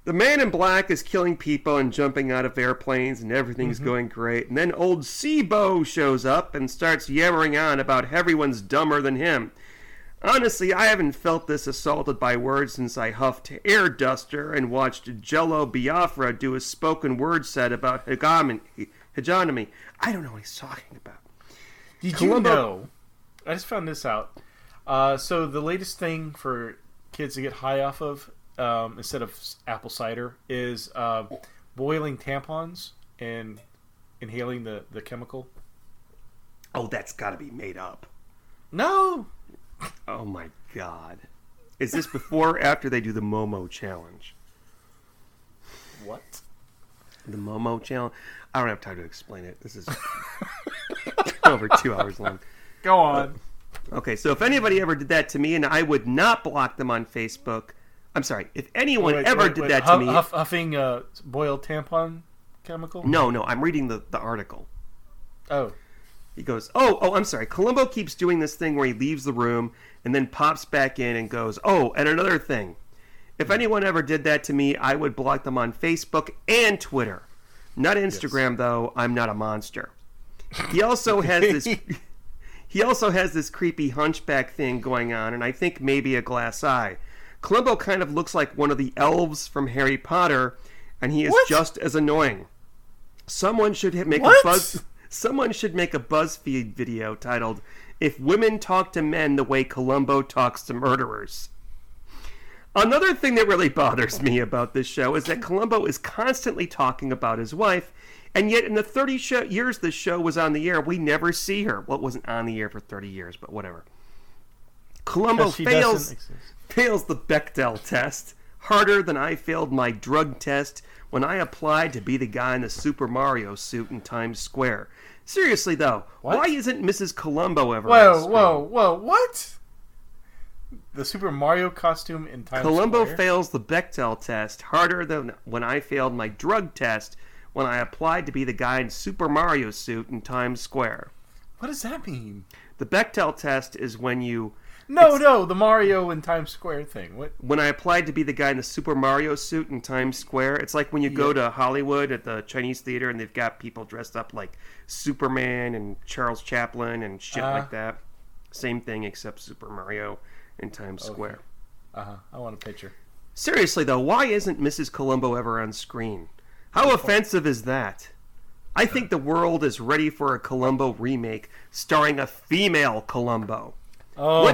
The man in black is killing people and jumping out of airplanes and everything's going great. And then old Seabo shows up and starts yammering on about everyone's dumber than him. Honestly, I haven't felt this assaulted by words since I huffed Air Duster and watched Jello Biafra do a spoken word set about hegemony. I don't know what he's talking about. Did you know? I just found this out. So the latest thing for kids to get high off of, instead of apple cider, is boiling tampons and inhaling the chemical. Oh, that's got to be made up. No. Oh my God. Is this before or after they do the Momo challenge? What? The Momo challenge? I don't have time to explain it. This is over 2 hours long. Go on. Okay, so if anybody ever did that to me, and I would not block them on Facebook. I'm sorry, if anyone did that to me... Huffing boiled tampon chemical? No, I'm reading the article. Oh. He goes, oh, I'm sorry. Columbo keeps doing this thing where he leaves the room and then pops back in and goes, oh, and another thing. If anyone ever did that to me, I would block them on Facebook and Twitter. Not Instagram, though. I'm not a monster. He also has this... He also has this creepy hunchback thing going on, and I think maybe a glass eye. Columbo kind of looks like one of the elves from Harry Potter, and he is just as annoying. Someone should make a BuzzFeed video titled, "If Women Talk to Men the Way Columbo Talks to Murderers." Another thing that really bothers me about this show is that Columbo is constantly talking about his wife, and yet in the 30 years this show was on the air, we never see her. Well, it wasn't on the air for 30 years, but whatever. Columbo fails the Bechdel test harder than I failed my drug test when I applied to be the guy in the Super Mario suit in Times Square. Seriously, though, why isn't Mrs. Columbo ever on screen? Whoa, what? The Super Mario costume in Times Square? Columbo fails the Bechdel test harder than when I failed my drug test when I applied to be the guy in Super Mario suit in Times Square. What does that mean? The Bechdel test is when you... No, the Mario in Times Square thing. What? When I applied to be the guy in the Super Mario suit in Times Square, it's like when you go to Hollywood at the Chinese theater and they've got people dressed up like Superman and Charles Chaplin and shit like that. Same thing except Super Mario in Times Square. I want a picture. Seriously, though, why isn't Mrs. Columbo ever on screen? How offensive is that? I think the world is ready for a Columbo remake starring a female Columbo. Oh,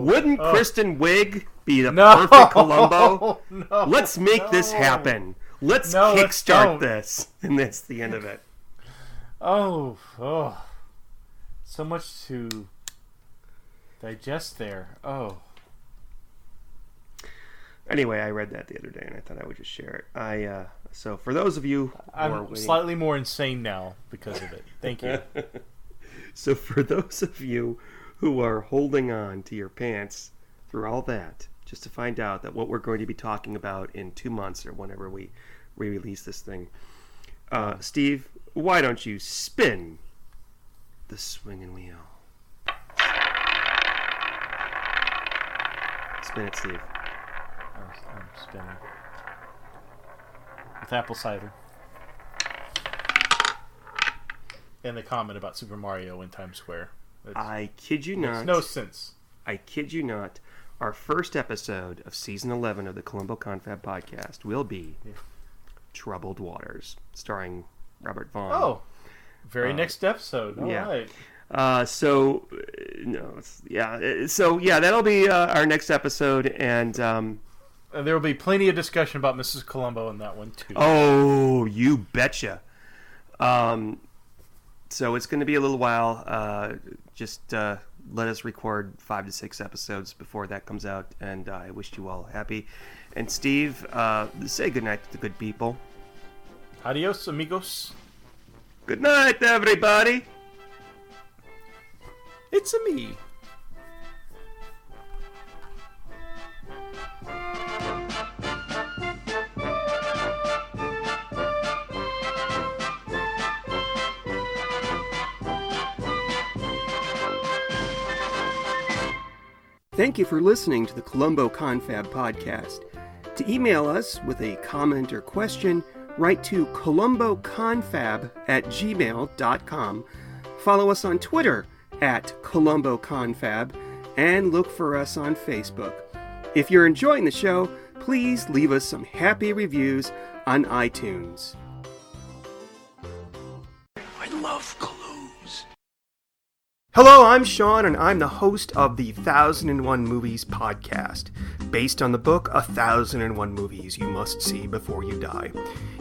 Wouldn't Kristen Wiig be the perfect Columbo? No, Let's make this happen. Let's kickstart this. And that's the end of it. Oh. So much to digest there. Oh. Anyway, I read that the other day, and I thought I would just share it. So for those of you who are waiting... slightly more insane now because of it. Thank you. So for those of you who are holding on to your pants through all that, just to find out that what we're going to be talking about in 2 months or whenever we release this thing, Steve, why don't you spin the swinging wheel? Spin it, Steve. I'm spinning. With apple cider. And the comment about Super Mario in Times Square. I kid you not. Makes no sense. I kid you not. Our first episode of Season 11 of the Columbo Confab Podcast will be Troubled Waters, starring Robert Vaughn. Oh, very next episode. All right. So that'll be our next episode, and there will be plenty of discussion about Mrs. Columbo in that one too. Oh, you betcha. So it's going to be a little while. Just let us record 5 to 6 episodes before that comes out, and I wish you all happy. And Steve, say goodnight to the good people. Adios, amigos. Good night, everybody. It's a me. Thank you for listening to the Columbo Confab Podcast. To email us with a comment or question, write to columboconfab@gmail.com. Follow us on Twitter @columboconfab, and look for us on Facebook. If you're enjoying the show, please leave us some happy reviews on iTunes. I love clues. Hello, I'm Sean, and I'm the host of the 1001 Movies podcast, based on the book 1001 Movies You Must See Before You Die.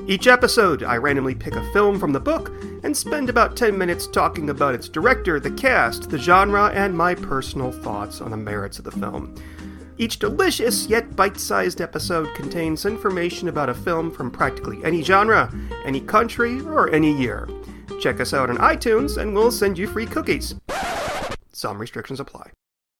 Each episode, I randomly pick a film from the book and spend about 10 minutes talking about its director, the cast, the genre, and my personal thoughts on the merits of the film. Each delicious yet bite-sized episode contains information about a film from practically any genre, any country, or any year. Check us out on iTunes and we'll send you free cookies. Some restrictions apply.